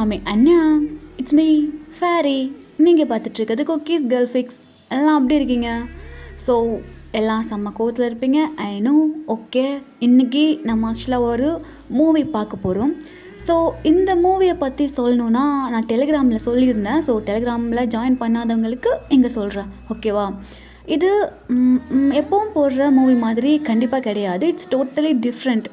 ஆமே அண்ணா, it's me fairy. நீங்கள் பார்த்துட்ருக்கிறது cookies girl fix. எல்லாம் அப்படி இருக்கீங்க? ஸோ எல்லாம் செம்ம கோவத்தில் இருப்பீங்க, ஐ நோ. ஓகே, இன்றைக்கி நம்ம ஆக்சுவலாக ஒரு மூவி பார்க்க போகிறோம். ஸோ இந்த மூவியை பற்றி சொல்லணுன்னா நான் டெலிகிராமில் சொல்லியிருந்தேன். ஸோ டெலிகிராமில் ஜாயின் பண்ணாதவங்களுக்கு இங்கே சொல்கிறேன், ஓகேவா? இது எப்பவும் போடுற மூவி மாதிரி கண்டிப்பாக கிடையாது. It's totally different.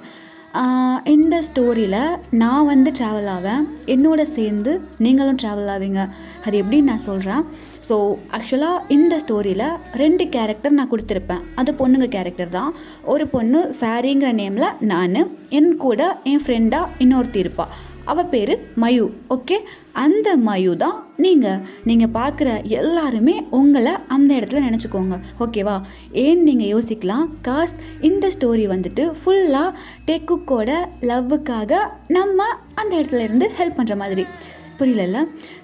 இந்த ஸ்டோரியில் நான் ட்ராவல் ஆவேன், என்னோட சேர்ந்து நீங்களும் ட்ராவல் ஆவீங்க. அது எப்படின்னு நான் சொல்கிறேன். ஸோ ஆக்சுவலாக இந்த ஸ்டோரியில் 2 கேரக்டர் நான் கொடுத்துருப்பேன். அது பொண்ணுங்க கேரக்டர் தான். ஒரு பொண்ணு ஃபேரிங்கிற நேமில் நான், என் கூட என் ஃப்ரெண்டாக இன்னொருத்தி இருப்பாள். அவள் பேர் மயு. ஓகே, அந்த மயு தான் நீங்கள் பார்க்குற எல்லாருமே உங்களை அந்த இடத்துல நினச்சிக்கோங்க, ஓகேவா? ஏன்னு நீங்கள் யோசிக்கலாம். காஸ் இந்த ஸ்டோரி ஃபுல்லாக டெக்குக்கோட லவ்வுக்காக நம்ம அந்த இடத்துல இருந்து ஹெல்ப் பண்ணுற மாதிரி. புரியல?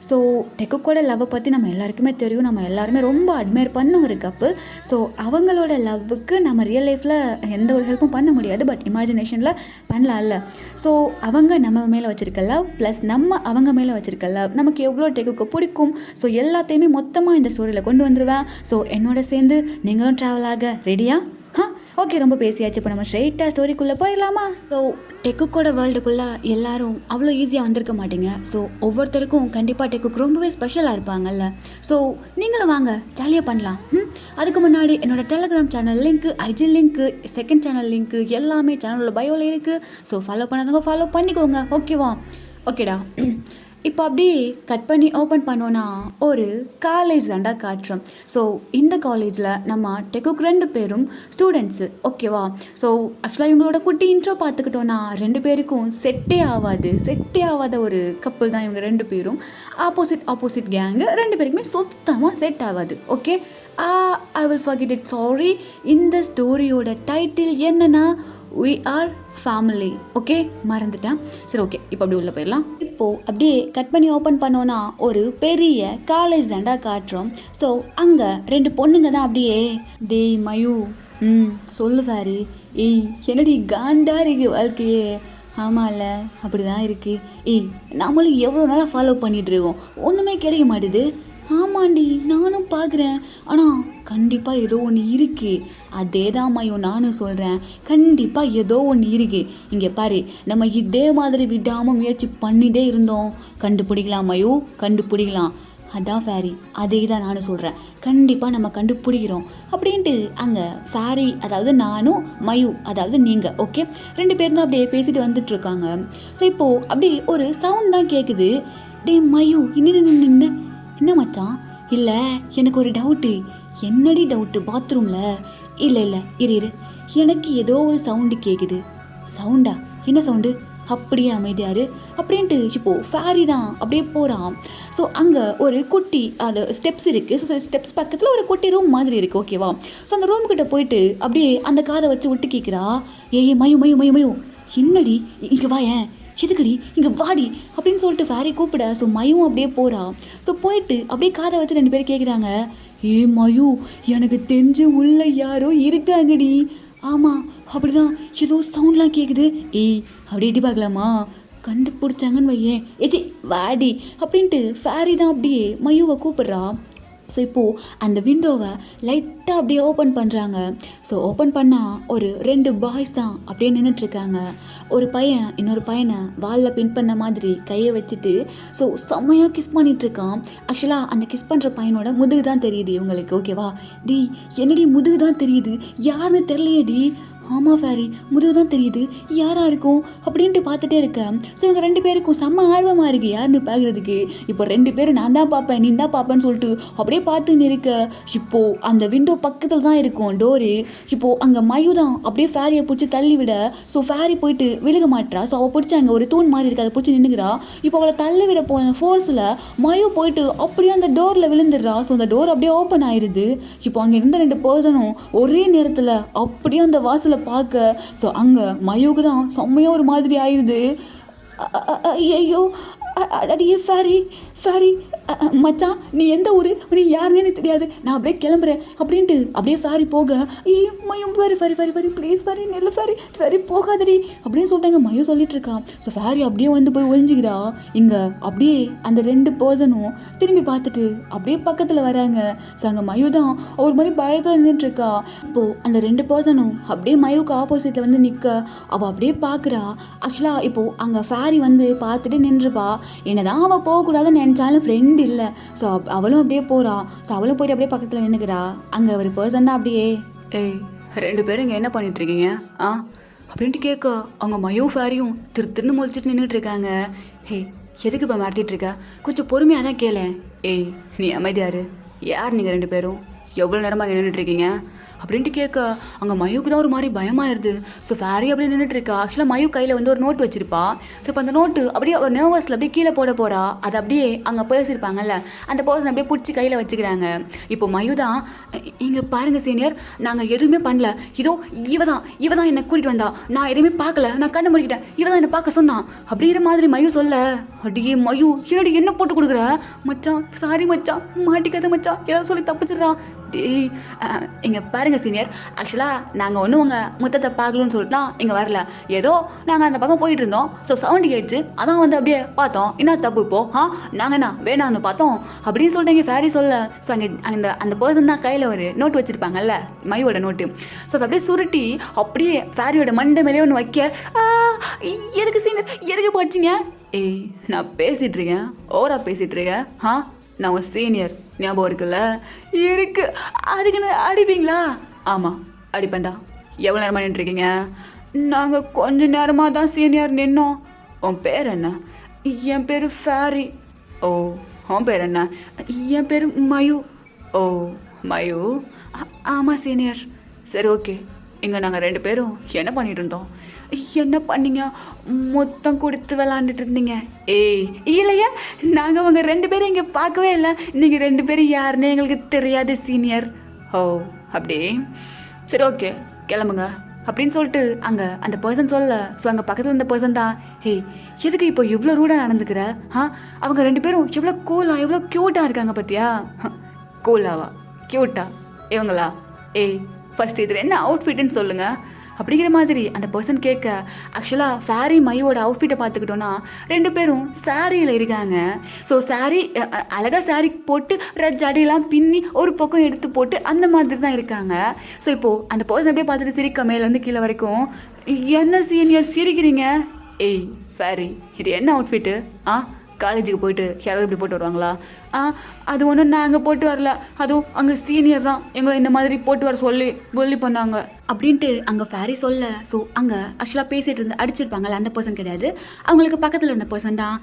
ஸோ டெக்குக்கோட லவ்வை பற்றி நம்ம எல்லாருக்குமே தெரியும். நம்ம எல்லாருமே ரொம்ப அட்மையர் பண்ண ஒரு கப்புள். ஸோ அவங்களோட லவ்வுக்கு நம்ம ரியல் லைஃப்பில் எந்த ஒரு ஹெல்ப்பும் பண்ண முடியாது, பட் இமேஜினேஷனில் பண்ணலாம்ல. ஸோ அவங்க நம்ம மேலே வச்சுருக்க லவ் ப்ளஸ் நம்ம அவங்க மேலே வச்சுருக்க லவ் நமக்கு எவ்வளோ டெக்குக்கு பிடிக்கும். ஸோ எல்லாத்தையுமே மொத்தமாக இந்த ஸ்டோரியில் கொண்டு வந்துடுவேன். ஸோ என்னோட சேர்ந்து நீங்களும் ட்ராவல் ஆக ரெடியா? ஓகே, ரொம்ப பேசியாச்சு. இப்போ நம்ம ஸ்ட்ரெயிட்டாக ஸ்டோரிக்குள்ளே போயிடலாமா? ஸோ டெக்குக்கோட வேர்ல்டுக்குள்ளே எல்லாரும் அவ்வளோ ஈஸியாக வந்திருக்க மாட்டீங்க. ஸோ ஒவ்வொருத்தருக்கும் கண்டிப்பாக டெக்குக்கு ரொம்பவே ஸ்பெஷலாக இருப்பாங்கல்ல. ஸோ நீங்களும் வாங்க, ஜாலியாக பண்ணலாம். அதுக்கு முன்னாடி என்னோடய Telegram channel link, IG link, second channel link எல்லாமே சேனலோட பயோவில் இருக்குது. ஸோ ஃபாலோ பண்ணாதவங்க ஃபாலோ பண்ணிக்கோங்க, ஓகேவா? ஓகேடா. இப்போ அப்படியே கட் பண்ணி ஓப்பன் பண்ணோன்னா ஒரு காலேஜ் தாண்டா காட்டுறோம். ஸோ இந்த காலேஜில் நம்ம டெக்குக்கு 2 பேரும் ஸ்டூடெண்ட்ஸு, ஓகேவா? ஸோ ஆக்சுவலாக இவங்களோட குட்டி இன்ட்ரோ பார்த்துக்கிட்டோன்னா 2 பேருக்கும் செட்டே ஆகாத ஒரு கப்புள் தான் இவங்க 2 பேரும். ஆப்போசிட் கேங்கு, 2 பேருக்குமே சுத்தமாக செட் ஆகாது. Okay, I will forget it, sorry. இந்த ஸ்டோரியோட டைட்டில் என்னன்னா We are family. ஓகே, மறந்துட்டேன். சரி, ஓகே, இப்போ அப்படியே உள்ளே போயிடலாம். இப்போது அப்படியே கட் பண்ணி ஓப்பன் பண்ணோன்னா ஒரு பெரிய காலேஜ் தாண்டா காட்டுறோம். ஸோ அங்கே 2 பொண்ணுங்க தான் அப்படியே, டேய் மயு, சொல்லு ஃபேரி, என்னடி காண்டா இருக்கு வாழ்க்கையே. ஆமாம்ல, அப்படி தான் இருக்குது. நம்மளும் எவ்வளோ நேரம் ஃபாலோ பண்ணிகிட்ருக்கோம், ஒன்றுமே கிடைக்க மாட்டுது. ஆமாண்டி, நானும் பார்க்குறேன். ஆனால் கண்டிப்பாக ஏதோ ஒன்று இருக்குது. அதே தான் மயோ நானும் சொல்கிறேன், கண்டிப்பாக ஏதோ ஒன்று இருக்குது. இங்கே பாரு, நம்ம இதே மாதிரி விடாமல் முயற்சி பண்ணிகிட்டே இருந்தோம், கண்டுபிடிக்கலாம் மயோ, கண்டுபிடிக்கலாம். அதான் ஃபேரி, அதே தான் நானும் சொல்கிறேன், கண்டிப்பாக நம்ம கண்டுபிடிக்கிறோம் அப்படின்ட்டு அங்கே ஃபேரி, அதாவது நானும் மயு, அதாவது நீங்கள், ஓகே, 2 பேரும் தான் அப்படியே பேசிட்டு வந்துட்டுருக்காங்க. ஸோ இப்போது அப்படி ஒரு சவுண்ட் தான் கேட்குது. டே மயு, நின்று என்ன மச்சான்? இல்லை, எனக்கு ஒரு டவுட்டு. என்னடி டவுட்டு? பாத்ரூமில்? இல்லை இரு, எனக்கு ஏதோ ஒரு சவுண்டு கேட்குது. சவுண்டா? என்ன சவுண்டு? அப்படியே அமைதியாரு அப்படின்ட்டு இப்போது ஃபேரி தான் அப்படியே போகிறான். ஸோ அங்கே ஒரு குட்டி அது ஸ்டெப்ஸ் இருக்குது. ஸோ ஸ்டெப்ஸ் பக்கத்தில் ஒரு குட்டி ரூம் மாதிரி இருக்குது, ஓகேவா? ஸோ அந்த ரூம்கிட்ட போயிட்டு அப்படியே அந்த காதை வச்சு விட்டு கேட்குறா, மயு என்னடி இங்கே வாயேன், எதுக்கடி இங்கே வாடி அப்படின்னு சொல்லிட்டு ஃபேரி கூப்பிட. ஸோ மயும் அப்படியே போகிறான். ஸோ போயிட்டு அப்படியே காதை வச்சு 2 பேரும் கேட்குறாங்க, மயு, எனக்கு தெரிஞ்சு உள்ள யாரோ இருக்காங்கடி. ஆமாம், அப்படிதான், ஏதோ சவுண்ட்லாம் கேட்குது. அப்படி எட்டி பார்க்கலாமா? கண்டுபிடிச்சாங்கன்னு வையேன். ஏச்சி வாடி அப்படின்ட்டு ஃபேரி தான் அப்படியே மயுவை கூப்பிட்றா. ஸோ இப்போது அந்த விண்டோவை லைட்டாக அப்படியே ஓப்பன் பண்ணுறாங்க. ஸோ ஓப்பன் பண்ணால் ஒரு 2 பாய்ஸ் தான் அப்படியே நின்றுட்டுருக்காங்க. ஒரு பையன் இன்னொரு பையனை வாலில் பின் பண்ண மாதிரி கையை வச்சுட்டு ஸோ செம்மையாக கிஸ் பண்ணிகிட்ருக்கான். ஆக்சுவலாக அந்த கிஸ் பண்ணுற பையனோட முதுகு தான் தெரியுது இவங்களுக்கு, ஓகேவா? டி என்னடி முதுகு தான் தெரியுது, யாருன்னு தெரியலையேடி. ஆமாம் ஃபேரி, முதுகு தான் தெரியுது, யாராக இருக்கும் அப்படின்ட்டு பார்த்துட்டே இருக்கேன். ஸோ இவங்க 2 பேருக்கும் செம்ம ஆர்வமாக இருக்குது யாருன்னு பார்க்குறதுக்கு. இப்போ 2 பேரும் நான் தான் பார்ப்பேன், நீ தான் பார்ப்பேன்னு சொல்லிட்டு அப்படியே பார்த்துன்னு இருக்க. இப்போது அந்த விண்டோ பக்கத்தில் தான் இருக்கும் டோரு. இப்போது அங்கே மயு தான் அப்படியே ஃபேரியை பிடிச்சி தள்ளி விட. ஸோ ஃபேரி போயிட்டு விழுக மாட்டா. ஸோ அவள் பிடிச்சி அங்கே ஒரு தூண் மாதிரி இருக்குது, அதை பிடிச்சி நின்றுக்கிறா. இப்போ அவளை தள்ளி விட போன ஃபோர்ஸில் மயு போயிட்டு அப்படியே அந்த டோரில் விழுந்துடுறா. ஸோ அந்த டோர் அப்படியே ஓப்பன் ஆயிடுது. இப்போ அங்கே இருந்த 2 பர்சனும் ஒரே நேரத்தில் அப்படியே அந்த வாசலை பார்க்க. ஸோ அங்கே மயுக்கு தான் செம்மையாக ஒரு மாதிரி ஆயிடுது. ஐயோ, அடியே ஃபேரி, மச்சான் நீ எந்த ஊர், நீ யாருன்னு எனக்கு தெரியாது, நான் அப்படியே கிளம்புறேன் அப்படின்ட்டு அப்படியே ஃபேரி போக, மயம் fairy fairy fairy fairy please fairy நெல் ஃபேரி ஃபேரி போகாதடி அப்படின்னு சொல்லிட்டாங்க. மயம் சொல்லிட்டு இருக்கான். ஸோ ஃபேரி அப்படியே வந்து போய் ஒழிஞ்சிக்கிறா. இங்கே அப்படியே அந்த 2 பர்சனும் திரும்பி பார்த்துட்டு அப்படியே பக்கத்தில் வராங்க. ஸோ அங்கே மயு தான் ஒரு மாதிரி பயத்தில் நின்றுட்டுருக்கா. இப்போது அந்த 2 பர்சனும் அப்படியே மயுக்கு ஆப்போசிட்டில் வந்து நிற்க அவள் அப்படியே பார்க்குறா. ஆக்சுவலாக இப்போது அங்கே ஃபேரி வந்து பார்த்துட்டு நின்றுப்பா. என்னதான் அவள் போகக்கூடாதுன்னு நினச்சாலும் ஃப்ரெண்ட் இல்லை. ஸோ அவளும் அப்படியே போகிறா. ஸோ அவளும் போயிட்டு அப்படியே பக்கத்தில் நின்றுக்கிறா. அங்கே ஒரு பர்சன் தான் அப்படியே, ஏய் 2 பேரும் இங்கே என்ன பண்ணிகிட்ருக்கீங்க அப்படின்ட்டு கேட்க, அவங்க மயு ஃபேரியும் திருன்னு முழிச்சிட்டு நின்றுட்டுருக்காங்க. ஹே எதுக்கு இப்போ மிரட்டிகிட்ருக்க, கொஞ்சம் பொறுமையாக தான் கேளு. ஏய் நீ அமைதியாரு, யார் நீங்கள் 2 பேரும், எவ்வளோ நேரமாக நின்றுட்டுருக்கீங்க அப்படின்ட்டு கேட்க, அங்கே மயுக்கு தான் ஒரு மாதிரி பயமாயிருது. ஸோ ஃபேரி அப்படியே நின்றுட்டுருக்கா. ஆக்சுவலாக மயு கையில் வந்து ஒரு நோட்டு வச்சுருப்பா. ஸோ இப்போ அந்த நோட்டு அப்படியே ஒரு நர்வஸில் அப்படியே கீழே போகிறா. அது அப்படியே அங்கே பேசியிருப்பாங்கல்ல, அந்த பர்சன் அப்படியே பிடிச்சி கையில் வச்சுக்கிறாங்க. இப்போ மயு தான், இங்கே பாருங்கள் சீனியர், நாங்கள் எதுவுமே பண்ணல, இதோ இவ தான் என்னை கூட்டிகிட்டு வந்தா, நான் எதுவுமே பார்க்கல, நான் கண்ணை முடிக்கிட்டேன், இவ தான் என்னை பார்க்க சொன்னான் அப்படிங்கிற மாதிரி மயு சொல்ல, அடியே மயு என்னடி என்ன போட்டு கொடுக்குற மச்சான், சாரி மச்சான், மாட்டிக்காத மச்சான், ஏதாவது சொல்லி தப்பிச்சிடுறான். டேய் இங்கே பாருங்கள் சீனியர், ஆக்சுவலாக நாங்கள் ஒன்றும் உங்கள் முத்தத்தை பார்க்கலன்னு சொல்லிட்டுனா இங்கே வரல, ஏதோ நாங்கள் அந்த பக்கம் போயிட்டு இருந்தோம். ஸோ சவுண்டு கேட்டுச்சு, அதான் வந்து அப்படியே பார்த்தோம், என்ன தப்பு இப்போ நாங்கண்ணா வேணான்னு பார்த்தோம் அப்படின்னு சொல்லிட்டு இங்கே ஃபேரி சொல்ல. ஸோ அங்கே அந்த பர்சன் தான் கையில் ஒரு நோட்டு வச்சுருப்பாங்கல்ல, மயோட நோட்டு. ஸோ அதை அப்படியே சுருட்டி அப்படியே ஃபேரியோட மண்டை மேலே ஒன்று வைக்க, எதுக்கு சீனியர் எதுக்கு போச்சுங்க, ஏய் நான் பேசிகிட்டு இருக்கேன், ஓவராக பேசிகிட்டு இருக்கேன், நான் உன் சீனியர் ஞாபகம் இருக்குல்ல, இருக்கு, அதுக்குன்னு அடிப்பீங்களா, ஆமாம் அடிப்பேன்டா, எவ்வளோ நேரமாக நின்றுருக்கீங்க, நாங்கள் கொஞ்ச நேரமாக தான் சீனியர் நின்னோம். உன் பேர் என்ன, என் பேர் ஃபேரி. ஓ உன் பேர் என்ன, என் பேர் மயு. ஓ மயு, ஆமாம் சீனியர். சரி ஓகே, இங்கே நாங்கள் 2 பேரும் என்ன பண்ணிகிட்டு இருந்தோம், என்ன பண்ணீங்க, மொத்தம் கொடுத்து விளாண்டுட்டு இருந்தீங்க. ஏய் இல்லையா, நாங்கள் அவங்க 2 பேரும் இங்கே பார்க்கவே இல்லை, நீங்கள் 2 பேரும் யாருன்னு எங்களுக்கு தெரியாது சீனியர். ஓ அப்படியே, சரி ஓகே கிளம்புங்க அப்படின்னு சொல்லிட்டு அங்கே அந்த பர்சன் சொல்ல. ஸோ அங்கே பக்கத்தில் இருந்த பர்சன் தான், ஹே எதுக்கு இப்போ இவ்வளோ ரூடாக நடந்துக்கிற, அவங்க 2 பேரும் எவ்வளோ கூலாக எவ்வளோ க்யூட்டாக இருக்காங்க பார்த்தியா, கூலாவா க்யூட்டா இவங்களா, ஏய் ஃபஸ்ட்டு இதில் என்ன அவுட்ஃபிட்டுன்னு சொல்லுங்கள் அப்படிங்கிற மாதிரி அந்த பர்சன் கேட்க. ஆக்சுவலாக ஃபேரி மயோட அவுட்ஃபிட்டை பார்த்துக்கிட்டோன்னா 2 பேரும் சாரியில் இருக்காங்க. ஸோ சாரி அழகாக சாரி போட்டு ரெட் ஜடையெல்லாம் பின்னி ஒரு பக்கம் எடுத்து போட்டு அந்த மாதிரி தான் இருக்காங்க. ஸோ இப்போது அந்த பர்சன் அப்படியே பார்த்துட்டு சிரிக்க, மேலேருந்து கீழே வரைக்கும், என்ன சீனியர் சிரிக்கிறீங்க, ஏய் ஃபேரி இது என்ன அவுட்ஃபிட்டு, காலேஜுக்கு போயிட்டு யாராவது இப்படி போட்டு வருவாங்களா, அது ஒன்றும் நாங்கள் போட்டு வரல, அதுவும் அங்கே சீனியர் தான் எங்களை இந்த மாதிரி போட்டு வர சொல்லி பண்ணாங்க அப்படின்ட்டு அங்கே ஃபேரி சொல்ல. ஸோ அங்கே ஆக்சுவலாக பேசிகிட்டு இருந்து அடிச்சிருப்பாங்கல்ல, அந்த பர்சன் கிடையாது, அவங்களுக்கு பக்கத்தில் இருந்த பர்சன் தான்.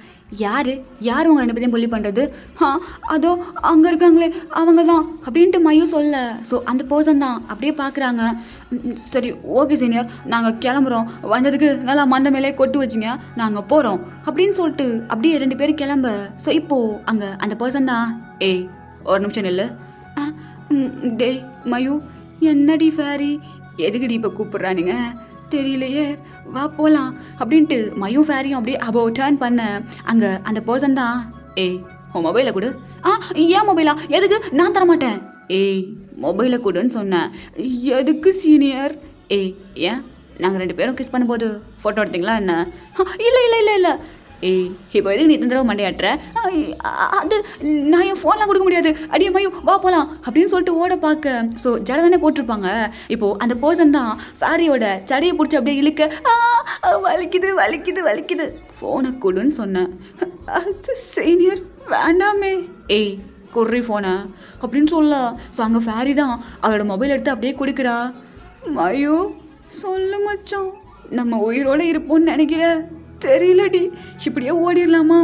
யார் உங்கள் 2 பேரையும் புள்ளி பண்ணுறது, அதோ அங்கே இருக்காங்களே அவங்க தான் அப்படின்ட்டு மயும் சொல்ல. ஸோ அந்த பர்சன் தான் அப்படியே பார்க்குறாங்க. சரி ஓகே சீனியர், நாங்கள் கிளம்புறோம், வந்ததுக்கு நல்லா மண்டை மேலே கொட்டு வச்சிங்க, நாங்கள் போகிறோம் அப்படின்னு சொல்லிட்டு அப்படியே 2 பேரும் கிளம்ப. ஸோ இப்போது அங்கே அந்த பர்சன் தான், ஏய் ஒரு நிமிஷம் இல்லை, டேய் மயு என்னடி ஃபேரி எதுக்குடி இப்போ கூப்பிட்றானுங்க தெரியலையே, வா போகலாம் அப்படின்ட்டு மயும் ஃபேரியும் அப்படியே டேர்ன் பண்ண. அங்கே அந்த பர்சன் தான், ஏய் உன் மொபைலை கொடு, ஏன் மொபைலா, எதுக்கு, நான் தரமாட்டேன், ஏய் மொபைலை கொடுன்னு சொன்னேன், எதுக்கு சீனியர், ஏய் ஏன் நாங்கள் 2 பேரும் கிஸ் பண்ணும்போது ஃபோட்டோ எடுத்தீங்களா என்ன, இல்லை இல்லை இல்லை இல்லை, ஏய் இப்போ எதுக்கு நீ தடவை மண்டையாட்டுற, அது நான் என் ஃபோன்லாம் கொடுக்க முடியாது, அடியே மயு வா போகலாம் அப்படின்னு சொல்லிட்டு ஓட பார்க்க. ஸோ ஜடை தானே போட்டிருப்பாங்க. இப்போது அந்த பர்சன் தான் ஃபேரியோட சடையை பிடிச்சி அப்படியே இழுக்க, வலிக்குது வலிக்குது வலிக்குது, ஃபோனை கொடுன்னு சொன்னேன், அது சீனியர் வேண்டாமே, ஏய் குர்ரி ஃபோனை அப்படின்னு சொல்ல. ஸோ அங்கே ஃபேரி தான் அவளோட மொபைல் எடுத்து அப்படியே கொடுக்குறா. மயு சொல்லு மச்சான், நம்ம உயிரோடு இருப்போம்னு நினைக்கிற, தெரியலடி, இப்படியே ஓடிடலாமா,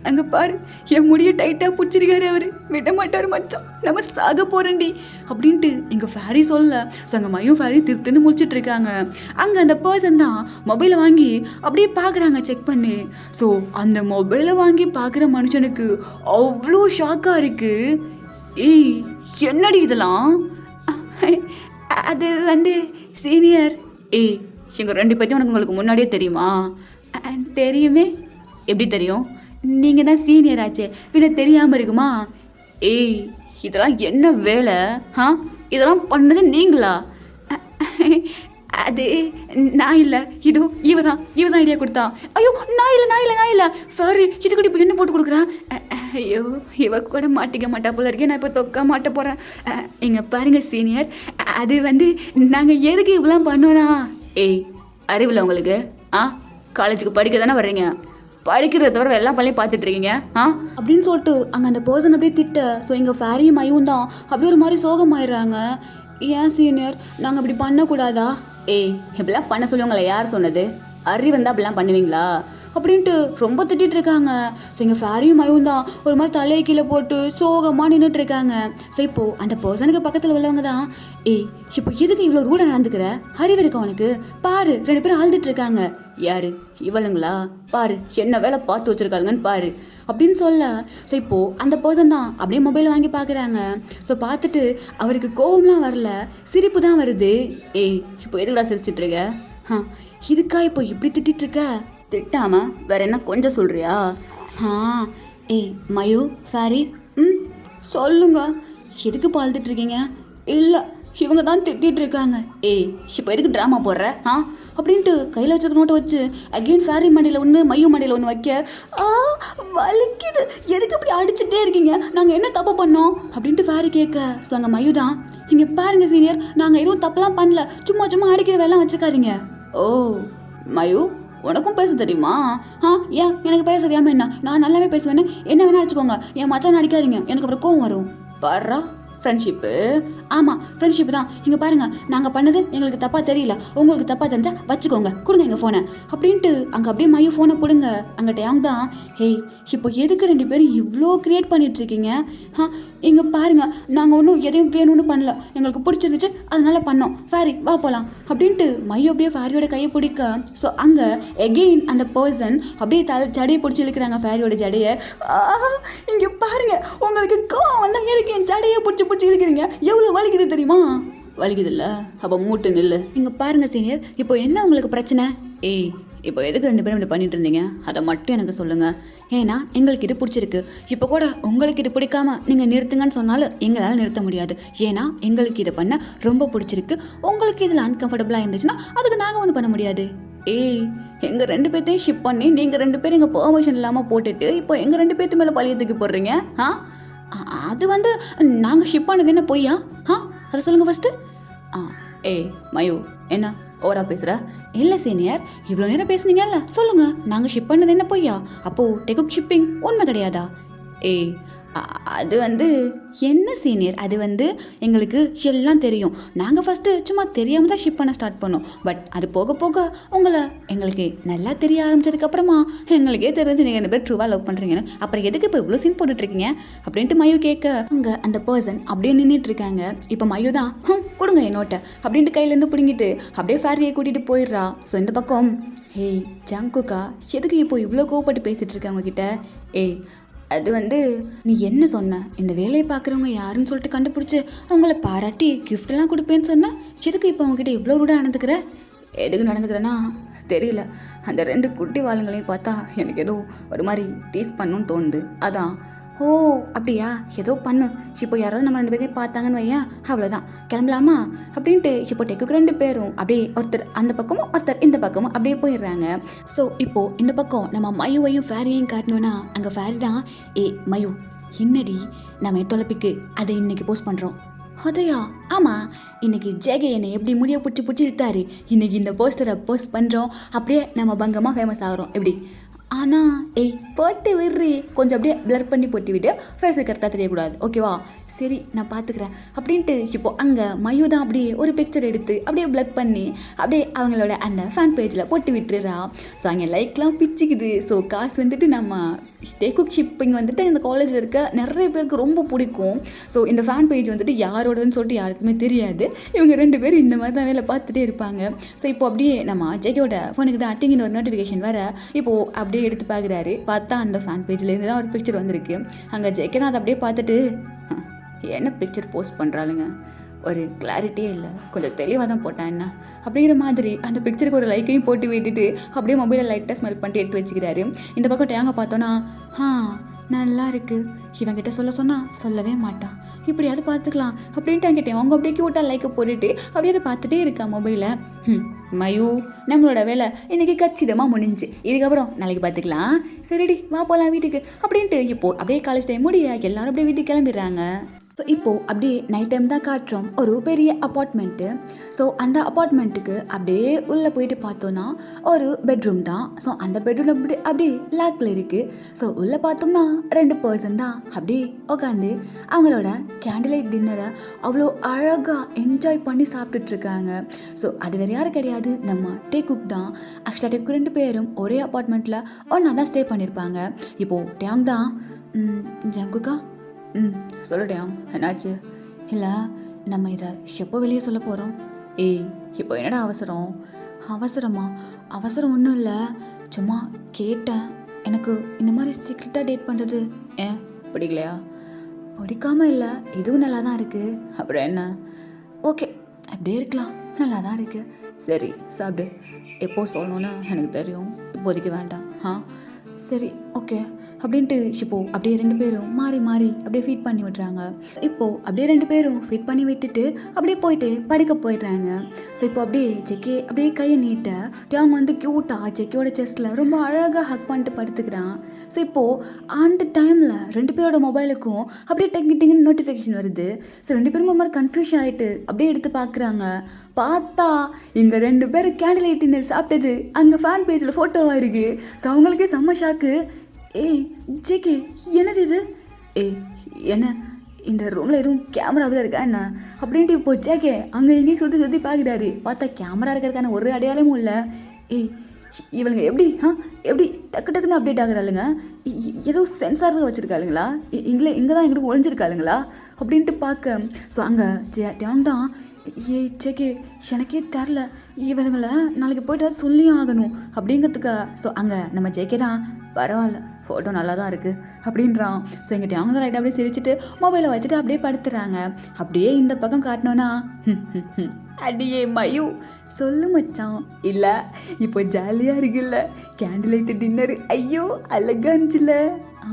அங்கே பாரு என் முடியை டைட்டாக பிடிச்சிருக்காரு அவர், விட மாட்டார் மச்சான், நம்ம சாக போகிறேன்டி அப்படின்ட்டு இங்கே ஃபேரி சொல்ல. ஸோ அங்கே மயும் ஃபேரி திருத்துன்னு முடிச்சிட்டு இருக்காங்க. அங்கே அந்த பர்சன் தான் மொபைலை வாங்கி அப்படியே பார்க்குறாங்க, செக் பண்ணி. ஸோ அந்த மொபைலை வாங்கி பார்க்குற மனுஷனுக்கு அவ்வளோ ஷாக்காக இருக்குது. ஏய் என்னடி இதெல்லாம், அது வந்து சீனியர், ஏய் எங்கள் 2 பேர்த்தையும் உங்களுக்கு முன்னாடியே தெரியுமா, தெரியுமே, எப்படி தெரியும், நீங்கள் தான் சீனியர் ஆச்சே, பின்ன தெரியாமல் இருக்குமா? ஏய், இதெல்லாம் என்ன வேலை? இதெல்லாம் பண்ணது நீங்களா? அது நான் இல்லை, இதோ இவ தான் ஐடியா கொடுத்தா. ஐயோ, நான் இல்லை சாரி, இதுக்கிட்ட இப்போ என்ன போட்டு கொடுக்குறான்? ஐயோ, இவ கூட மாட்டிக்க மாட்டா போல இருக்கே, நான் இப்போ தொக்க மாட்ட போகிறேன். இங்கே பாருங்கள் சீனியர், அது நாங்கள் எதுக்கு இப்படிலாம் பண்ணோன்னா, ஏய் அறிவில் உங்களுக்கு காலேஜுக்கு படிக்க தானே வர்றீங்க, படிக்கிறத தவிர எல்லாம் பள்ளியும் பார்த்துட்டு இருக்கீங்க அப்படின்னு சொல்லிட்டு அங்கே அந்த பர்சன் அப்படியே திட்ட. ஸோ இங்கே ஃபேரியும் மையும் தான் அப்படியே ஒரு மாதிரி சோகமாயிடுறாங்க. ஏன் சீனியர், நாங்கள் அப்படி பண்ணக்கூடாதா? ஏய், இப்படிலாம் பண்ண சொல்லுவாங்களே, யார் சொன்னது? அறிவு வந்தால் அப்படிலாம் பண்ணுவீங்களா அப்படின்ட்டு ரொம்ப திட்டிகிட்டு இருக்காங்க. ஸோ இங்கே ஃபேரியும் மையும் தான் ஒரு மாதிரி தலையை கீழே போட்டு சோகமாக நின்றுட்டு இருக்காங்க. ஸோ இப்போது அந்த பர்சனுக்கு பக்கத்தில் உள்ளவங்க தான், ஏய் இப்போ எதுக்கு இவ்வளோ ரூடாக நடந்துக்கிற? அறிவு இருக்கு அவனுக்கு பாரு, 2 பேரும் அழுதுட்டு இருக்காங்க. யாரு? இவளுங்களா? பாரு என்ன வேலை பார்த்து வச்சுருக்காங்கன்னு பாரு அப்படின்னு சொல்ல. ஸோ இப்போது அந்த பர்சன் தான் அப்படியே மொபைல் வாங்கி பார்க்குறாங்க. ஸோ பார்த்துட்டு அவருக்கு கோவம்லாம் வரல, சிரிப்பு தான் வருது. ஏய் இப்போ எதுக்குடா சிரிச்சிட்ருக்க? இதுக்கா இப்போ இப்படி திட்டிகிட்ருக்க? திட்டாமல் வேற என்ன கொஞ்சம் சொல்கிறியா? ஏய் மயூ, ஃபேரி, சொல்லுங்க, எதுக்கு பாழ்ந்துட்டுருக்கீங்க? இல்லை, இவங்க தான் திட்டிகிட்டு இருக்காங்க. ஏய் இப்போ எதுக்கு ட்ராமா போடுற அப்படின்ட்டு கையில் வச்சுருக்க நோட்டை வச்சு அகெயின் ஃபேரி மண்டியில் ஒன்று மையூ மண்டியில் ஒன்று வைக்க, வலிக்குது, எதுக்கு இப்படி அடிச்சுட்டே இருக்கீங்க, நாங்கள் என்ன தப்பு பண்ணோம் அப்படின்ட்டு ஃபேரி கேட்க. ஸோ அங்கே மையூ தான், இங்கே பாருங்க சீனியர், நாங்கள் எதுவும் தப்பெல்லாம் பண்ணல, சும்மா அடிக்கிற வேலைலாம் வச்சுக்காதீங்க. ஓ மயூ, உனக்கும் பேச தெரியுமா? ஏன் எனக்கு பேச தெரியாமல் என்ன? நான் நல்லாவே பேசுவேன்னு, என்ன வேணா அடிச்சுக்கோங்க, என் மச்சான் அடிக்காதீங்க, எனக்கு அப்புறம் கோவம் வரும். பாரா ஃப்ரெண்ட்ஷிப்பு? ஆமாம் ஃப்ரெண்ட்ஷிப்பு தான். இங்கே பாருங்கள், நாங்கள் பண்ணது எங்களுக்கு தப்பாக தெரியல, உங்களுக்கு தப்பாக தெரிஞ்சால் வச்சுக்கோங்க, கொடுங்க எங்கள் ஃபோனை அப்படின்ட்டு அங்கே அப்படியே மையம் ஃபோனை கொடுங்க. அங்கே டேங் தான், ஹேய் இப்போ எதுக்கு 2 பேரும் இவ்வளோ க்ரியேட் பண்ணிகிட்ருக்கீங்க? இங்கே பாருங்கள், நாங்கள் ஒன்றும் எதையும் வேணும்னு பண்ணல, எங்களுக்கு பிடிச்சிருந்துச்சு அதனால பண்ணோம், ஃபேரி வா போகலாம் அப்படின்ட்டு மையம் அப்படியே ஃபேரியோட கையை பிடிக்க. ஸோ அங்கே எகெயின் அந்த பர்சன் அப்படியே ஜடையை பிடிச்சி இழுக்கிறாங்க, ஃபேரியோட ஜடையை. இங்கே பாருங்கள், உங்களுக்கு கோவம் வந்தால் எதுக்கு என் ஜடையை பிடிச்சி இழுக்கிறீங்க? எவ்வளோ வலிக்குது தெரியுமா? வலிக்குதுல்ல, அப்போ மூட்டு நில்லு. இங்கே பாருங்க சீனியர், இப்போ என்ன உங்களுக்கு பிரச்சனை? ஏய் இப்போ எதுக்கு 2 பேரும் இப்படி பண்ணிட்டு இருந்தீங்க, அதை மட்டும் எனக்கு சொல்லுங்கள். ஏன்னா எங்களுக்கு இது பிடிச்சிருக்கு. இப்போ கூட உங்களுக்கு இது பிடிக்காம நீங்கள் நிறுத்துங்கன்னு சொன்னாலும் எங்களால் நிறுத்த முடியாது. ஏன்னா எங்களுக்கு இதை பண்ண ரொம்ப பிடிச்சிருக்கு. உங்களுக்கு இதில் அன்கம்ஃபர்டபுளாக இருந்துச்சுன்னா அதுக்கு நாங்கள் ஒன்றும் பண்ண முடியாது. ஏய், எங்கள் 2 பேர்த்தையும் ஷிப் பண்ணி நீங்கள் 2 பேரும் எங்கள் பெர்மிஷன் இல்லாமல் போட்டுட்டு இப்போ எங்கள் 2 பேர்த்து மேலே பழிய தூக்கி போடுறீங்க. அது நாங்கள் ஷிப் பண்ணது என்ன பொய்யா? அதை சொல்லுங்கள் ஃபஸ்ட்டு. ஏய் மயூ, என்ன ஓவரா பேசுகிற? இல்லை சீனியர், இவ்வளோ நேரம் பேசுனீங்கல்ல, சொல்லுங்கள், நாங்கள் ஷிப் பண்ணது என்ன பொய்யா? அப்போது டெகுக் ஷிப்பிங் உண்மை கிடையாதா? ஏய் அது என்ன சீனியர், அது எங்களுக்கு எல்லாம் தெரியும். நாங்கள் ஃபஸ்ட்டு சும்மா தெரியாமல் தான் ஷிப் பண்ண ஸ்டார்ட் பண்ணோம். பட் அது போக போக உங்களை எங்களுக்கு நல்லா தெரிய ஆரம்பிச்சதுக்கப்புறமா எங்களுக்கே தெரிஞ்சு நீங்கள் 2 பேர் ட்ரூவாக லவ் பண்ணுறீங்கன்னு, அப்புறம் எதுக்கு இப்போ இவ்வளோ சீன் போட்டுட்ருக்கீங்க அப்படின்ட்டு மயூ கேட்க. அங்கே அந்த பர்சன் அப்படியே நின்றுட்டுருக்காங்க. இப்போ மயூ தான், கொடுங்க என் நோட்டை அப்படின்ட்டு கையிலேருந்து பிடிங்கிட்டு அப்படியே ஃபேரியை கூட்டிகிட்டு போயிடுறா. ஸோ இந்த பக்கம், ஹேய் ஜங்குக்கா, எதுக்கு இப்போ இவ்வளோ கோவப்பட்டு பேசிகிட்டு இருக்க அவங்கக்கிட்ட? ஏய் அது நீ என்ன சொன்ன, இந்த வேலையை பார்க்குறவங்க யாருன்னு சொல்லிட்டு கண்டுபிடிச்சி அவங்கள பாராட்டி கிஃப்டெல்லாம் கொடுப்பேன்னு சொன்னேன். எதுக்கு இப்போ அவங்ககிட்ட இவ்வளோ ரூடாக நடந்துக்கிற? எதுக்கு நடந்துக்கிறேன்னா தெரியல, அந்த 2 குட்டி வாளுங்களையும் பார்த்தா எனக்கு ஏதோ ஒரு மாதிரி டீஸ் பண்ணணும்னு தோணுது, அதான். ஓ அப்படியா, ஏதோ பண்ணு. இப்போ யாராவது நம்ம 2 பேரையும் பார்த்தாங்கன்னு வையன், அவ்வளோதான், கிளம்பலாமா அப்படின்ட்டு இப்போ டெக்குக்கு 2 பேரும் அப்படியே ஒருத்தர் அந்த பக்கமும் ஒருத்தர் இந்த பக்கமும் அப்படியே போயிடுறாங்க. ஸோ இப்போது இந்த பக்கம் நம்ம மயுவையும் ஃபேரியையும் காட்டணும்னா அங்கே ஃபேரி தான், ஏ மயு என்னடி நம்ம தொலைப்பிக்கு அதை இன்னைக்கு போஸ்ட் பண்ணுறோம். அதையா? ஆமாம், இன்றைக்கி ஜேகே என்னை எப்படி முடிய பிடிச்சி இழுத்தாரு, இன்றைக்கி இந்த போஸ்டரை போஸ்ட் பண்ணுறோம், அப்படியே நம்ம பங்கமாக ஃபேமஸ் ஆகிறோம். எப்படி? ஆனால் ஏய் போட்டு விடுறி, கொஞ்சம் அப்படியே ப்ளர் பண்ணி போட்டு விட்டு ஃபேஸு கரெக்டாக தெரியக்கூடாது, ஓகேவா? சரி நான் பார்த்துக்கிறேன் அப்படின்ட்டு இப்போது அங்கே மயூ தான் அப்படியே ஒரு பிக்சர் எடுத்து அப்படியே ப்ளர் பண்ணி அப்படியே அவங்களோட அந்த ஃபேன் பேஜில் போட்டு விட்டுறா. ஸோ அங்கே லைக்லாம் பிச்சுக்குது. ஸோ காசு நம்ம டெகுக் ஷிப்பிங் இந்த காலேஜில் இருக்க நிறைய பேருக்கு ரொம்ப பிடிக்கும். ஸோ இந்த ஃபேன் பேஜ் யாரோடதுன்னு சொல்லிட்டு யாருக்குமே தெரியாது. இவங்க 2 பேரும் இந்த மாதிரி தான் வேலை பார்த்துட்டே இருப்பாங்க. ஸோ இப்போ அப்படியே நம்ம ஜெகோட ஃபோனுக்கு தான் அட்டிங்கின்னு ஒரு நோட்டிஃபிகேஷன் வர இப்போது அப்படியே எடுத்து பார்க்குறாரு. பார்த்தா அந்த ஃபேன் பேஜ்லேருந்து தான் ஒரு பிக்சர் வந்திருக்கு. அங்கே ஜெகே தான் அதை அப்படியே பார்த்துட்டு, என்ன பிக்சர் போஸ்ட் பண்ணுறாளுங்க, ஒரு கிளாரிட்டியே இல்லை, கொஞ்சம் தெளிவாக தான் போட்டான் என்ன அப்படிங்கிற மாதிரி அந்த பிக்சருக்கு ஒரு லைக்கையும் போட்டு விட்டுட்டு அப்படியே மொபைலை லைட்டாக ஸ்மெல் பண்ணிட்டு எடுத்து வச்சுக்கிறாரு. இந்த பக்கம் டேங்க பார்த்தோன்னா நல்லா இருக்குது, இவங்கிட்ட சொன்னால் சொல்லவே மாட்டான், இப்படியாவது பார்த்துக்கலாம் அப்படின்ட்டு அங்கிட்ட அவங்க அப்படியே கியூட்டாக லைக்கை போட்டுட்டு அப்படியே அதை பார்த்துட்டே இருக்கா மொபைலை. மயூ, நம்மளோட வேலை இன்றைக்கி கச்சிதமாக முடிஞ்சு, இதுக்கப்புறம் நாளைக்கு பார்த்துக்கலாம், சரிடி வா போகலாம் வீட்டுக்கு அப்படின்ட்டு இப்போது அப்படியே காலேஜ் டைம் முடிய எல்லோரும் அப்படியே வீட்டுக்கு கிளம்பிடுறாங்க. ஸோ இப்போது அப்படியே நைட் டைம் தான் காட்டுறோம், ஒரு பெரிய அப்பார்ட்மெண்ட்டு. ஸோ அந்த அப்பார்ட்மெண்ட்டுக்கு அப்படியே உள்ளே போயிட்டு பார்த்தோன்னா ஒரு பெட்ரூம் தான். ஸோ அந்த பெட்ரூம் அப்படியே லாக்கில் இருக்குது. ஸோ உள்ளே பார்த்தோம்னா 2 பர்சன் தான் அப்படியே உட்காந்து அவங்களோட கேண்டிலைட் டின்னரை அவ்வளோ அழகாக என்ஜாய் பண்ணி சாப்பிட்டுட்ருக்காங்க. ஸோ அது வேறு யாரும் கிடையாது, நம்ம டேக்குக் தான். ஆக்சுவலாக டேக்கு 2 பேரும் ஒரே அப்பார்ட்மெண்ட்டில் ஒன்றா தான் ஸ்டே பண்ணியிருப்பாங்க. இப்போது டேங் தான் ஜங்குக்கா சொல்லிட்டேன், என்னாச்சு? இல்லை, நம்ம இதை எப்போ வெளியே சொல்ல போகிறோம்? இப்போ என்னடா அவசரம்? அவசரம் ஒன்றும் இல்லை, சும்மா கேட்டேன். எனக்கு இந்த மாதிரி சீக்ரெட்டாக டேட் பண்ணுறது பிடிக்கலையா? பிடிக்காம இல்லை, இதுவும் நல்லா தான் இருக்குது. அப்புறம் என்ன? ஓகே, அப்படியே இருக்கலாம், நல்லா தான் இருக்குது. சரி சாப்பிடு, எப்போ சொல்லணும்னு எனக்கு தெரியும், இப்போதைக்கு வேண்டாம். சரி ஓகே அப்படின்ட்டு இப்போது அப்படியே 2 பேரும் மாறி அப்படியே ஃபீட் பண்ணி விட்டுறாங்க. இப்போது அப்படியே 2 பேரும் ஃபீட் பண்ணி விட்டுட்டு அப்படியே போயிட்டு படுக்க போயிடுறாங்க. ஸோ இப்போ அப்படியே ஜெக்கே அப்படியே கையை நீட்ட அவங்க வந்து க்யூட்டாக ஜெக்கியோட செஸ்ட்டில் ரொம்ப அழகாக ஹக் பண்ணிட்டு படுத்துக்கிறான். ஸோ இப்போது அந்த டைமில் 2 பேரோட மொபைலுக்கும் அப்படியே டெங்கின்னு நோட்டிஃபிகேஷன் வருது. ஸோ 2 பேரும் மாதிரி கன்ஃபியூஷன் ஆகிட்டு அப்படியே எடுத்து பார்க்குறாங்க. பார்த்தா இங்கே 2 பேர் கேண்டில் லைட் டின்னர் சாப்பிட்டது அங்கே ஃபேன் பேஜில் ஃபோட்டோவாக இருக்குது. ஸோ அவங்களுக்கே செம்ம ஷாக்கு. ஜேகே, என்னது இது? என்ன இந்த ரூமில் எதுவும் கேமரா தான் இருக்கா என்ன அப்படின்ட்டு இப்போ ஜேகே அங்கே எங்கேயும் சுற்றி பார்க்குறாரு. பார்த்தா கேமரா இருக்கிறதுக்கான ஒரு அடையாளமும் இல்லை. இவளுங்க எப்படி டக்குன்னு அப்டேட் ஆகுறாளுங்க? ஏதோ சென்சார் வச்சுருக்காளுங்களா? இங்கே தான் எங்கிட்ட ஒழிஞ்சிருக்காளுங்களா அப்படின்ட்டு பார்க்க. ஸோ அங்கே டேங் தான் ஜேகே, எனக்கே தெரில, இவளுங்களை நாளைக்கு போய்ட்டு அதை சொல்லியும் ஆகணும் அப்படிங்கிறதுக்கு. ஸோ அங்கே நம்ம ஜேகே தான் பரவாயில்ல, ஃபோட்டோ நல்லா தான் இருக்குது அப்படின்றான். ஸோ எங்கிட்ட அவங்க தான் லைட்டாக அப்படியே சிரிச்சுட்டு மொபைலை வச்சுட்டு அப்படியே படுத்துறாங்க. அப்படியே இந்த பக்கம் காட்டினோன்னா அடியே மயூ சொல்லு மச்சான். இல்லை இப்போ ஜாலியாக இருக்குல்ல கேண்டில் லைட்டு டின்னரு, ஐயோ அழகா இருந்துச்சுல?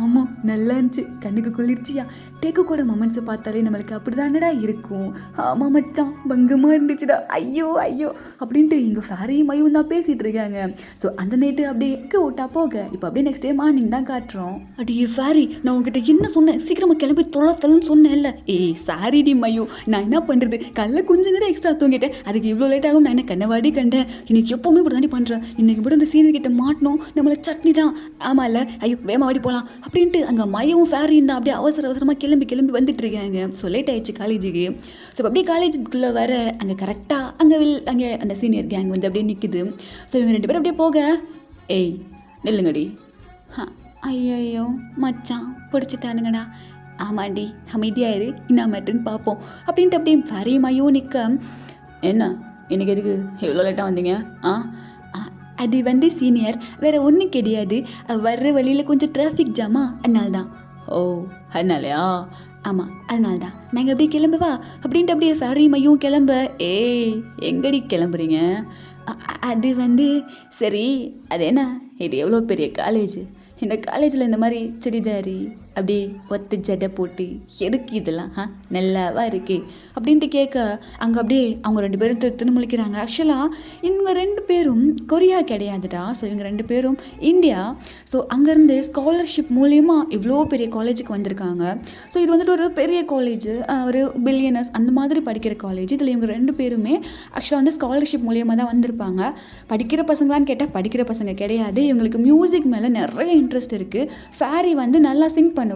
ஆமாம் நல்லா இருந்துச்சு, கண்ணுக்கு குளிர்ச்சியா. டேக்கு கூட மொமெண்ட்ஸை பார்த்தாலே நம்மளுக்கு அப்படி தானடா இருக்கும். ஆமாம் மச்சான், பங்கமாக இருந்துச்சுடா, ஐயோ அப்படின்ட்டு இங்கே ஃபேரியும் மையும் தான் பேசிகிட்டு இருக்காங்க. ஸோ அந்த நைட்டு அப்படியே விட்டா போக இப்போ அப்படியே நெக்ஸ்ட் டே மார்னிங் தான் காட்டுறோம். அடியே ஃபேரி, நான் உங்ககிட்ட என்ன சொன்னேன், சீக்கிரமாக கிளம்பி தொலைன்னு சொன்னேன்ல. சாரிடி மையோ, நான் என்ன பண்ணுறது, கல்ல கொஞ்சம் நேரம் எக்ஸ்ட்ரா தூங்கிட்டேன், அதுக்கு இவ்வளோ லேட் ஆகும். நான் என்ன கண்ணவாடி கண்டேன், இன்னைக்கு எப்போவுமே இப்படி தாண்டி பண்ணுறேன், இன்னைக்கு கூட இந்த சீனியர் கிட்ட மாட்டணும், நம்மளை சட்னி தான். ஆமாம் இல்லை, ஐயோ வேமாடி போகலாம் அப்படின்ட்டு அங்கே மையவும் ஃபேரியும் தான் அப்படியே அவசரமாக கிளம்பி வந்துட்டு இருக்காங்க. ஸோ லேட் ஆயிடுச்சு காலேஜுக்கு. ஸோ அப்படியே காலேஜுக்குள்ளே வர அங்கே கரெக்டாக அங்கே அந்த சீனியர் கேங் வந்து அப்படியே நிற்குது. ஸோ இவங்க 2 பேரும் அப்படியே போக, நில்லுங்கடி. ஐயோ மச்சான் பிடிச்சிட்டானுங்கடா. ஆமாண்டி, அமைதியாயிரு, என்ன மேட்டுன்னு பார்ப்போம் அப்படின்ட்டு அப்படியே ஃபேரியுமாயும் நிற்க. என்ன இன்னைக்கு எதுக்கு எவ்வளோ லேட்டாக வந்தீங்க? அது வந்து சீனியர் வேறு ஒன்றும் கிடையாது, வர்ற வழியில் கொஞ்சம் டிராஃபிக் ஜாமா, அதனால தான். அதனாலயா? ஆமாம் அதனால தான் நாங்கள் அப்படியே கிளம்புவா அப்படின்ட்டு அப்படியே ஃபேரியுமையும் கிளம்ப. எங்கடி கிளம்புறீங்க? அது வந்து சரி, அது என்ன, இது எவ்வளோ பெரிய காலேஜ், இந்த காலேஜில் இந்த மாதிரி செடிதாரி அப்படியே ஒத்த ஜடை போட்டு எதுக்கு இதெல்லாம் நல்லாவா இருக்கு அப்படின்ட்டு கேட்க அங்கே அப்படியே அவங்க 2 பேரும் திருன்னு முழிக்கிறாங்க. ஆக்சுவலாக இவங்க 2 பேரும் கொரியா கிடையாதுடா. ஸோ இவங்க 2 பேரும் இந்தியா. ஸோ அங்கேருந்து ஸ்காலர்ஷிப் மூலியமாக இவ்வளோ பெரிய காலேஜுக்கு வந்திருக்காங்க. ஸோ இது வந்துட்டு ஒரு பெரிய காலேஜ், ஒரு பில்லியனர்ஸ் அந்த மாதிரி படிக்கிற காலேஜ். இதில் இவங்க 2 பேருமே ஆக்சுவலாக வந்து ஸ்காலர்ஷிப் மூலியமாக தான் வந்திருப்பாங்க. படிக்கிற பசங்களான்னு கேட்டால் படிக்கிற பசங்க கிடையாது. இவங்களுக்கு மியூசிக் மேலே நிறைய இன்ட்ரெஸ்ட் இருக்குது. ஃபேரி வந்து நல்லா சிங் பண்ணுவா.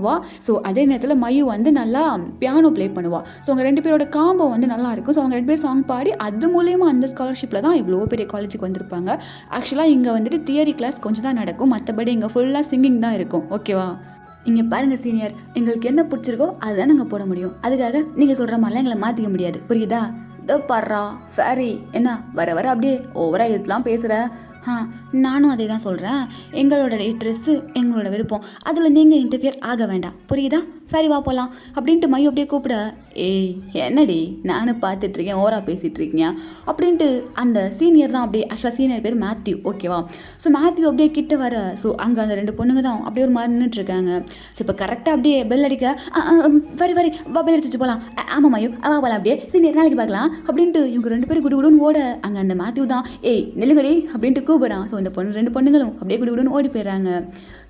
ஸோ அதே நேரத்தில் மயூ வந்து நல்லா பியானோ ப்ளே பண்ணுவா. ஸோ அவங்க 2 பேரோட காம்போ வந்து நல்லா இருக்கும். ஸோ அவங்க 2 பேரும் சாங் பாடி அது மூலயமா அந்த ஸ்காலர்ஷிப்பில் தான் இவ்வளோ பெரிய காலேஜுக்கு வந்திருப்பாங்க. ஆக்சுவலாக இங்கே வந்துட்டு தியரி கிளாஸ் கொஞ்சம் தான் நடக்கும், மற்றபடி இங்கே ஃபுல்லாக சிங்கிங் தான் இருக்கும். ஓகேவா? இங்கே பாருங்கள் சீனியர், எங்களுக்கு என்ன பிடிச்சிருக்கோ அதுதான் நாங்கள் போட முடியும். அதுக்காக நீங்கள் சொல்கிற மாதிரிலாம் எங்களை மாற்றிக்க முடியாது, புரியுதா? இதோ பாடுறா ஃபேரி, என்ன வர அப்படியே ஓவராக இதெல்லாம் பேசுகிற, நானும் அதே தான் சொல்கிறேன். எங்களோட ட்ரெஸ்ஸு எங்களோட விருப்பம், அதில் நீங்கள் இன்டர்ஃபியர் ஆக வேண்டாம், புரியுதா? சரி வா போகலாம் அப்படின்ட்டு மையு அப்படியே கூப்பிட, ஏய் என்னடி நானும் பார்த்துட்ருக்கேன் ஓரா பேசிகிட்டு இருக்கீங்க அப்படின்ட்டு அந்த சீனியர் தான் அப்படியே, ஆக்சுவலாக சீனியர் பேர் மேத்யூ, ஓகேவா? ஸோ மேத்யூ அப்படியே கிட்ட வர, ஸோ அங்கே அந்த 2 பொண்ணுங்க தான் அப்படியே ஒரு மாதிரி நின்றுட்டுருக்காங்க. ஸோ இப்போ கரெக்டாக அப்படியே பெல் அடிக்க, வரி வா பெல் அடிச்சிட்டு போகலாம். ஆமாம் மையு வா போகலாம், அப்படியே சீனியர் நாளைக்கு பார்க்கலாம் அப்படின்ட்டு இவங்க 2 பேரும் குடுகுடுன்னு ஓட, அங்கே அந்த மேத்யூ தான் ஏய் நெல்லுங்கடி அப்படின்ட்டு கூப்பிட்றான். ஸோ இந்த 2 பொண்ணுங்களும் அப்படியே குடுகுடுன்னு ஓடி போயிடுறாங்க.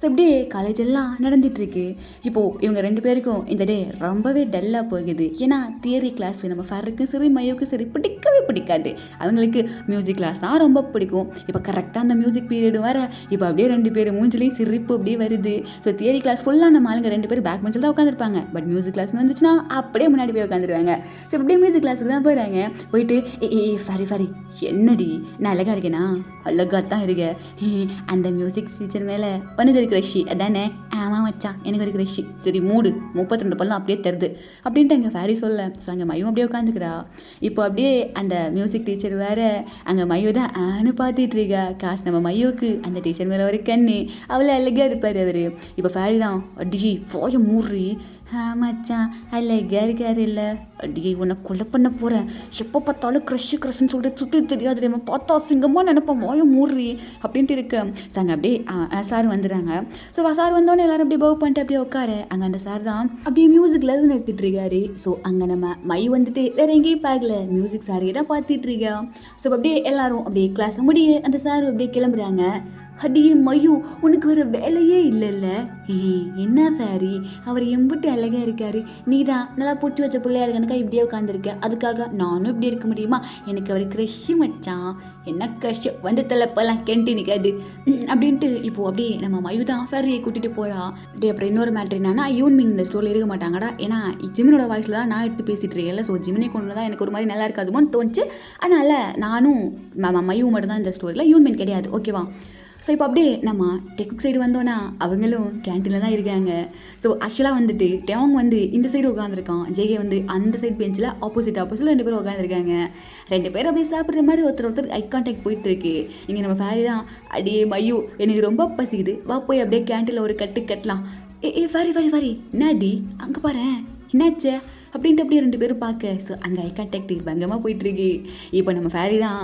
ஸோ இப்படியே காலேஜ் எல்லாம் நடந்துகிட்ருக்கு. இப்போது இவங்க 2 பேருக்கும் இந்த டே ரொம்பவே டல்லாக போகுது. ஏன்னா தியரி கிளாஸ் நம்ம ஃபருக்கும் சரி மையோக்கும் சரி பிடிக்கவே பிடிக்காது. அவங்களுக்கு மியூசிக் கிளாஸ் தான் ரொம்ப பிடிக்கும். இப்போ கரெக்டாக அந்த மியூசிக் பீரியடு வர இப்போ அப்படியே 2 பேர் மூஞ்சிலையும் சிரிப்பு அப்படியே வருது. ஸோ தியரி கிளாஸ் ஃபுல்லாக நம்ம ஆளுங்க 2 பேர் பேக் பெஞ்சில் தான் உட்காந்துருப்பாங்க. பட் மியூசிக் கிளாஸ் வந்துச்சுன்னா அப்படியே முன்னாடி போய் உட்காந்துருவாங்க. ஸோ அப்படியே மியூசிக் கிளாஸுக்கு தான் போயிடுறாங்க. போயிட்டு ஃபரி என்னடி நான் அழகாக இருக்கேனா? அழகாக தான் இருக்கேன். அந்த மியூசிக் டீச்சர் மேலே உனக்கு ஒரு க்ரஷ் அதானே? ஆமாம் மச்சான் எனக்கு ஒரு க்ரஷ். சரி மூடு 32 பல்லம் அப்படியே தருது அப்படின்ட்டு அங்கே ஃபேரி சொல்ல. ஸோ அங்கே மையும் அப்படியே உட்காந்துக்கிறா. இப்போ அப்படியே அந்த மியூசிக் டீச்சர் வேறு அங்கே மையு தான் பார்த்துட்டு இருக்கா. காசு நம்ம மையோக்கு அந்த டீச்சர் மேலே ஒரு கண்ணு, அவ்வளோ அழகாக இருப்பார் அவர். இப்போ ஃபேரி தான் அடி போய மூறி, மச்சான் அழகாக இருக்காரு இல்லை அடி உன்னை கொலை பண்ண போகிறேன், எப்போ பார்த்தாலும் க்ரஷ்ன்னு சொல்லிட்டு சுற்றி தெரியாது நம்ம பார்த்தா சிங்கமாக நினைப்போம் வாய மூறி அப்படின்ட்டு இருக்கு. ஸோ அங்கே அப்படியே சார் வந்துடுறாங்க. ஸோ சார் வந்தோடனே எல்லாரும் அப்படியே பவ் பண்ணிட்டு அப்படியே உட்காரு. அங்கே அந்த சார் தான் அப்படியே மியூசிக்கில் நடத்திட்டு இருக்காரு. ஸோ அங்கே நம்ம மை வந்துட்டு வேற எங்கேயும் பார்க்கல, மியூசிக் சாரையே தான் பார்த்துட்டு இருக்கா. ஸோ அப்படியே எல்லாரும் அப்படியே கிளாஸ் முடிய அந்த சார் அப்படியே கிளம்புறாங்க. அடியே மையு உனக்கு வேறு வேலையே இல்லைல்ல? என்ன ஃபேரி அவர் எம்பிட்டு அழகாக இருக்காரு, நீ தான் நல்லா பிடிச்சி வச்ச பிள்ளையா இருக்கனுக்கா இப்படியே உட்காந்துருக்க, அதுக்காக நானும் இப்படி இருக்க முடியுமா? எனக்கு அவர் க்ரஷ்ஷு மச்சான், என்ன க்ரஷ்ஷு வந்து தலைப்பெல்லாம் கேன்டீனுக்கு அது அப்படின்ட்டு இப்போது அப்படியே நம்ம மயு தான் ஃபேரியை கூட்டிகிட்டு போகிறா. அப்படியே அப்புறம் இன்னொரு மேட்ரு என்னன்னா, யூன்மின் இந்த ஸ்டோரியில் இருக்க மாட்டாங்கடா. ஏன்னா ஜிமினோட வாய்ஸில் தான் நான் எடுத்து பேசிகிட்டு இருக்கேன்ல. ஸோ ஜிமினை கொண்டு தான் எனக்கு ஒரு மாதிரி நல்லா இருக்காதுமோன்னு தோணுச்சு. அதனால் நானும் மயு மட்டும் தான் இந்த ஸ்டோரியில், யூன்மின் கிடையாது, ஓகேவா? ஸோ இப்போ அப்படியே நம்ம டெக் சைடு வந்தோன்னா அவங்களும் கேன்டீனில் தான் இருக்காங்க. ஸோ ஆக்சுவலாக வந்துட்டு டேங் வந்து இந்த சைடு உட்காந்துருக்கான், ஜேகே வந்து அந்த சைடு பெஞ்சில் ஆப்போசிட் 2 பேரும் உட்காந்துருக்காங்க. 2 பேரும் அப்படியே சாப்பிட்ற மாதிரி ஒருத்தர் ஐ கான்டாக்ட் போயிட்டுருக்கு. இங்கே நம்ம ஃபேரி தான் அடியே மையு எனக்கு ரொம்ப பசிக்குது, வா போய் அப்படியே கேன்டீனில் ஒரு கட்டலாம். ஃபரி என்னாடி அங்கே பாரு என்னாச்சு அப்படின்ட்டு அப்படியே 2 பேரும் பார்க்க. ஸோ அங்கே ஐ கான்டாக்ட் பங்கமாக போயிட்டுருக்கு. இப்போ நம்ம ஃபேரி தான்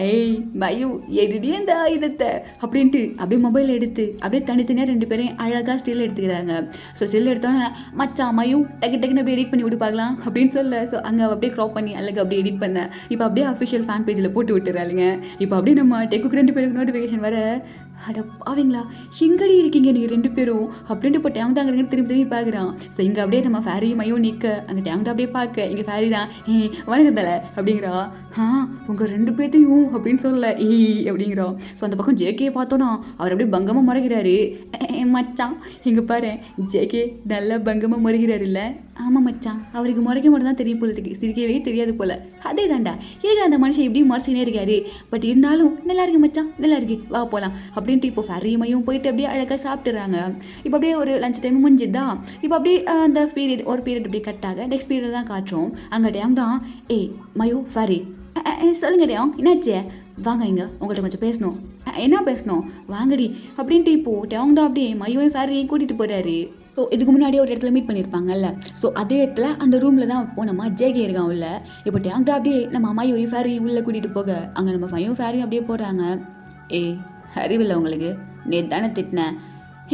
ஏய் மயு எடிடி அந்த ஆயுதத்தை அப்படின்ட்டு அப்படியே மொபைல் எடுத்து அப்படியே தனித்தனியாக 2 பேரையும் அழகாக ஸ்டில் எடுத்துக்கிறாங்க. ஸோ ஸ்டில் எடுத்தோன்னே மச்சான் மயு டக்குன்னு அப்படியே எடிட் பண்ணி விட்டு பார்க்கலாம் அப்படின்னு சொல்ல. ஸோ அங்கே அப்படியே க்ராப் பண்ணி அழகாக அப்படியே எடிட் பண்ண இப்போ அப்படியே அஃபிஷியல் ஃபேன் பேஜில் போட்டு விட்டுறாளுங்க. இப்போ அப்படியே நம்ம டெக்குக்கு 2 பேருக்கு நோட்டிஃபிகேஷன் வர, அட பாவீங்களா எங்கடி இருக்கீங்க நீங்கள் 2 பேரும் அப்படின்ட்டு இப்போ டேங் தான் திரும்பி பார்க்குறான். ஸோ இங்கே அப்படியே நம்ம ஃபேரி மையும் நிற்க, அங்கே டேங் தான் அப்படியே பார்க்க, இங்கே ஃபேரி தான் வணக்கம் தலை அப்படிங்கிறா. உங்கள் 2 பேர்த்தையும் அப்படின்னு சொல்ல அப்படிங்கிறோம். ஸோ அந்த பக்கம் ஜேகேயை பார்த்தோன்னா அவர் அப்படியே பங்கமாக மறைகிறாரு. மச்சான் இங்கே பாரு ஜேகே நல்லா பங்கமாக மறைகிறாரு இல்லை? ஆமாம் மச்சான் அவருக்கு முறைக்க மட்டும் தான் தெரியும் போல இருக்கு, சிரிக்கவே தெரியாது போல். அதே தாண்டா ஏங்க அந்த மனுஷன் இப்படி மறைச்சினே இருக்காரு. பட் இருந்தாலும் நல்லா இருக்கு மச்சான் நல்லா இருக்கு வா போகலாம் அப்படின்ட்டு இப்போ ஃபரிமையும் போயிட்டு அப்படியே அழகாக சாப்பிட்டுறாங்க. இப்போ அப்படியே ஒரு லஞ்ச் டைம் முடிஞ்சுதா. இப்போ அப்படியே அந்த பீரியட் ஒரு பீரியட் அப்படியே கட்டாக நெக்ஸ்ட் பீரியட் தான் காட்டுறோம். அங்கே டேங் தான் மயு ஃபரி சொல்லுங்க டேங் என்னாச்சு, வாங்க இங்கே உங்கள்கிட்ட கொஞ்சம் பேசணும். என்ன பேசணும் வாங்கடி அப்படின்ட்டு இப்போது டேங் தான் அப்படியே மயுவையும் ஃபேரியையும் கூட்டிகிட்டு போகிறாரு. ஸோ இதுக்கு முன்னாடி ஒரு இடத்துல மீட் பண்ணியிருப்பாங்கல்ல. ஸோ அதே இடத்துல அந்த ரூமில் தான் போனோமா ஜேகே இருக்கான் உள்ள. இப்போ டேங் தான் அப்படியே நம்ம மயுவையும் ஃபேரியையும் உள்ளே கூட்டிகிட்டு போக அங்கே நம்ம மயும் ஃபேரியும் அப்படியே போகிறாங்க. அறிவில்லை உங்களுக்கு, நேற்று தானே திட்டினேன்.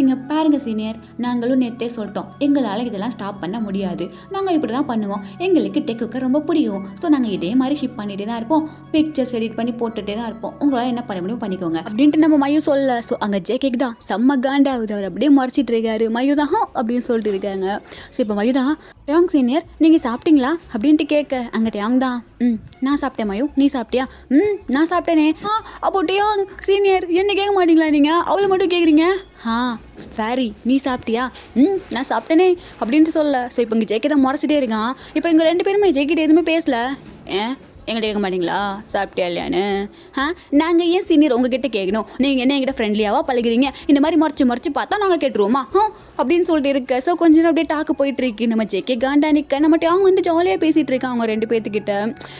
இங்கே பாருங்கள் சீனியர், நாங்களும் நேற்றே சொல்லிட்டோம் எங்களால் இதெல்லாம் ஸ்டாப் பண்ண முடியாது, நாங்கள் இப்படி தான் பண்ணுவோம், எங்களுக்கு டெக்குக்கு ரொம்ப பிடிக்கும். ஸோ நாங்கள் இதே மாதிரி ஷிப் பண்ணிகிட்டே தான் இருப்போம், பிக்சர்ஸ் எடிட் பண்ணி போட்டுகிட்டே தான் இருப்போம், உங்களால் என்ன பண்ண முடியும் பண்ணிக்கோங்க அப்படின்ட்டு நம்ம மயு சொல்ல. ஸோ அங்கே ஜேகேக்கு தான் செம்ம காண்டாகுது, அவர் அப்படியே மறைச்சிட்டு இருக்காரு. மயு தான் அப்படின்னு சொல்லிட்டு இருக்காங்க. ஸோ இப்போ மயு தான் டேங் சீனியர் நீங்கள் சாப்பிட்டீங்களா அப்படின்ட்டு கேட்க அங்கே டேங் தான் நான் சாப்பிட்டேன் மயு நீ சாப்பிட்டியா? நான் சாப்பிட்டேனே. அப்போ டேங் சீனியர் என்ன கேட்க மாட்டீங்களா நீங்கள், அவளை மட்டும் கேட்குறீங்க? ஃபேரி நீ சாப்பிட்டியா? நான் சாப்பிட்டேனே அப்படின்ட்டு சொல்ல. ஸோ இப்போ இங்கே ஜேகே தான் முறைச்சிட்டே இருக்கான். இப்போ இங்கே 2 பேருமே ஜேகிட்ட எதுவுமே பேசல. எங்கிட்ட கேட்க மாட்டீங்களா சாப்பிட்டியா இல்லையான்னு? நாங்கள் ஏன் சீனியர் உங்ககிட்ட கேட்கணும்? நீங்கள் என்ன எங்கிட்ட ஃப்ரெண்ட்லியாவா பழகுறீங்க? இந்த மாதிரி மறைச்சு பார்த்தா நாங்கள் கேட்டுருவோமா அப்படின்னு சொல்லிட்டு இருக்க. ஸோ கொஞ்ச நேரம் அப்படியே டாக்கு போயிட்டு இருக்கு. நம்ம ஜேகே காண்டா நிற்க நம்ம அவங்க வந்து ஜாலியாக பேசிகிட்டு இருக்காங்க அவங்க 2 பேர்த்துக்கிட்ட.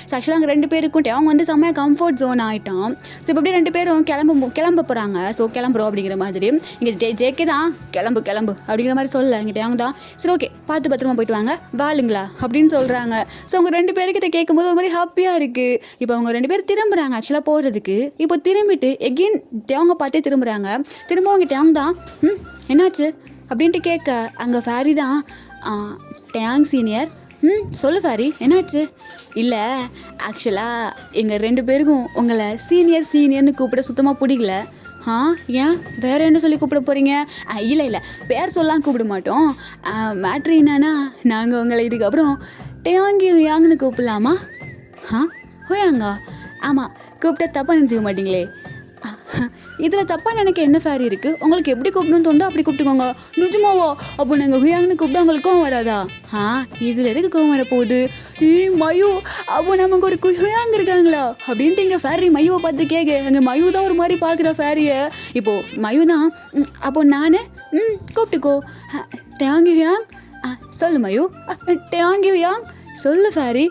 ஸோ ஆக்சுவலாக அவங்க 2 பேருக்கும் அவங்க வந்து செம்மையாக கம்ஃபர்ட் ஜோன் ஆகிட்டான். ஸோ இப்போ அப்படியே 2 பேரும் கிளம்ப போகிறாங்க. ஸோ கிளம்புறோம் அப்படிங்கிற மாதிரி இங்கே ஜேகே தான் கிளம்பு அப்படிங்கிற மாதிரி சொல்ல இங்கிட்ட அவங்க தான் சரி ஓகே பார்த்து பத்திரமா போயிட்டு வாங்க வாளுங்களா அப்படின்னு சொல்கிறாங்க. ஸோ அவங்க 2 பேருக்கிட்ட கேட்கும்போது ஒரு மாதிரி ஹாப்பியாக இருக்குது. இப்போ அவங்க 2 பேர் திரும்புகிறாங்க ஆக்சுவலாக போகிறதுக்கு. இப்போ திரும்பிட்டு எகெயின் அவங்க பார்த்தே திரும்புகிறாங்க. திரும்ப அவங்க டேங் தான் என்னாச்சு அப்படின்ட்டு கேட்க அங்கே ஃபேரி தான் டேங் சீனியர் சொல்லு ஃபேரி என்னாச்சு? இல்லை ஆக்சுவலாக எங்கள் 2 பேருக்கும் உங்களை சீனியர்னு கூப்பிட சுத்தமாக பிடிக்கல. ஏன் வேறு என்ன சொல்லி கூப்பிட போகிறீங்க? இல்லை பேர் சொல்லலாம் கூப்பிட மாட்டோம். மேட்ரு என்னன்னா நாங்கள் உங்களை இதுக்கப்புறம் யாங்குன்னு கூப்பிடலாமா? ஹோயாங்கா? ஆமாம் கூப்பிட்டா தப்பாக நினச்சிக்க மாட்டிங்களே. இதில் தப்பாக நினைக்க என்ன ஃபேரி இருக்குது? உங்களுக்கு எப்படி கூப்பிடணும்னு தோணுதோ அப்படி கூப்பிட்டுக்கோங்க. நிஜமாவோ? அப்போ நாங்கள் ஹுயாங்னு கூப்பிட்டா உங்களுக்கு கோவம் வராதா? இதில் எதுக்கு கோவம் வரப்போகுது? மயு அப்போ நமக்கு ஒரு ஹுயாங் இருக்காங்களா அப்படின்ட்டு இங்கே ஃபேரி மயுவை பார்த்து கேட்க. அங்கே மயு தான் ஒரு மாதிரி பார்க்குற ஃபேரியை. இப்போது மயு தான் அப்போ நான் கூப்பிட்டுக்கோ டேங்கி ஹுயாங். சொல்லு மயு டேங்கி ஹுயாங் சொல்லு ஃபேரி.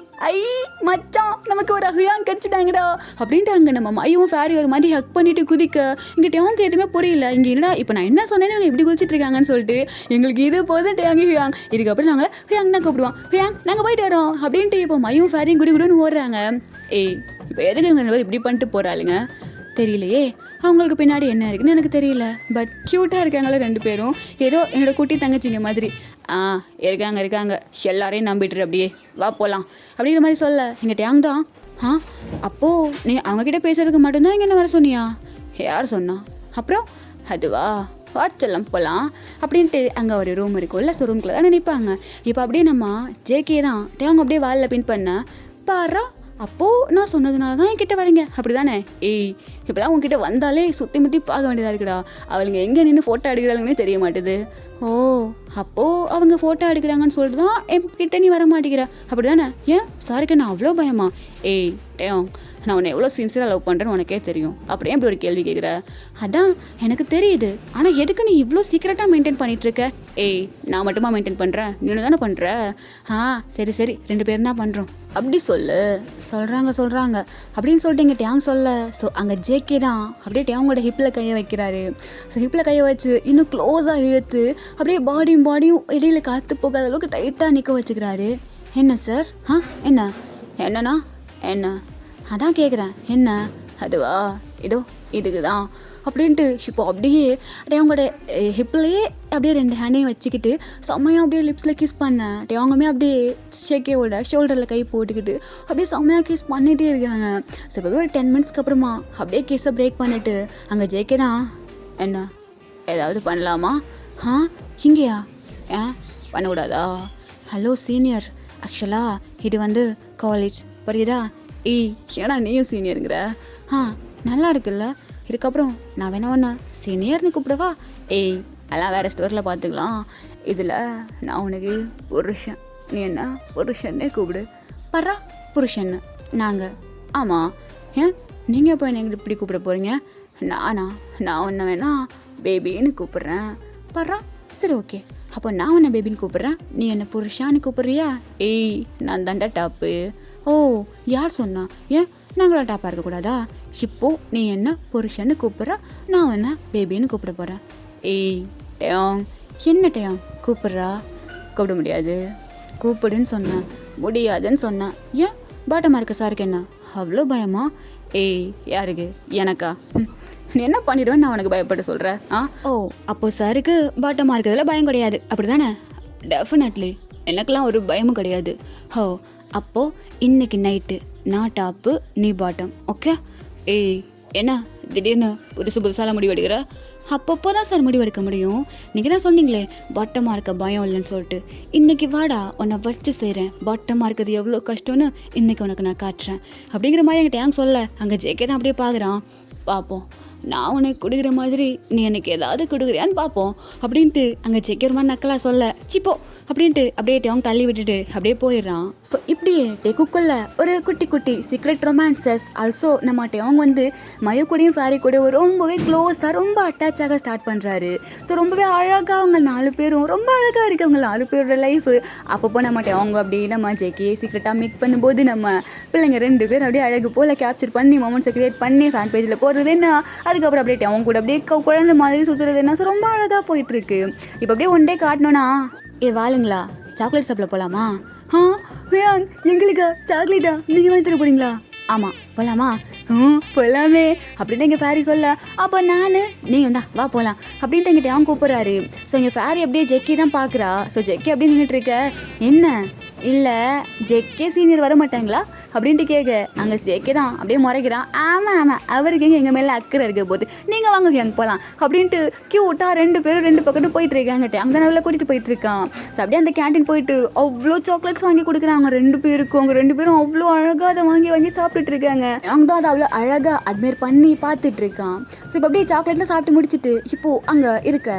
மச்சான் நமக்கு ஒரு ஹுயாங் கிடச்சிட்டாங்கடா அப்படின்ட்டு அங்கே நம்ம மயுவும் ஃபேரி ஒரு மாதிரி ஹக் பண்ணிட்டு குதிக்க. இங்கே டேங்கு எதுவுமே புரியல. இங்கே என்னடா இப்போ நான் என்ன சொன்னேன்னு அவங்க எப்படி குதிச்சிட்டு இருக்காங்கன்னு சொல்லிட்டு எங்களுக்கு இது போதும் டேங்கி ஹுயாங். இதுக்கப்புறம் நாங்கள் ஹுயாங் தான் கூப்பிடுவோம். ஹுயாங் நாங்கள் போயிட்டு வரோம் அப்படின்ட்டு இப்போ மயும் ஃபேரியும் குடின்னு ஓடுறாங்க. இப்போ எதுக்கு இவங்க இப்படி பண்ணிட்டு போகிறாளுங்க தெரியலையே. அவங்களுக்கு பின்னாடி என்ன இருக்குன்னு எனக்கு தெரியல. பட் க்யூட்டாக இருக்காங்களே 2 பேரும். ஏதோ என்னோட குட்டி தங்கச்சிங்க மாதிரி. இருக்காங்க எல்லாரையும் நம்பிட்டு அப்படியே வா போகலாம் அப்படிங்கிற மாதிரி சொல்ல எங்கள் டேங் தான் அப்போது நீ அவங்கக்கிட்ட பேசுறதுக்கு மட்டும்தான் இங்கே என்ன வர சொன்னியா? யார் சொன்னா? அப்புறம் அதுவா வாட்செல்லாம் போகலாம் அப்படின்ட்டு அங்கே ஒரு ரூம் இருக்கும்ல. ஸோ ரூம்குள்ளே தான் நினைப்பாங்க. இப்போ அப்படியே நம்ம ஜேகே தான் டேங் அப்படியே வாலில் பின் பண்ண பாரா. அப்போது நான் சொன்னதுனால தான் என்கிட்ட வரீங்க அப்படி தானே? இப்போலாம் உங்ககிட்ட வந்தாலே சுற்றி முற்றி பார்க்க வேண்டியதாக இருக்குடா. அவளுங்க எங்கே நின்று ஃபோட்டோ எடுக்கிறாங்கன்னே தெரிய மாட்டுது. அப்போது அவங்க ஃபோட்டோ எடுக்கிறாங்கன்னு சொல்லிட்டு தான் என்கிட்ட நீ வர மாட்டேங்கிற அப்படி தானே? ஏன் சாரிக்கு நான் அவ்வளோ பயமா? டேங் நான் உன்னை எவ்வளோ சின்சியராக லவ் பண்ணுறேன்னு உனக்கே தெரியும். அப்படியே இப்படி ஒரு கேள்வி கேட்குற? அதான் எனக்கு தெரியுது. ஆனால் எதுக்கு நீ இவ்வளோ சீக்கிரட்டாக மெயின்டைன் பண்ணிகிட்ருக்க? நான் மட்டுமா மெயின்டைன் பண்ணுறேன்? நீனு தானே பண்ணுற? சரி 2 பேரும் தான் பண்ணுறோம் அப்படி சொல்கிறாங்க அப்படின்னு சொல்லிட்டு இங்கே டேங் சொல்ல. ஸோ அங்கே ஜேகே தான் அப்படியே டேங்கோட ஹிப்பில் கையை வைக்கிறாரு. ஸோ ஹிப்பில் கையை வச்சு இன்னும் க்ளோஸாக இழுத்து அப்படியே பாடியும் இடையில காற்று போகாத அளவுக்கு டைட்டாக நிற்க வச்சுக்கிறாரு. என்ன சார்? என்னண்ணா என்ன? அதான் கேட்குறேன் என்ன? அதுவா இதோ இதுக்கு தான் அப்படின்ட்டு இப்போ அப்படியே அவங்களோட ஹிப்லேயே அப்படியே 2 ஹேண்டையும் வச்சுக்கிட்டு செம்மையாக அப்படியே லிப்ஸில் கிஸ் பண்ணேன். அவங்கமே அப்படியே ஷோல்டரில் கை போட்டுக்கிட்டு அப்படியே செம்மையாக கிஸ் பண்ணிகிட்டே இருக்காங்க. ஸோ இப்போ ஒரு 10 மினிட்ஸ்க்கு அப்புறமா அப்படியே கிஸ்ஸை பிரேக் பண்ணிவிட்டு அங்கே ஜேகே தான் என்ன ஏதாவது பண்ணலாமா? இங்கேயா? பண்ணக்கூடாதா? ஹலோ சீனியர், ஆக்சுவலாக இது வந்து காலேஜ் புரியுதா? ஏன்னா நீயும் சீனியருங்கிற? நல்லா இருக்குல்ல. இதுக்கப்புறம் நான் வேணா ஒன்று சீனியர்னு கூப்பிடவா? எல்லாம் வேறு ஸ்டோரில் பார்த்துக்கலாம். இதில் நான் உனக்கு புருஷன், நீ என்ன புருஷன்னே கூப்பிடு. பர்றா புருஷன்னு நாங்கள். ஆமாம். ஏன் நீங்கள் இப்போ என்ன இப்படி கூப்பிட போகிறீங்க? நான் உன்னை வேணா பேபின்னு கூப்பிட்றேன். பர்றா சரி ஓகே. அப்போ நான் உன்னை பேபின்னு கூப்பிட்றேன், நீ என்ன புருஷான்னு கூப்பிட்றியா? நான் தாண்டா டாப்பு. யார் சொன்னா? ஏன் நாங்களாம் டாப்பாக இருக்கக்கூடாதா? இப்போ நீ என்ன புருஷன்னு கூப்பிட்ற, நான் என்ன பேபின்னு கூப்பிட போகிறேன். டேங் என்ன டேங் கூப்பிட்றா? கூப்பிட முடியாது. கூப்பிடுன்னு சொன்னேன். முடியாதுன்னு சொன்னேன். ஏன் பாட்டமாக இருக்க சாருக்கு என்ன அவ்வளோ பயமா? யாருக்கு? எனக்கா? நீ என்ன பண்ணிடுவேன்னு நான் உனக்கு பயப்பட்டு சொல்கிறேன்? அப்போ சாருக்கு பாட்டமாக இருக்கிறதுல பயம் கிடையாது அப்படி தானே? டெஃபினெட்லி எனக்கெல்லாம் ஒரு பயமும் கிடையாது. அப்போது இன்னைக்கு நைட்டு நான் டாப்பு நீ பாட்டம், ஓகே? என்ன திடீர்னு புதுசாலாம் முடிவு எடுக்கிற? அப்பப்போ தான் சார் முடிவு எடுக்க முடியும். நீங்கள் தான் சொன்னீங்களே பாட்டமாக இருக்க பயம் இல்லைன்னு சொல்லிட்டு. இன்றைக்கி வாடா உன்னை வச்சு செய்கிறேன். பாட்டமாக இருக்கிறது எவ்வளோ கஷ்டம்னு இன்றைக்கி உனக்கு நான் காட்டுறேன் அப்படிங்கிற மாதிரி எங்கள் டேங் சொல்ல அங்கே ஜேகே தான் அப்படியே பார்க்குறான். பார்ப்போம், நான் உனக்கு கொடுக்குற மாதிரி நீ எனக்கு ஏதாவது கொடுக்குறியான்னு பார்ப்போம் அப்படின்ட்டு அங்கே ஜேகே ஒரு மாதிரி நக்கலாக சொல்ல. சிப்போ அப்படின்ட்டு அப்படியே அவங்க தள்ளி விட்டுட்டு அப்படியே போயிடுறான். ஸோ இப்படியே டெக்குக்குள்ள ஒரு குட்டி குட்டி சீக்ரெட் ரொமான்சஸ் ஆல்சோ நம்ம அவங்க வந்து மயு கூடயும் ஃபேரி கூட ரொம்பவே க்ளோஸாக ரொம்ப அட்டாச் ஆக ஸ்டார்ட் பண்ணுறாரு. ஸோ ரொம்பவே அழகாக அவங்க 4 பேரும் ரொம்ப அழகாக இருக்குது அவங்க 4 பேரோட லைஃபு. அப்பப்போ நம்ம அவங்க அப்படி நம்ம ஜேகே சீக்ரெட்டாக மீட் பண்ணும்போது நம்ம பிள்ளைங்க 2 பேரும் அப்படியே அழகு போல் கேப்சர் பண்ணி மொமெண்ட்ஸை கிரியேட் பண்ணி ஃபேன் பேஜில் போடுறது என்ன, அதுக்கப்புறம் அப்படியே அவங்க கூட அப்படியே குழந்தை மாதிரி சுற்றுறது என்ன. ஸோ ரொம்ப அழகாக போயிட்டுருக்கு. இப்போ அப்படியே ஒன் டே காட்டணும்னா வாளுங்களா சாக்லேட் சாப்பிட போகலாமா? எங்களுக்கா சாக்லேட்டா நீங்கள் வாங்கி தர போகிறீங்களா? ஆமாம் போகலாமா? போகலாமே அப்படின்னு எங்கள் ஃபேரி சொல்ல, அப்போ நான் நீயும் தான் வா போகலாம் அப்படின்ட்டு எங்கிட்ட அவன் கூப்பிட்றாரு. ஸோ எங்கள் ஃபேரி அப்படியே ஜெக்கி தான் பார்க்குறா. ஸோ ஜெக்கி அப்படியே நின்றுட்டுருக்க, என்ன இல்லை ஜெக்கே சீனியர் வர மாட்டாங்களா அப்படின்ட்டு கேட்க, அங்கே ஜெக்கே தான் அப்படியே முறைக்கிறான். ஆமாம் அவருக்கு எங்கள் மேலே அக்கறை இருக்க போது நீங்கள் வாங்க அங்கே போகலாம் அப்படின்ட்டு க்யூட்டாக 2 பேரும் 2 பக்கத்து போயிட்டு இருக்காங்க. அந்த நாளில் கூட்டிகிட்டு போயிட்டு இருக்கான். ஸோ அப்படியே அந்த கேன்டீன் போயிட்டு அவ்வளோ சாக்லேட்ஸ் வாங்கி கொடுக்குறாங்க 2 பேருக்கும். அவங்க 2 பேரும் அவ்வளோ அழகாக அதை வாங்கி சாப்பிட்டுட்டு இருக்காங்க. அவங்க தான் அதை அவ்வளோ அழகாக அட்மையர் பண்ணி பார்த்துட்டு இருக்கான். ஸோ இப்போ அப்படியே சாக்லேட்லாம் சாப்பிட்டு முடிச்சுட்டு இப்போது அங்கே இருக்க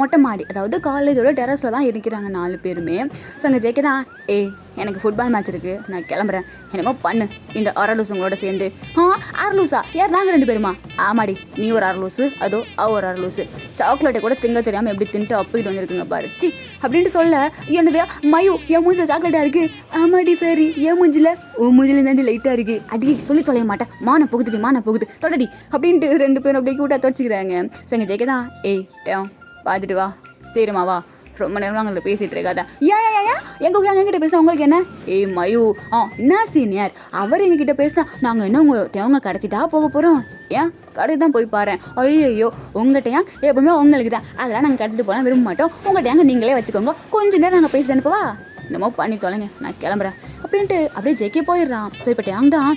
மொட்டை மாடி, அதாவது காலேஜோட டெரஸில் தான் இருக்கிறாங்க 4 பேருமே. ஸோ அங்கே ஜெக்கே தான், எனக்கு ஃபுட்பால் மேட்ச் இருக்குது, நான் கிளம்புறேன், என்னமோ பண்ணு இந்த அரலூசுங்களோட சேர்ந்து. அரலூசா யார்? நாங்கள் 2 பேருமா? ஆமாடி, நீ ஒரு அரலூசு, அதோ ஒரு அரலூசு, சாக்லேட்டை கூட திங்க தெரியாமல் எப்படி தின்ட்டு அப்பிட்டு வந்துருக்குங்க பாரு சி அப்படின்ட்டு சொல்ல, என்னது மயு என் மூஞ்சில் சாக்லேட்டாக இருக்குது? ஆமாடி ஃபேரி என் மூஞ்சில் மூஞ்சில் தாண்டி லைட்டாக இருக்குது. அடி சொல்லி தொலைய மாட்டேன், மான போகுது தொடடி அப்படின்ட்டு 2 பேரும் அப்படியே கூட்டாக துவச்சிக்கிறாங்க. ஸோ எங்கள் ஜெயிக்க தான், பார்த்துட்டு வா சரிம்மா வா, ரொம்ப நேரம் அவங்கள்ட்ட பேசிகிட்டு இருக்காதா. ஏன் எங்கிட்ட பேச உங்களுக்கு என்ன? மயு என்ன சீனியர், அவர் எங்ககிட்ட பேசினா நாங்கள் என்ன அவங்க கடத்திட்டா போக போகிறோம்? ஏன் கடத்தி தான் போய் பாரு. ஐயோ உங்கள்கிட்ட எப்பவுமே உங்களுக்கு தான், அதெல்லாம் நாங்கள் கடத்திட்டு போகலாம் விரும்ப மாட்டோம், உங்கள்கிட்ட நீங்களே வச்சுக்கோங்க, கொஞ்சம் நேரம் நாங்கள் பேசி அனுப்பவா? என்னமோ பண்ணி தொலைங்க, நான் கிளம்புறேன் அப்படின்ட்டு அப்படியே ஜெயிக்க போயிடுறான். ஸோ இப்போ டேங் தான்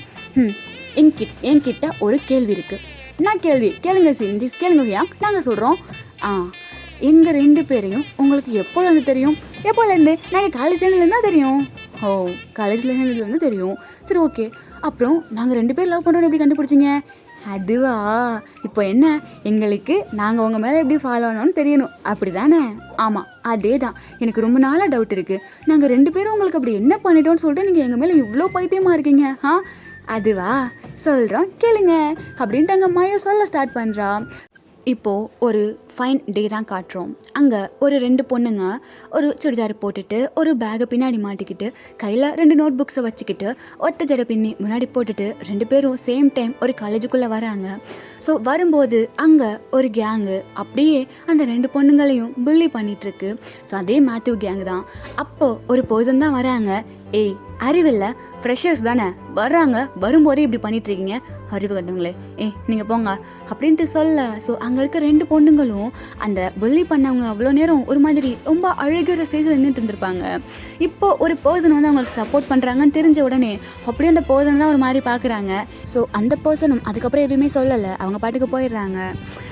என்கிட்ட ஒரு கேள்வி இருக்குது. நான் கேளுங்க சீனியர்ஸ் கேளுங்க. நாங்கள் சொல்கிறோம், எங்கள் 2 பேரையும் உங்களுக்கு எப்போலேருந்து தெரியும்? எப்போலேருந்து? நாங்கள் காலேஜ் சேர்ந்ததுலேருந்து தான் தெரியும். காலேஜில் சேர்ந்ததுலேருந்து தெரியும். சரி ஓகே, அப்புறம் நாங்கள் 2 பேர் லவ் பண்ணுறோன்னு எப்படி கண்டுபிடிச்சிங்க? அதுவா, இப்போ என்ன, எங்களுக்கு நாங்கள் உங்கள் மேலே எப்படி ஃபாலோ ஆனோன்னு தெரியணும் அப்படி தானே? ஆமாம் அதே தான், எனக்கு ரொம்ப நாளாக டவுட் இருக்குது, நாங்கள் 2 பேரும் உங்களுக்கு அப்படி என்ன பண்ணிட்டோன்னு சொல்லிட்டு நீங்கள் எங்கள் மேலே இவ்வளோ பைத்தியமாக இருக்கீங்க. அதுவா சொல்கிறோம் கேளுங்க அப்படின்ட்டு அங்கே மயோ சொல்ல ஸ்டார்ட் பண்ணுறா. இப்போது ஒரு ஃபைன் டே தான் காட்டுறோம். அங்கே ஒரு 2 பொண்ணுங்க ஒரு சுடிதார் போட்டுட்டு ஒரு பேக்கை பின்னாடி மாட்டிக்கிட்டு கையில் 2 நோட் புக்ஸை வச்சுக்கிட்டு ஒத்த ஜடை பின்னி முன்னாடி போட்டுட்டு 2 பேரும் சேம் டைம் ஒரு காலேஜுக்குள்ளே வராங்க. ஸோ வரும்போது அங்கே ஒரு கேங்கு அப்படியே அந்த 2 பொண்ணுங்களையும் புல்லி பண்ணிகிட்ருக்கு. ஸோ அதே மேத்யூ கேங்கு தான். அப்போது ஒரு பர்சன் தான் வராங்க. அறிவில்ல ஃப்ரெஷர்ஸ் தானே வர்றாங்க, வரும்போதே இப்படி பண்ணிட்டுருக்கீங்க, அறிவு கட்டுங்களே, நீங்கள் போங்க அப்படின்ட்டு சொல்ல. ஸோ அங்கே இருக்க 2 பொண்ணுங்களும் அந்த புல்லி பண்ணவங்க அவ்வளோ நேரம் ஒரு மாதிரி ரொம்ப அழகிற ஸ்டேஜில் நின்றுட்டு இருந்திருப்பாங்க. இப்போது ஒரு பர்சன் வந்து அவங்களுக்கு சப்போர்ட் பண்ணுறாங்கன்னு தெரிஞ்ச உடனே அப்படியே அந்த பர்சன் தான் ஒரு மாதிரி பார்க்குறாங்க. ஸோ அந்த பர்சனும் அதுக்கப்புறம் எதுவுமே சொல்லலை, அவங்க பாட்டுக்கு போயிடுறாங்க.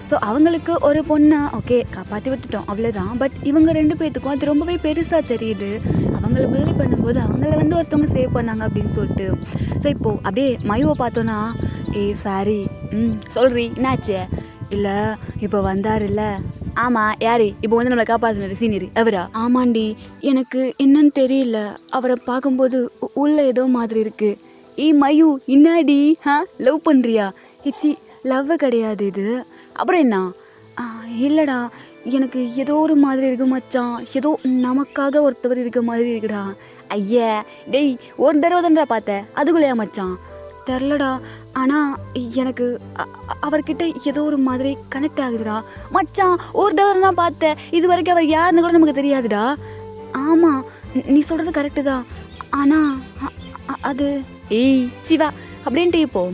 ஸோ அவங்களுக்கு ஒரு பொண்ணை ஓகே காப்பாற்றி விட்டுட்டோம் அவ்வளோதான். பட் இவங்க 2 பேர்த்துக்கும் அது ரொம்பவே பெருசாக தெரியுது. அவங்கள பில்லி பண்ணும்போது அவங்கள வந்து ஒருத்தவங்க சேவ் பண்ணாங்க அப்படின்னு சொல்லிட்டு. ஸோ இப்போது அப்படியே மயுவை பார்த்தோன்னா, ஃபேரி சொல்றீ என்னாச்சு? இல்லை இப்போ வந்தார் இல்லை? ஆமாம் யார் இப்போ வந்து நம்மளை காப்பாற்றினார் சீனியர் அவரா? ஆமாண்டி, எனக்கு என்னன்னு தெரியல, அவரை பார்க்கும்போது உள்ள ஏதோ மாதிரி இருக்குது. மயு இன்னாடி லவ் பண்ணுறியா? இச்சி லவ் கிடையாது இது. அப்புறம் என்ன? இல்லைடா, எனக்கு ஏதோ ஒரு மாதிரி இருக்கு மச்சான், ஏதோ நமக்காக ஒருத்தவர் இருக்க மாதிரி இருக்குடா. ஐயா டேய், ஒரு தடவை தான்டா பார்த்தேன், அதுக்குள்ளையா மச்சான்? தெரிலடா, ஆனால் எனக்கு அவர்கிட்ட ஏதோ ஒரு மாதிரி கனெக்ட் ஆகுதுடா மச்சான். ஒரு தடவை தான் பார்த்தேன், இது வரைக்கும் அவர் யாருன்னு கூட நமக்கு தெரியாதுடா. ஆமாம் நீ சொல்கிறது கரெக்டு தான், ஆனால் அது சிவா அப்படின்ட்டு இப்போது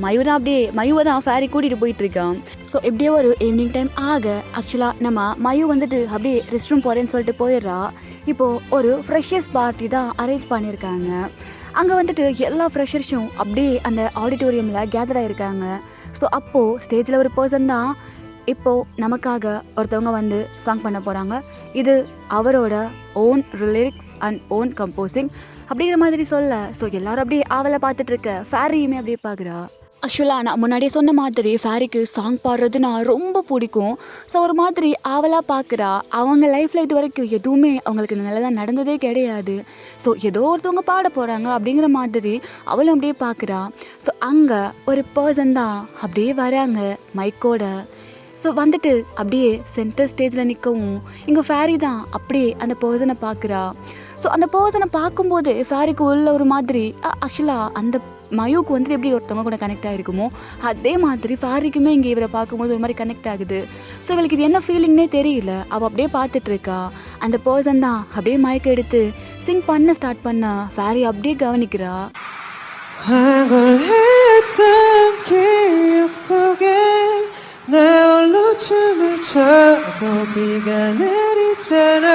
மயுவை தான் ஃபேரி கூட்டிகிட்டு போயிட்டுருக்கான். ஸோ எப்படியே ஒரு ஈவினிங் டைம் ஆக ஆக்சுவலாக நம்ம மயு வந்துட்டு அப்படியே ரெஸ்ட் ரூம் போகிறேன்னு சொல்லிட்டு போயிடுறா. இப்போது ஒரு ஃப்ரெஷர்ஸ் பார்ட்டி தான் அரேஞ்ச் பண்ணியிருக்காங்க. அங்கே வந்துட்டு எல்லா ஃப்ரெஷர்ஸும் அப்படியே அந்த ஆடிட்டோரியமில் கேதர் ஆகிருக்காங்க. ஸோ அப்போது ஸ்டேஜில் ஒரு பர்சன் தான் இப்போது நமக்காக ஒருத்தவங்க வந்து சாங் பண்ண போகிறாங்க. இது அவரோட own lyrics and own composing அப்படிங்கிற மாதிரி சொல்ல. ஸோ எல்லோரும் அப்படியே ஆவலை பார்த்துட்ருக்க ஃபேரியுமே அப்படியே பார்க்குறா. ஆக்சுவலாக நான் முன்னாடியே சொன்ன மாதிரி ஃபேரிக்கு சாங் பாடுறது நான் ரொம்ப பிடிக்கும். ஸோ ஒரு மாதிரி ஆவலாக பார்க்குறா. அவங்க லைஃப்பில் இது வரைக்கும் எதுவுமே அவங்களுக்கு நல்லதாக நடந்ததே கிடையாது. ஸோ ஏதோ ஒருத்தவங்க பாட போகிறாங்க அப்படிங்கிற மாதிரி அவளும் அப்படியே பார்க்குறா. ஸோ அங்கே ஒரு பர்சன் தான் அப்படியே வராங்க மைக்கோட. ஸோ வந்துட்டு அப்படியே சென்டர் ஸ்டேஜில் நிற்கவும் இங்கே ஃபேரி தான் அப்படியே அந்த பர்சனை பார்க்குறா. ஸோ அந்த பர்சனை பார்க்கும்போது ஃபேரிக்கு உள்ள ஒரு மாதிரி ஆக்சுவலாக அந்த மயூக்கு வந்துட்டு எப்படி ஒருத்தவங்க கூட கனெக்ட் ஆகிருக்குமோ அதே மாதிரி ஃபேரிக்குமே இங்கே இவரை பார்க்கும்போது ஒரு மாதிரி கனெக்ட் ஆகுது. ஸோ இவளுக்கு இது என்ன ஃபீலிங்னே தெரியல. அவள் அப்படியே பார்த்துட்ருக்கா. அந்த பர்சன் தான் அப்படியே மயக்க எடுத்து சிங் பண்ண ஸ்டார்ட் பண்ண ஃபேரி அப்படியே கவனிக்கிறா. 내 홀로 춤을 춰도 비가 내리잖아.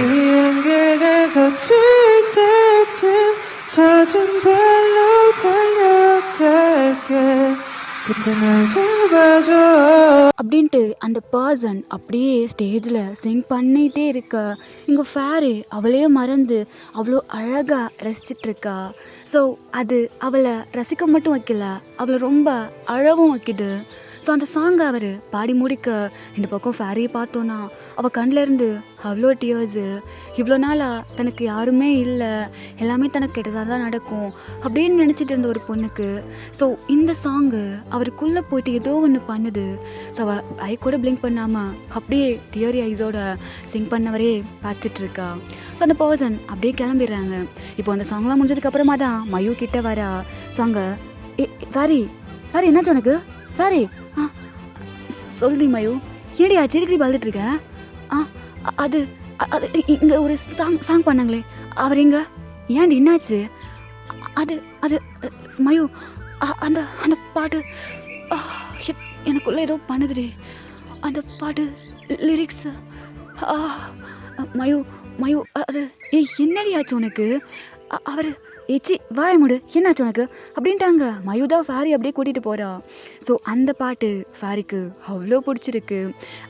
이 안개가 거칠 때쯤 젖은 발로 달려갈게. 그때 날 잡아줘. அப்படின்ட்டு அந்த பர்சன் அப்படியே ஸ்டேஜில் சிங் பண்ணிகிட்டே இருக்க இங்கே ஃபேரி அவளையே மறந்து அவ்வளோ அழகாக ரசிச்சிட்ருக்கா. ஸோ அது அவளை ரசிக்க மட்டும் வைக்கல, அவளை ரொம்ப அழகும் வைக்கிது. ஸோ அந்த சாங்கை அவர் பாடி முடிக்க இந்த பக்கம் ஃபேரியை பார்த்தோன்னா அவள் கண்ணிலேருந்து அவ்வளோ டியர்ஸு. இவ்வளோ நாளாக தனக்கு யாருமே இல்லை, எல்லாமே தனக்கு கெட்டதாக தான் நடக்கும் அப்படின்னு நினச்சிட்டு இருந்த ஒரு பொண்ணுக்கு ஸோ இந்த சாங்கு அவருக்குள்ளே போயிட்டு ஏதோ ஒன்று பண்ணுது. ஸோ அவள் ஐ கூட பிளிங்க் பண்ணாமல் அப்படியே டியரி ஐஸோட சிங் பண்ணவரே பார்த்துட்ருக்கா. ஸோ அந்த பர்சன் அப்படியே கிளம்பிடுறாங்க. இப்போ அந்த சாங்லாம் முடிஞ்சதுக்கப்புறமா தான் மயூ கிட்ட வரா. சாங்க ஃபேரி ஃபேரி என்னாச்சு உனக்கு? ஃபேரி சொல்றீ மயூ, ஏடி அச்சடிக்கடி பழுதுட்ருக்க? அது அது இங்கே ஒரு சாங் பண்ணாங்களே, அவர் எங்க? ஏன்டி என்னாச்சு? அது அது மயூ அந்த அந்த பாட்டு எனக்குள்ளே ஏதோ பண்ணுதுடி. அந்த பாட்டு லிரிக்ஸ் மயூ மயூ அது என்னடி ஆச்சு உனக்கு? அவர் ஏச்சி வாய முடு, என்னாச்சு உனக்கு அப்படின்ட்டாங்க. மயூதா ஃபேரி அப்படியே கூட்டிகிட்டு போகிறா. ஸோ அந்த பாட்டு ஃபேரிக்கு அவ்வளோ பிடிச்சிருக்கு.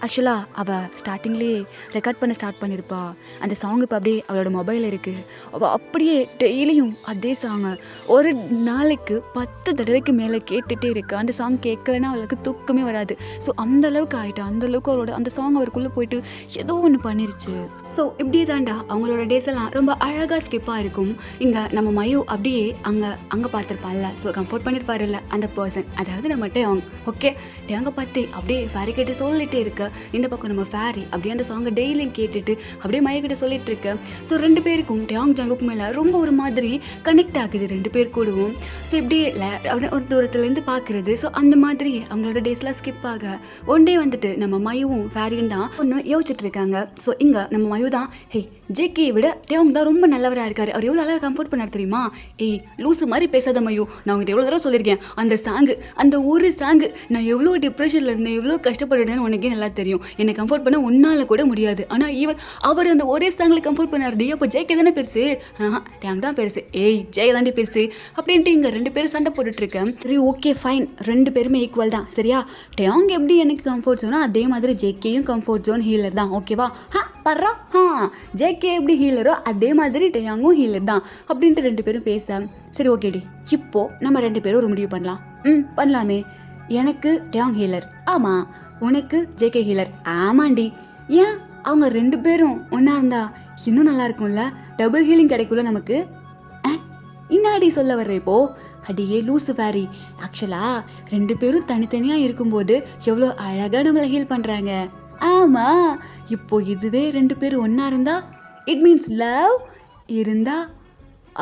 ஆக்சுவலாக அவள் ஸ்டார்டிங்லேயே ரெக்கார்ட் பண்ண ஸ்டார்ட் பண்ணியிருப்பா. அந்த சாங் இப்போ அப்படியே அவளோட மொபைலில் இருக்குது. அவள் அப்படியே டெய்லியும் அதே சாங்கை ஒரு நாளைக்கு 10 தடவைக்கு மேலே கேட்டுகிட்டே இருக்கு. அந்த சாங் கேட்கலன்னா அவளுக்கு தூக்கமே வராது. ஸோ அந்தளவுக்கு ஆகிட்டா. அந்தளவுக்கு அவளோட அந்த சாங் அவருக்குள்ளே போயிட்டு ஏதோ ஒன்று பண்ணிருச்சு. ஸோ இப்படி தாண்டா அவங்களோட டேஸ் எல்லாம் ரொம்ப அழகாக ஸ்கிப்பாக இருக்கும். இங்கே நம்ம மயூ அப்படியே அங்கே பார்த்துருப்பாள்ல, ஸோ கம்ஃபர்ட் பண்ணியிருப்பாருல்ல அந்த பர்சன், அதாவது நம்ம டேங். ஓகே, டேங்கை பார்த்து அப்படியே ஃபேரி கிட்ட சொல்லிகிட்டே இருக்க. இந்த பக்கம் நம்ம ஃபேரி அப்படியே அந்த சாங்கை டெய்லியும் கேட்டுட்டு அப்படியே மயக்கிட்ட சொல்லிட்டு இருக்க. ஸோ 2 பேருக்கும் டேங் ஜங்குக்கு மேலே ரொம்ப ஒரு மாதிரி கனெக்ட் ஆகுது 2 பேர் கூடவும். ஸோ இப்படியே அப்படியே ஒரு தூரத்துலேருந்து பார்க்குறது. ஸோ அந்த மாதிரி அவங்களோட டேஸ்லாம் ஸ்கிப் ஆக ஒன் டே வந்துட்டு நம்ம மயுவும் ஃபேரியும் தான் ஒன்று யோசிச்சுட்டு இருக்காங்க. ஸோ இங்கே நம்ம மயு தான், ஹே ஜேகே விட டேங் தான் ரொம்ப நல்லவராக இருக்காரு, அவர் எவ்வளோ அழகாக கம்ஃபர்ட் பண்ணார் தெரியுமா? ஏய் லூஸு மாதிரி பேசாத மயூ, நான் உங்கள்கிட்ட எவ்வளோ தடவை சொல்லியிருக்கேன், அந்த சாங்கு அந்த ஒரு சாங்கு நான் எவ்வளோ டிப்ரெஷனில் இருந்தேன், எவ்வளோ கஷ்டப்படுறேன்னு உனக்கே நல்லா தெரியும். என்னை கம்ஃபர்ட் பண்ண ஒன்றால் கூட முடியாது. ஆனால் அவர் அந்த ஒரே சாங்கில் கம்ஃபர்ட் பண்ணார்டி. அப்போ ஜேகே தானே பெருசு? டேங் தான் பெருசு. ஏய் ஜேகே தாண்டி பெருசு அப்படின்ட்டு இங்கே 2 பேரும் சண்டை போட்டுட்ருக்கேன். சரி ஓகே ஃபைன், 2 பேருமே ஈக்குவல் தான் சரியா? டேங் எப்படி எனக்கு கம்ஃபர்ட் ஜோனோ அதே மாதிரி ஜேகேயும் கம்ஃபர்ட் ஜோன் ஹீலர் தான், ஓகேவா? பர்றா ஜேகே எப்படி ஹீலரோ அதே மாதிரி டேயாங்கும் ஹீலர் தான் அப்படின்ட்டு 2 பேரும் பேச. சரி ஓகேடி, இப்போ நம்ம 2 பேரும் ஒரு முடிவு பண்ணலாம். பண்ணலாமே. எனக்கு டேயாங் ஹீலர், ஆமாம். உனக்கு ஜேகே ஹீலர், ஆமாண்டி. ஏன் அவங்க 2 பேரும் ஒன்றா இருந்தா இன்னும் நல்லா இருக்கும்ல, டபுள் ஹீலிங் கிடைக்கும்ல நமக்கு. இன்னாடி சொல்ல வர்ற இப்போ? அடியே லூசு ஃபேரி, ஆக்சுவலாக 2 பேரும் தனித்தனியாக இருக்கும்போது எவ்வளோ அழகாக நம்மளை ஹீல் பண்ணுறாங்க. ஆமாம், இப்போ இதுவே 2 பேரும் ஒன்றா இருந்தா இட் மீன்ஸ் லவ் இருந்தா.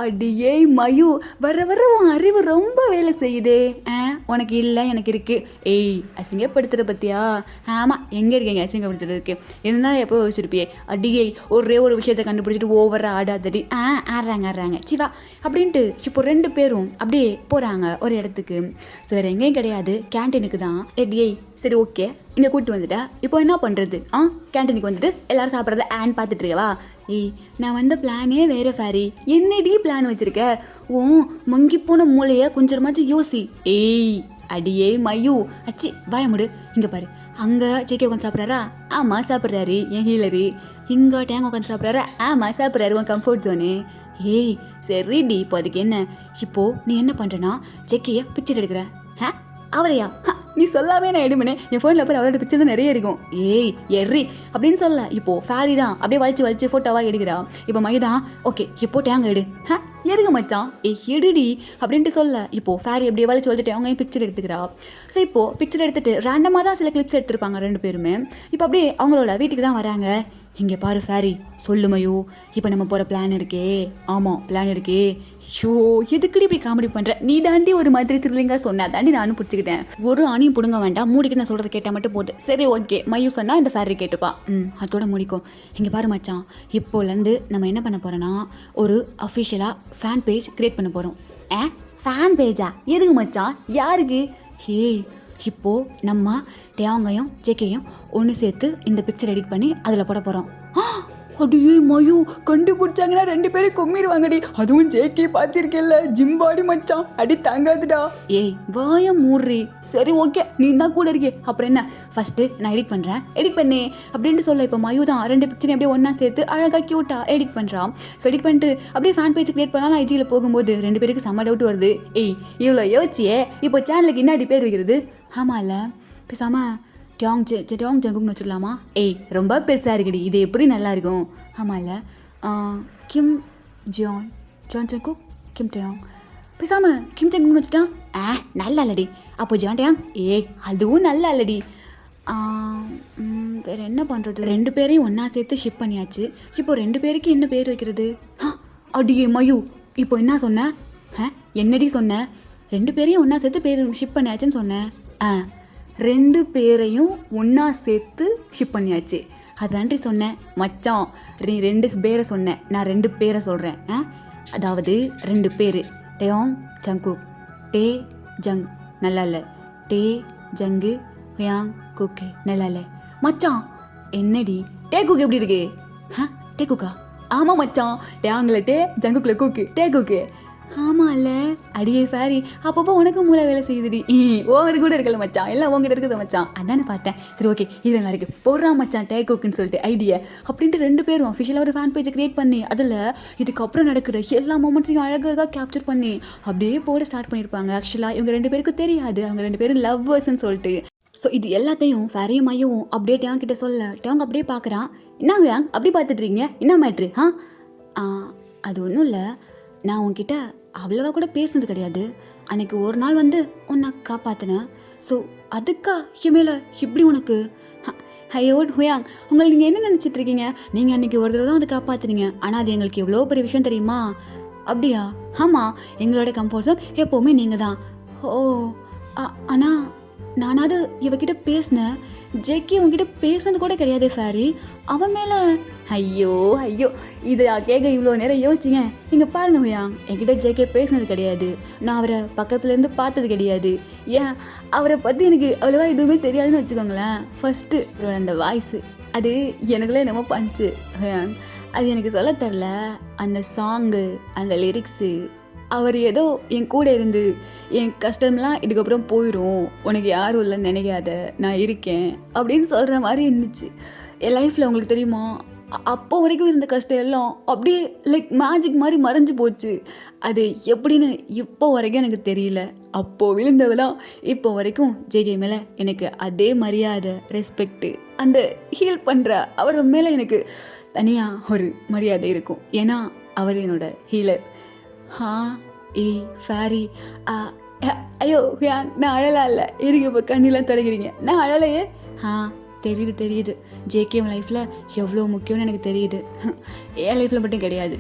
அடியே மயூ, வர உன் அறிவு ரொம்ப வேலை செய்யுதே. உனக்கு இல்லை எனக்கு இருக்குது. ஏய் அசிங்கப்படுத்துகிற பற்றியா? ஆமாம், எங்கே இருக்கீங்க அசிங்கப்படுத்துறதுக்கு? இருந்தாலும் எப்போ யோசிச்சிருப்பியே. அடியே ஒரே ஒரு விஷயத்தை கண்டுபிடிச்சிட்டு ஓவராக ஆடாதடி. ஆடுறாங்க சிவா அப்படின்ட்டு இப்போ 2 பேரும் அப்படியே போகிறாங்க ஒரு இடத்துக்கு. ஸோ வேறு எங்கேயும் கிடையாது, கேன்டீனுக்கு தான். ஏய் சரி ஓகே, இங்கே கூப்பிட்டு வந்துட்டா இப்போ என்ன பண்ணுறது? கேன்டீனுக்கு வந்துட்டு எல்லோரும் சாப்பிட்றத பார்த்துட்டு இருக்கவா? ஏய் நான் வந்த பிளானே வேறு ஃபேரி, என்னடி பிளான் வச்சுருக்க? ஓ மங்கி போன மூளையை கொஞ்சமாச்சும் யோசி. ஏய் அடியே மயூ, அச்சி வாய முடு. இங்கே பாரு, அங்கே ஜேகே உட்காந்து சாப்பிட்றாரா? ஆமாம் சாப்பிட்றாரு என் ஹீலரு. இங்கே டேங் உட்காந்து சாப்பிட்றாரா? ஆமாம் சாப்பிட்றாரு உன் கம்ஃபர்ட் ஜோனு. ஏய் சரிடி, இப்போ அதுக்கு என்ன? இப்போது நீ என்ன பண்ணுறனா ஜேகேயை பிக்சர் எடுக்கிற. அவரையா? நீ சொல்லாமே நான் எடுமனே. என் ஃபோனில் போய் அவரோட பிக்சர் தான் நிறைய இருக்கும். ஏய் எர்ரி அப்படின்னு சொல்ல. இப்போது ஃபேரி தான் அப்படியே வலிச்சு ஃபோட்டோவாக எடுக்கிறா. இப்போ மைதான் ஓகே இப்போ டேங்க எடு. எதுக்கு மச்சான்? எடுடி அப்படின்ட்டு சொல்ல. இப்போது ஃபேரி அப்படியே வலிச்சுட்டு அவங்க பிக்சர் எடுத்துக்கிறா. ஸோ இப்போது பிக்சர் எடுத்துகிட்டு ரேண்டமாக தான் சில கிளிப்ஸ் எடுத்துருப்பாங்க ரெண்டு பேருமே. இப்போ அப்படியே அவங்களோட வீட்டுக்கு தான் வராங்க. இங்கே பாரு ஃபேரி, சொல்லு மயூ, இப்போ நம்ம போகிற பிளான் இருக்கே. ஆமாம் பிளான் இருக்கே. ஷோ எதுக்கடி இப்படி காமெடி பண்ணுற? நீ தாண்டி ஒரு மாதிரி த்ரில்லிங்காக சொன்னா தாண்டி நானும் பிடிச்சிக்கிட்டேன். ஒரு அணியும் பிடுங்க வேண்டாம், மூடிக்கு நான் சொல்கிறத கேட்டால் மட்டும் போட்டு. சரி ஓகே மயூ சொன்னால் இந்த ஃபேரி கேட்டுப்பா. அதோட முடிக்கும். இங்கே பாரு மச்சான், இப்போலேருந்து நம்ம என்ன பண்ண போகிறோன்னா ஒரு அஃபிஷியலாக ஃபேன் பேஜ் க்ரியேட் பண்ண போகிறோம். ஃபேன் பேஜா? எதுக்கு மச்சான்? யாருக்கு? ஏய் இப்போது நம்ம டேங்கையும் ஜேகேயும் ஒன்று சேர்த்து இந்த பிக்சர் எடிட் பண்ணி அதில் போட போகிறோம். அடியே மயூ, கண்டுபிடிச்சாங்கன்னா ரெண்டு பேரும் கும்மிடுவாங்கடி. அதுவும் ஜேகே பார்த்திருக்கேல்ல, ஜிம்பாடி மச்சான், அடி தாங்காதுடா. ஏய் வாய மூடுறி. சரி ஓகே நீ தான் கூட இருக்கே, அப்புறம் என்ன? ஃபஸ்ட்டு நான் எடிட் பண்ணுறேன், எடிட் பண்ணு அப்படின்ட்டு சொல்ல. இப்போ மயூ தான் ரெண்டு பிக்சரையும் அப்படியே ஒன்றா சேர்த்து அழகாக க்யூட்டாக எடிட் பண்ணுறான். ஸோ எடிட் பண்ணிட்டு அப்படியே ஃபேன் பேஜ் கிரியேட் பண்ணாலும் ஐஜியில் போகும்போது ரெண்டு பேருக்கு செம்ம டவுட் வருது. ஏய் இவ்வளோ யோசிச்சியே இப்போ சேனலுக்கு இன்னாடி பேர் வைக்கிறது? ஆமாம்ல, பேசாமல் டியாங் ஜங்குன்னு வச்சுக்கலாமா? ஏய் ரொம்ப பெருசாக இருக்குடி, இது எப்படி நல்லா இருக்கும்? ஆமாம்ல, கிம் ஜியான் ஜங்குக் கிம் டயாங், பேசாமல் கிம் ஜங்குன்னு வச்சுட்டான். நல்லா இல்லடி. அப்போ ஜியான் டயாங், ஏய் அதுவும் நல்லா இல்லடி. வேறு என்ன பண்ணுறது? ரெண்டு பேரையும் ஒன்றா சேர்த்து ஷிப் பண்ணியாச்சு. இப்போ ரெண்டு பேருக்கு என்ன பேர் வைக்கிறது? அடியே மயூ, இப்போ என்ன சொன்ன? என்னடி சொன்ன? ரெண்டு பேரையும் ஒன்றா சேர்த்து பேர் ஷிப் பண்ணியாச்சுன்னு சொன்னேன். ரெண்டு பேரையும் ஒன்றா சேர்த்து ஷிப் பண்ணியாச்சு அதான்டி சொன்னேன் மச்சான். நீ ரெண்டு பேரை சொன்னேன், நான் ரெண்டு பேரை சொல்கிறேன். அதாவது ரெண்டு பேர் டேயோங் ஜங்குக், டே ஜங் நல்லா இல்லை, டே ஜங்கு ஹயாங் குக்கு நல்லா இல்லை. மச்சான் என்னடி டே குக்கு எப்படி இருக்கு? டே குக்கா? ஆமாம் மச்சான், டேங்கில் டே ஜங்குக்கில் குக்கு, டே குக்கு. ஆமாம் இல்லை அடியே ஃபேரி, அப்பப்போ உனக்கு மூளை வேலை செய்யுதுடி. ஓவர் கூட இருக்கல மச்சான், எல்லாம் உங்ககிட்ட இருக்குது மச்சான், அதானே பார்த்தேன். சரி ஓகே இது நல்லா இருக்குது, போடுறா மச்சான் டே குக்குன்னு சொல்லிட்டு ஐடியா அப்படின்ட்டு ரெண்டு பேரும் அஃபிஷியலாக ஒரு ஃபேன் பேஜை க்ரியேட் பண்ணி அதில் இதுக்கப்புறம் நடக்கிற எல்லா மூமெண்ட்ஸையும் அழகாக கேப்சர் பண்ணி அப்படியே போட ஸ்டார்ட் பண்ணியிருப்பாங்க. ஆக்சுவலாக இவங்க ரெண்டு பேருக்கும் தெரியாது அவங்க ரெண்டு பேரும் லவ்வர்ஸ்ன்னு சொல்லிட்டு. ஸோ இது எல்லாத்தையும் ஃபேரியும் மையவும் அப்படியே டேங் கிட்ட சொல்ல, டேங் அப்படியே பார்க்குறான். என்ன வேங் அப்படி பார்த்துட்றீங்க, என்ன மேட்ரு? அது ஒன்றும் இல்லை, நான் உன்கிட்ட அவ்வளவா கூட பேசுனது கிடையாது. அன்றைக்கி ஒரு நாள் வந்து உன்னை காப்பாற்றினேன். ஸோ அதுக்கா என் மேலே இப்படி உனக்கு? ஐயோ ஹுயாங், உங்களை நீங்கள் என்ன நினச்சிட்ருக்கீங்க? நீங்கள் அன்றைக்கி ஒரு தடவை தான் அதை காப்பாற்றுனீங்க, ஆனால் அது எங்களுக்கு எவ்வளோ பெரிய விஷயம் தெரியுமா? அப்படியா? ஆமாம், எங்களோட கம்ஃபர்ட் ஜோன் எப்போவுமே நீங்கள் தான். ஓ ஆனால் நானாவது இவகிட்ட பேசினேன், ஜேகே உங்ககிட்ட பேசுனது கூட கிடையாது ஃபேரி. அவன் மேலே ஐயோ இதை கேட்க இவ்வளோ நேரம் யோசிச்சிங்க. இங்கே பாருங்க ஹுயாங், என்கிட்ட ஜேகே பேசுனது கிடையாது, நான் அவரை பக்கத்துலேருந்து பார்த்தது கிடையாது. ஏன் அவரை பற்றி எனக்கு அவ்வளோவா எதுவுமே தெரியாதுன்னு வச்சுக்கோங்களேன். ஃபஸ்ட்டு அந்த வாய்ஸு அது எனக்குலாம் என்னமோ பண்ணிச்சு ஹுயாங், அது எனக்கு சொல்ல தெரில. அந்த சாங்கு, அந்த லிரிக்ஸு, அவர் ஏதோ என் கூட இருந்து என் கஷ்டம்லாம் இதுக்கப்புறம் போயிடும், உனக்கு யாரும் இல்லைன்னு நினைக்காத, நான் இருக்கேன் அப்படின்னு சொல்கிற மாதிரி இருந்துச்சு. என் லைஃப்பில் உங்களுக்கு தெரியுமா, அப்போ வரைக்கும் இருந்த கஷ்டம் எல்லாம் அப்படியே லைக் மேஜிக் மாதிரி மறைஞ்சு போச்சு. அது எப்படின்னு இப்போ வரைக்கும் எனக்கு தெரியல. அப்போது விழுந்தவெல்லாம் இப்போ வரைக்கும் ஜேகே மேலே எனக்கு அதே மரியாதை, ரெஸ்பெக்டு, அந்த ஹீல் பண்ணுற அவர் மேலே எனக்கு தனியாக ஒரு மரியாதை இருக்கும். ஏன்னா அவர் என்னோட ஹீலர். ஏய் ஃபேரி, ஐயோ நான் அழலாம் இல்லை, எதுக்கு இப்போ கண்ணிலாம் தொடங்குறீங்க? நான் அழலையே. தெரியுது ஜேகே லைஃப்பில் எவ்வளோ முக்கியம்னு எனக்கு தெரியுது. என் லைஃப்பில் மட்டும் கிடையாது,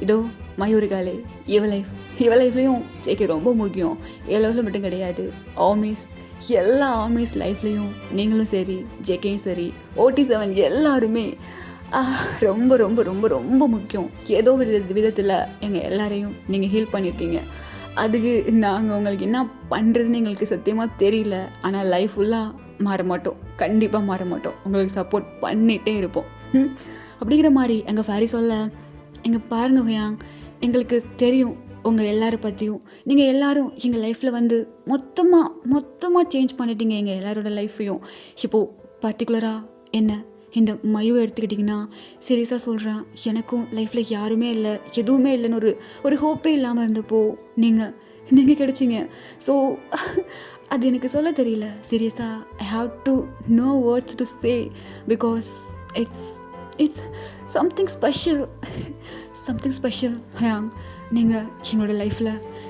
இதோ மயூரிகாலே இவ லைஃப்லேயும் ஜேகே ரொம்ப முக்கியம். என் லைஃப்பில் மட்டும் கிடையாது, ஆமீஸ் எல்லா ஆமீஸ் லைஃப்லேயும் நீங்களும் சரி, ஜேகேயும் சரி, OT7 எல்லாருமே ரொம்ப ரொம்ப ரொம்ப ரொம்ப முக்கியம். ஏதோ ஒரு விதத்தில் எங்கள் எல்லாரையும் நீங்கள் ஹீல் பண்ணியிருக்கீங்க. அதுக்கு நாங்கள் உங்களுக்கு என்ன பண்ணுறதுன்னு எங்களுக்கு சத்தியமாக தெரியல. ஆனால் லைஃப் ஃபுல்லாக மாற மாட்டோம், கண்டிப்பாக மாற மாட்டோம், உங்களுக்கு சப்போர்ட் பண்ணிகிட்டே இருப்போம். அப்படிங்கிற மாதிரி எங்கள் ஃபேரி சொல்ல, எங்கள் பாருங்க ஹுயாங், எங்களுக்கு தெரியும் உங்கள் எல்லாரை பற்றியும் நீங்கள் எல்லாரும் எங்கள் லைஃப்பில் வந்து மொத்தமாக சேஞ்ச் பண்ணிட்டீங்க எங்கள் எல்லாரோட லைஃப்பையும். இப்போது பர்டிகுலராக என்ன இந்த மயுவை எடுத்துக்கிட்டிங்கன்னா சீரியஸாக சொல்கிறேன், எனக்கும் லைஃப்பில் யாருமே இல்லை, எதுவுமே இல்லைன்னு ஒரு ஹோப்பே இல்லாமல் இருந்தப்போ நீங்கள் கிடைச்சிங்க. ஸோ அது எனக்கு சொல்ல தெரியல சீரியஸாக. I have to know words to say because it's something special. நீங்கள் எங்களோட லைஃப்பில்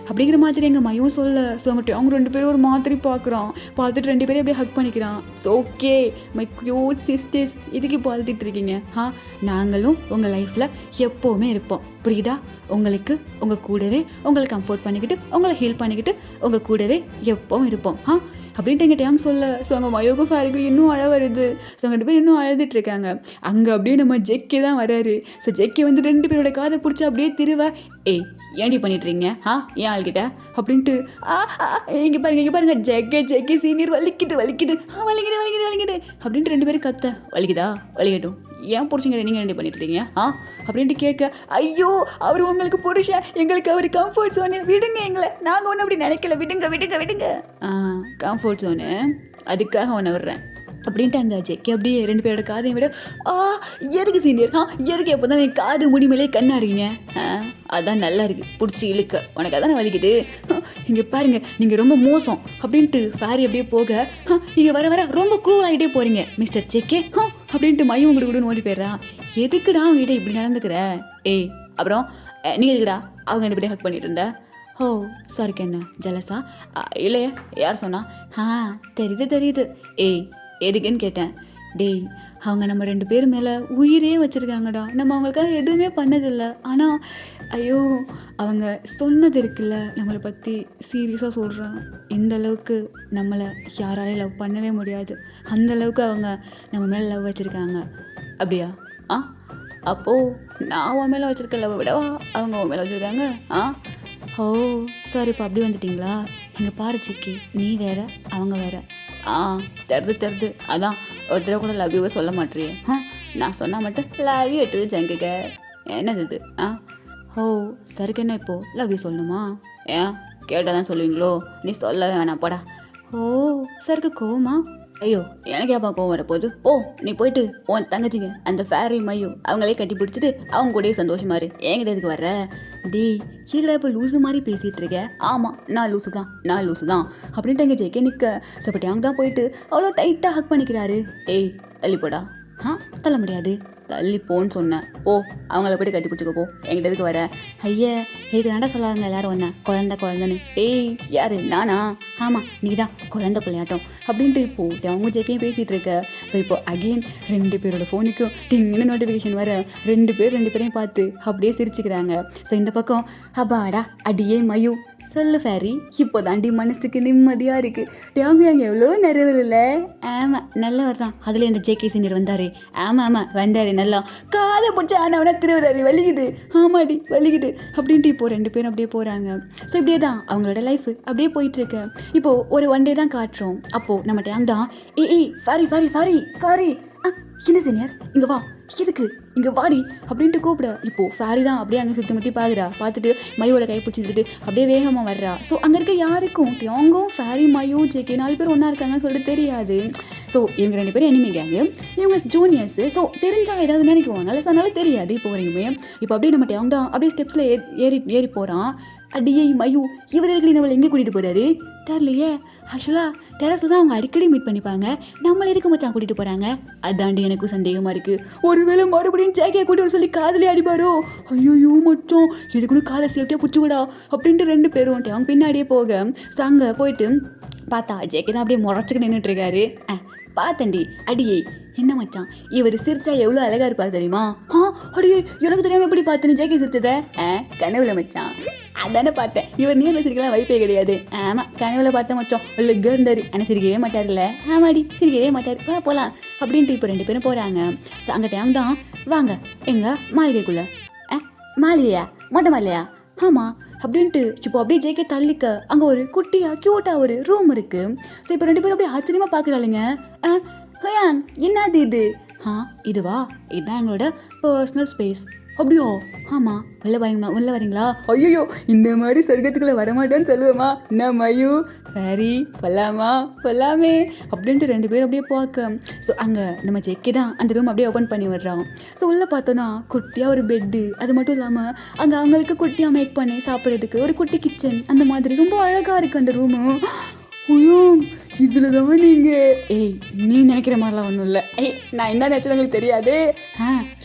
அப்படிங்கிற மாதிரி எங்கள் மையும் சொல்ல. ஸோ அவங்க 2 பேரும் ஒரு மாதிரி பார்த்துட்டு 2 பேரும் அப்படியே ஹக் பண்ணிக்கிறான். So okay my cute sisters, இதுக்கு இப்போ அழுத்திட்டு இருக்கீங்க. நாங்களும் உங்கள் லைஃப்பில் எப்போவுமே இருப்போம், புரியுதா? உங்களுக்கு உங்கள் கூடவே உங்களை கம்ஃபர்ட் பண்ணிக்கிட்டு உங்களை ஹீல் பண்ணிக்கிட்டு உங்கள் கூடவே எப்போவும் இருப்போம் அப்படின்ட்டு எங்கள் டேங் சொல்ல. ஸோ அங்கே மயோக்கும் ஃபேரிக்கும் இன்னும் அழ வருது. ஸோ 2 பேர் இன்னும் அழுதுட்ருக்காங்க. அங்கே அப்படியே நம்ம ஜெக்கே தான் வராரு. ஸோ ஜெக்கே வந்து 2 பேரோட காதை பிடிச்சி அப்படியே திருவ, ஏய் ஏன்டி பண்ணிட்டுறீங்க ஏன் ஆள்கிட்ட அப்படின்ட்டு இங்கே பாருங்க ஜெக்கே சீனியர் வலிக்குது அப்படின்ட்டு 2 பேரும் கத்த. வலிக்கட்டும், ஏன் புரிச்சுங்க நீங்கள் என்ன பண்ணிட்டு இருக்கீங்க அப்படின்ட்டு கேட்க, ஐயோ அவர் உங்களுக்கு புருஷன், எங்களுக்கு அவர் கம்ஃபர்ட் ஜோனு, விடுங்க எங்களை, நாங்கள் ஒன்றும் அப்படி நினைக்கல, விடுங்க கம்ஃபர்ட் ஜோனு, அதுக்காக ஒன்று விடுறேன் அப்படின்ட்டு அங்கே ஜெக்கி அப்படியே 2 பேரோட காதையும் விட, எதுக்கு சீனியர் எதுக்கு எப்போ தான் என் காது முடி மேலே கண்ணா இருக்கீங்க? அதான் நல்லா இருக்கு, பிடிச்சி இழுக்க, உனக்கு அதான் வலிக்குது. இங்கே பாருங்க நீங்கள் ரொம்ப மோசம் அப்படின்ட்டு ஃபேரி அப்படியே போக, நீங்கள் வர ரொம்ப கூல் ஆகிட்டே போகிறீங்க மிஸ்டர் ஜெக்கே அப்படின்ட்டு மையம் உங்களுக்கு ஓடி போயிடுறான். எதுக்குடா அவங்ககிட்ட இப்படி நடந்துக்கிற? ஏய் அப்புறம் நீங்கள் எதுக்குடா அவங்க 2 பேரையும் ஹக் பண்ணிட்டு இருந்த? ஓ சாரிக்கு என்ன ஜலசா? இல்லையே, யார் சொன்னா? தெரியுது. ஏய் எதுக்குன்னு கேட்டேன். டேய் அவங்க நம்ம 2 பேர் மேலே உயிரே வச்சுருக்காங்கடா, நம்ம அவங்களுக்காக எதுவுமே பண்ணதில்லை. ஆனால் ஐயோ அவங்க சொன்னது இருக்குல்ல நம்மளை பற்றி, சீரியஸாக சொல்கிறேன், இந்த அளவுக்கு நம்மளை யாராலையும் லவ் பண்ணவே முடியாது, அந்தளவுக்கு அவங்க நம்ம மேலே லவ் வச்சுருக்காங்க. அப்படியா? அப்போது நான் உன் மேலே வச்சுருக்க லவ் விடவா அவங்க உன் மேலே வச்சுருக்காங்க? ஓ சாரி, இப்போ அப்படி வந்துட்டிங்களா? இங்கே பாரு சிக்கி, நீ வேற அவங்க வேற. தெரிது, அதான் ஒரு தடவை கூட லவ் யூவை சொல்ல மாட்டேறியே. நான் சொன்னால் மட்டும் லவ் யூ எட்டு ஜங்குக, என்னது இது? ஓ சரிக்கு என்ன இப்போது லவ் யூ சொல்லணுமா? ஏன் கேட்டால் தான் சொல்லுவீங்களோ? நீ சொல்லவே வேணாம் போடா. ஓ சருக்கு கோவமா? ஐயோ எனக்கு ஏப்பா கோவம் வரப்போகுது? ஓ நீ போயிட்டு உன் தங்கச்சிங்க அந்த ஃபேரி மையும் அவங்களே கட்டி பிடிச்சிட்டு அவங்க கூடயே சந்தோஷமா இரு, என்கிட்ட எதுக்கு வர்ற? டேய் கீழே இப்போ லூஸு மாதிரி பேசிகிட்டு இருக்க. ஆமாம் நான் லூஸு தான் அப்படின்ட்டு எங்கள் ஜெக்கே நிற்க. சப்பட்டி அவங்க தான் போயிட்டு அவ்வளோ டைட்டாக ஹக் பண்ணிக்கிறாரு. ஏய் தள்ளி போடா. தள்ள முடியாது, தள்ளி போன்னு சொன்னேன், போ அவங்கள போய்ட்டு கட்டி பிடிச்சிக்க போ, என்கிட்ட எதுக்கு வர? ஐயா இதுக்கு தாண்டா சொல்லாருங்க எல்லாரும் ஒன்று குழந்தைன்னு. ஏய் யாரு நானா? ஆமாம் நீ தான் குழந்தை பிள்ளையாட்டம் அப்படின்ட்டு இப்போது அவங்க ஜெக்கையும் பேசிகிட்டு இருக்க. ஸோ இப்போ அகெயின் 2 பேரோட ஃபோனுக்கும் டிங்குன்னு நோட்டிஃபிகேஷன் வர. 2 பேரையும் பார்த்து அப்படியே சிரிச்சுக்கிறாங்க. ஸோ இந்த பக்கம் அப்பாடா அடியே மயு சொல்லு ஃபேரி, இப்போ தாண்டி மனசுக்கு நிம்மதியாக இருக்குது. டேங்க எவ்வளோ நிறைவர் இல்லை? ஆமாம் நல்லவர் தான். அதில் இந்த ஜேகே சீனியர் வந்தார். ஆமாம் வந்தார், நல்லா காதை பிடிச்ச ஆனவனா திருவராரு, வலிக்குது, ஆமாடி வலிக்குது அப்படின்ட்டு இப்போது 2 பேரும் அப்படியே போகிறாங்க. ஸோ இப்படியே தான் அவங்களோட லைஃப் அப்படியே போயிட்டுருக்கு. இப்போது ஒரு 1 டே தான் காட்டுறோம். அப்போது நம்ம டேங் தான் ஏய் ஃபாரி என்ன சீனியர் இங்கே வா, எதுக்கு இங்கே வாடி அப்படின்ட்டு கூப்பிட. இப்போது ஃபேரி தான் அப்படியே அங்கே சுற்றி பார்த்துட்டு மயோட கை பிடிச்சிட்டு அப்படியே வேகமாக வர்றா. ஸோ அங்கே இருக்க யாருக்கும் டியாங்கும் ஃபேரி மயோ ஜேகே 4 பேர் ஒன்றா இருக்காங்கன்னு சொல்லிட்டு தெரியாது. ஸோ இவங்க 2 பேரும் எனிமி கேங்கு, இவங்க ஜூனியர்ஸு. ஸோ தெரிஞ்சால் ஏதாவது நினைக்குவாங்கல்ல, ஸோ அதனால தெரியாது இப்போ வரைக்குமே. இப்போ அப்படியே நம்ம டியாங் தான் அப்படியே ஸ்டெப்ஸில் ஏறி போகிறான். அடியே மயு இவர் இருக்கிற நம்மளை எங்கே கூட்டிகிட்டு போகிறாரு தெரியலையே. ஆக்சுவலாக டெரஸில் தான் அவங்க அடிக்கடி மீட் பண்ணிப்பாங்க, நம்மளை எதுக்கு மச்சான் கூட்டிகிட்டு போகிறாங்க? அதாண்டி எனக்கும் சந்தேகமாக இருக்குது. ஒருவேளை மறுபடியும் ஜேகே கூட்டிட்டு சொல்லி காதலே அடிப்பாரோ? ஐயோ மச்சான் எதுக்குன்னு காதை சேஃப்டியாக பிடிச்சிக்கூடா அப்படின்ட்டு 2 பேரும் அவங்க பின்னாடியே போக. ஸோ அங்கே போயிட்டு பார்த்தா ஜேகே தான் அப்படியே முறைச்சிட்டு நின்றுட்டு இருக்காரு. பார்த்தண்டி அடியே என்ன மச்சான் இவர் சிரிச்சா எவ்வளோ அழகாக இருப்பார் தெரியுமா? அடியே எனக்கு தெரியாமல் எப்படி பார்த்தேன்னு ஜேகே சிரிச்சதை? கனவுல மச்சான், அதானே பார்த்தேன். இவர் நேரில் சிரிக்கலாம் வாய்ப்பே கிடையாது. ஆமாம் கனவுல பார்த்தேன் மச்சான், அழகாக இருந்தார், ஆனால் சிரிக்கவே மாட்டார்ல. ஆமாடி சிரிக்கவே மாட்டார், போகலாம் அப்படின்ட்டு இப்போ 2 பேரும் போகிறாங்க. ஸோ அங்கே டைம் தான் வாங்க எங்க மாளிகைக்குள்ளே. மாளிகையா? மொட்டை மாளிகையா? ஆமாம் அப்படின்ட்டு இப்போ அப்படியே ஜேகே தள்ளிக்க அங்கே ஒரு குட்டியாக க்யூட்டாக ஒரு ரூம் இருக்குது. ஸோ இப்போ 2 பேரும் அப்படியே ஆச்சரியமாக பார்க்குறாளுங்க. என்னது இது? இதுவா? இதுதான் எங்களோட பர்சனல் ஸ்பேஸ். அப்படியோ? ஆமாம். உள்ளே வரீங்களா? ஐயோ, இந்த மாதிரி சொர்க்கத்துக்குள்ளே வரமாட்டேன்னு சொல்லுவேம்மா. என்ன மயூ, ஃபேரி, போலாமே அப்படின்ட்டு 2 பேரும் அப்படியே பார்க்க. ஸோ அங்கே நம்ம ஜெக்கி தான் அந்த ரூம் அப்படியே ஓப்பன் பண்ணி விடுறான். ஸோ உள்ளே பார்த்தோன்னா குட்டியாக ஒரு பெட்டு, அது மட்டும் இல்லாமல் அங்கே அவங்களுக்கு குட்டியாக மேக் பண்ணி சாப்பிட்றதுக்கு ஒரு குட்டி கிச்சன், அந்த மாதிரி ரொம்ப அழகாக இருக்குது அந்த ரூமு. ஐயோ, இதில் தான் நீங்கள் நீ நினைக்கிற மாதிரிலாம் ஒன்றும் இல்லை. நான் என்ன நினச்சேன் உங்களுக்கு தெரியாது.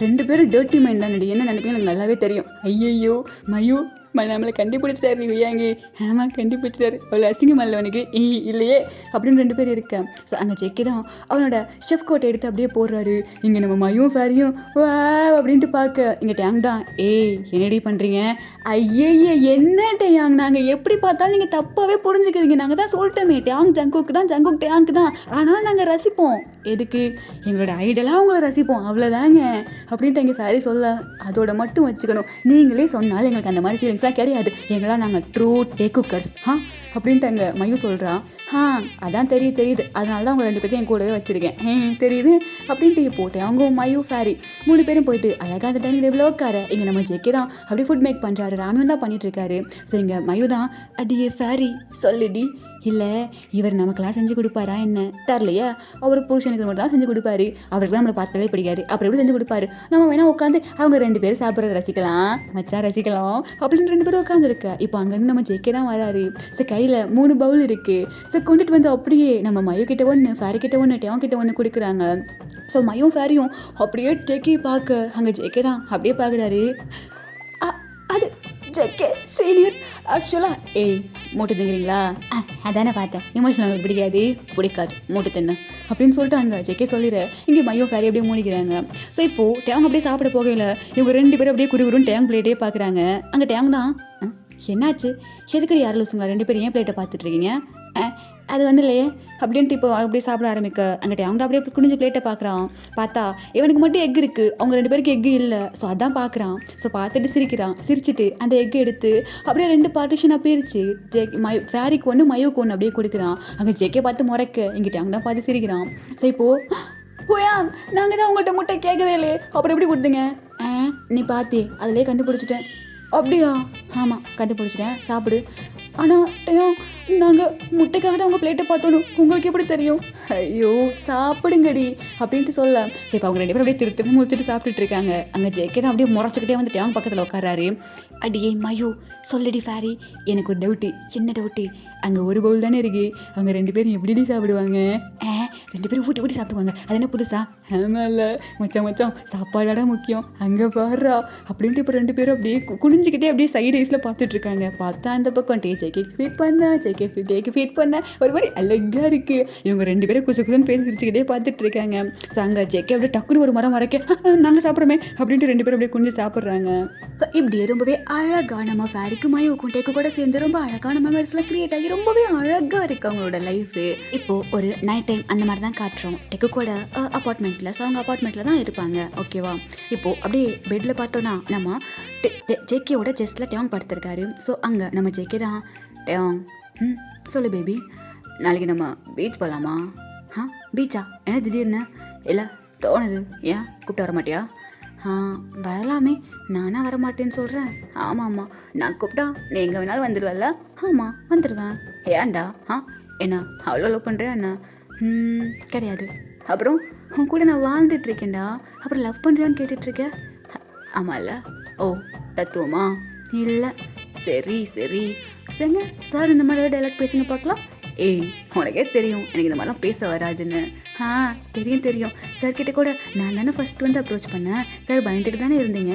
2 பேரும் டர்ட்டி மைண்ட் தானடி, என்ன நினைப்பீங்க எனக்கு நல்லாவே தெரியும். ஐயையோ மயூ நம்மளை கண்டுபிடிச்சிட்டாரு நீ ஏங்க. ஆமாம், கண்டுபிடிச்சிட்டாரு. அவ்வளோ அசிங்கமாக இல்லை அவனுக்கு. இல்லையே அப்படின்னு 2 பேர் இருக்கேன். ஸோ அங்கே ஜெக்கி தான் அவனோட ஷெஃப் கோட்டை எடுத்து அப்படியே போடுறாரு. இங்கே நம்ம மயும் ஃபேரியும் வா அப்படின்ட்டு பார்க்க, இங்கே டேங் தான். என்னடி பண்ணுறீங்க? ஐயே என்ன டேங், நாங்கள் எப்படி பார்த்தாலும் நீங்கள் தப்பாகவே புரிஞ்சுக்கிறீங்க. நாங்கள் தான் சொல்லிட்டோமே, டேங் ஜங்குக்கு தான், ஜங்குக் டேங்க் தான். ஆனால் நாங்கள் ரசிப்போம். எதுக்கு? எங்களோட ஐடலாக அவங்கள ரசிப்போம், அவ்வளோதாங்க அப்படின்ட்டு எங்கள் ஃபேரி சொல்ல. அதோட மட்டும் வச்சுக்கணும், நீங்களே சொன்னாலும் எங்களுக்கு அந்த மாதிரி ஃபீலிங்ஸ்லாம் கிடையாது. எங்களா நாங்கள் ட்ரூ டே குக்கர்ஸ் அப்படின்ட்டு அங்கே மயூ சொல்கிறான். அதான் தெரியுது, அதனால தான் அவங்க 2 பேர்த்தையும் என் கூடவே வச்சுருக்கேன். தெரியுது அப்படின்ட்டு போட்டேன். அவங்க மயூ ஃபேரி 3 பேரும் போயிட்டு அழகாக அந்த டைனிங் டேபிள் உட்கார. இங்கே நம்ம ஜெக்கி தான் அப்படியே ஃபுட் மேக் பண்ணுறாரு. ராமியும் தான் பண்ணிகிட்ருக்காரு. ஸோ இங்கே மயூ தான், அடியே ஃபேரி சொல்லுடி, இல்லை இவர் நமக்கெல்லாம் செஞ்சு கொடுப்பாரா என்ன தரலையா? அவர் புருஷனுக்கு மட்டும் தான் செஞ்சு கொடுப்பாரு, அவருக்குலாம் நம்மளை பார்த்தாலே பிடிக்காது. அப்புறம் எப்படி செஞ்சு கொடுப்பாரு? நம்ம வேணால் உட்காந்து அவங்க 2 பேரும் சாப்பிட்றத ரசிக்கலாம், மச்சான் ரசிக்கலாம் அப்படின்னு 2 பேரும் உட்காந்துருக்க. இப்போ அங்கேருந்து நம்ம ஜெக்கி தான் வராரு. ஸோ கையில் 3 பவுல் இருக்குது. ஸோ கொண்டுட்டு வந்து அப்படியே நம்ம மயூ கிட்ட 1, ஃபேரி கிட்ட 1, டேங் கிட்ட 1 கொடுக்குறாங்க. ஸோ மயூ ஃபேரியும் அப்படியே ஜெக்கி பார்க்க, அங்கே ஜெக்கி தான் அப்படியே பார்க்குறாரு. அது ஜெக்கே சீனியர் ஆக்சுவலாக மூட்டை திங்குறீங்களா? அதானே பார்த்தேன், எமோஷனல் உங்களுக்கு பிடிக்காது மூட்டை தின்னு அப்படின்னு சொல்லிட்டு அங்கே ஜெக்கே சொல்லிடுற. இங்கே மையோ ஃபேரி அப்படியே மூடிக்கிறாங்க. ஸோ இப்போது டேங் அப்படியே சாப்பிட போகையில் இவங்க 2 பேரும் அப்படியே குறுகுறுன்னு டேங் பிளேட்டே பார்க்குறாங்க. அங்கே டேங் தான், என்னாச்சு, எதுக்கடி யாரும் லூசுங்க 2 பேரும் ஏன் பிளேட்டை பார்த்துட்ருக்கீங்க? அது வந்து இல்லையே அப்படின்ட்டு இப்போ அப்படியே சாப்பிட ஆரம்பிக்க. அங்கிட்ட அவங்க அப்படியே குனிஞ்சு பிளேட்டை பார்க்குறான். பார்த்தா இவனுக்கு மட்டும் எக் இருக்குது, அவங்க 2 பேருக்கு எக்கு இல்லை. ஸோ அதான் பார்க்குறான். ஸோ பார்த்துட்டு சிரிச்சிட்டு அந்த எக்கு எடுத்து அப்படியே 2 பார்ட்டிஷனாக பிரிச்சு ஃபேரிக்கு 1, மயூக்கு 1 அப்படியே கொடுக்குறான். அங்கே ஜெக்கே பார்த்து முறைக்க, இங்கிட்ட அவங்க தான் பார்த்து சிரிக்கிறான். ஸோ இப்போது ஓயாங், நாங்கள் தான் உங்கள்கிட்ட முட்டை கேட்கவே இல்லையே, அப்புறம் எப்படி கொடுத்தீங்க? நீ பார்த்தி அதிலே கண்டுபிடிச்சிட்டேன். அப்படியா? ஆமாம், கண்டுபிடிச்சிட்டேன், சாப்பிடு. ஆனால் நாங்கள் முட்டைக்காக தான் உங்கள் பிளேட்டை பார்த்தோம், உங்களுக்கு எப்படி தெரியும்? ஐயோ சாப்பிடுங்கடி அப்படின்ட்டு சொல்ல. சரி, இப்போ அவங்க 2 பேரும் அப்படியே திருத்தி முடிச்சுட்டு சாப்பிட்டுட்டு இருக்காங்க. அங்கே ஜெக்கே தான் அப்படியே முறைச்சிக்கிட்டே வந்து டேங் பக்கத்தில் உட்காராரு. அடியே மயூ சொல்லுடி ஃபேரி, எனக்கு ஒரு டவுட்டு. என்ன டவுட்டு? அங்கே ஒரு பவுல் தானே இருக்குது, அவங்க 2 பேரும் எப்படி சாப்பிடுவாங்க? 2 பேரும் ஊட்டி சாப்பிடுவாங்க, அது என்ன புதுசா? ஆமாம் இல்லை மச்சான் சாப்பாடாட முக்கியம், அங்கே பாடுறா அப்படின்ட்டு இப்போ 2 பேரும் அப்படியே குனிஞ்சிக்கிட்டே அப்படியே சைடு ஐஸில் பார்த்துட்ருக்காங்க. பார்த்தா அந்த பக்கம் ஜெக்கே ஃபீட் பண்ண ஒரு மாதிரி அழகாக இருக்குது. இவங்க 2 பேரும் குசுன்னு பேசி சிரிச்சுக்கிட்டே பார்த்துட்ருக்காங்க. ஸோ அங்கே ஜெக்கே அப்படியே டக்குன்னு ஒரு மரம் வரைக்க, நாங்கள் சாப்பிட்றோமே அப்படின்ட்டு 2 பேரும் அப்படியே குனிஞ்சு சாப்பிட்றாங்க. ஸோ இப்படியே ரொம்பவே அழகாக நம்ம ஃபேரிக்கும் மயூக்கும் டேக்கு கூட சேர்ந்து ரொம்ப அழகான மெமரிஸ்லாம் க்ரியேட் ஆகி ரொம்பவே அழகாக இருக்குது அவங்களோட லைஃபு. இப்போது ஒரு நைட் டைம் அந்த மாதிரி தான் காட்டுறோம். டெக்கு கூட அப்பார்ட்மெண்ட்டில். ஸோ அவங்க அப்பார்ட்மெண்ட்டில் தான் இருப்பாங்க, ஓகேவா? இப்போது அப்படியே பெட்டில் பார்த்தோன்னா நம்ம ஜெக்கியோட செஸ்ட்டில் டேங் படுத்திருக்காரு. ஸோ அங்கே நம்ம ஜெக்கி தான், டேங் சொல்லு பேபி, நாளைக்கு நம்ம பீச் போகலாமா? பீச்சா? என்ன திடீர்னு? இல்லை தோணுது, ஏன் கூப்பிட்டு வர மாட்டியா? வரலாமே, நானா வரமாட்டேன்னு சொல்கிறேன். ஆமாம், நான் கூப்பிட்டா நீ எங்கே வேணாலும் வந்துடுவல்ல? ஆமாம் வந்துடுவேன். ஏன்டா? என்ன அவ்வளோ லவ் பண்ணுறியா என்ன? கிடையாது. அப்புறம் உன் கூட நான் வாழ்ந்துட்டுருக்கேன்டா, அப்புறம் லவ் பண்ணுறியான்னு கேட்டுட்ருக்கேன். ஆமாம்ல. ஓ தத்துவமா? இல்லை. சரி சரிங்க சார், இந்த மாதிரி டைலாக் பேசுங்க பார்க்கலாம். உனக்கே தெரியும் எனக்கு இந்த மாதிரிலாம் பேச வராதுன்னு. தெரியும் சார் கிட்ட கூட நான் தானே ஃபஸ்ட் வந்து அப்ரோச் பண்ணேன். சார் பயந்துட்டு தானே இருந்தீங்க.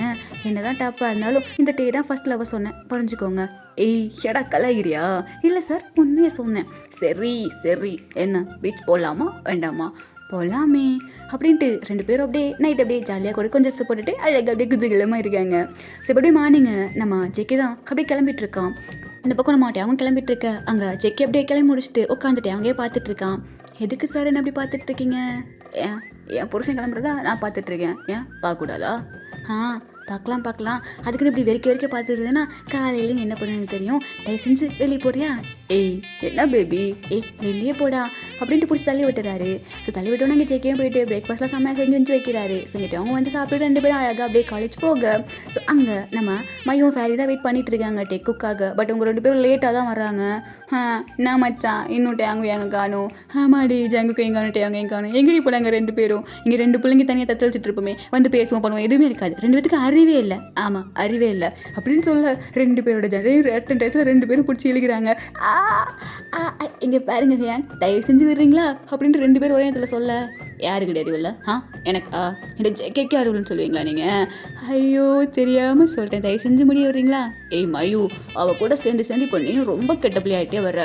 என்ன தான் டாப்பாக இருந்தாலும் இந்த டே தான் ஃபஸ்ட் லவ் சொன்னேன், புரிஞ்சுக்கோங்க. எடா கலாகிரியா? இல்லை சார், உண்மையை சொன்னேன். சரி என்ன பீச் போகலாமா வேண்டாமா? போகலாமே அப்படின்ட்டு 2 பேரும் அப்படியே நைட் அப்படியே ஜாலியாக கூட கொஞ்சம் போட்டுட்டு அழகாக அப்படியே குதூகலமாக இருக்காங்க. சரி, அப்படியே மார்னிங்கு நம்ம ஜெக்கி தான் அப்படியே கிளம்பிட்டு இருக்கான். இந்த பக்கம் நம்ம அவன் கிளம்பிட்டு இருக்க. அங்கே ஜெக்கி அப்படியே கிளம்பி முடிச்சுட்டு உட்காந்துட்டு அங்கேயே பார்த்துட்டு இருக்கான். எதுக்கு சார் என்ன அப்படி பார்த்துட்டு இருக்கீங்க? என் புருஷன் கிளம்புறதா நான் பார்த்துட்ருக்கேன், ஏன் பார்க்கக்கூடாதா? பார்க்கலாம் பார்க்கலாம் அதுக்குன்னு இப்படி வெறிக்க பார்த்துட்டு இருந்தேன்னா காலையில நீ என்ன பண்ணுன்னு தெரியும். தயவு செஞ்சு வெளியே போறியா? ஏய் என்ன பேபி, ஏய் வெளியே போடா அப்படின்ட்டு பிடிச்சி தள்ளி விட்டுறாரு. ஸோ தள்ளி விட்டோன்னா இங்கே செக்கையும் போயிட்டு பிரேக்ஃபாஸ்ட்லாம் செம்மையாக செஞ்சு வச்சு வைக்கிறாரு. ஸோ இங்கிட்ட அவங்க வந்து சாப்பிட்டு 2 பேரும் அழகாக அப்படியே காலேஜ் போக. ஸோ அங்கே நம்ம மையும் ஃபேரி தான் வெயிட் பண்ணிட்டு இருக்காங்க டெக்குக்காக. பட் உங்கள் 2 பேரும் லேட்டாக தான் வர்றாங்க. நான் மச்சான் இன்னும் டேங்கு எங்கே காணும், ஆமாடி ஜங்குக்கு எங்கே காணும், டேங்கு எங்கே காணும், எங்கடி போனாங்க 2 பேரும், இங்கே 2 பிள்ளைங்க தனியாக தத்தளிச்சுட்டு இருப்போமே, வந்து பேசுவோம் பண்ணுவோம், எதுவுமே இருக்காது. 2 பேத்துக்கு அறிவே இல்லை. ஆமாம் அறிவே இல்லை அப்படின்னு சொல்ல 2 பேரோட டயத்தில் 2 பேரும் பிடிச்சி இழுக்கிறாங்க. இங்கே பாருங்க ஏன் தயவு செஞ்சு விடுறீங்களா அப்படின்ட்டு 2 பேர் ஒரே இடத்துல சொல்ல யாருக்கிட்ட அறிவில்லை? எனக்கா என்னோட ஜெக்கேக்கு அறிவில்லைன்னு சொல்லுவீங்களா நீங்கள்? ஐயோ தெரியாமல் சொல்லிட்டேன், தயவு செஞ்சு முடிய வர்றீங்களா? ஏய் மயூ அவள் கூட சேர்ந்து பண்ணி ரொம்ப கெட்ட பிள்ளையாகிட்டே வர்ற.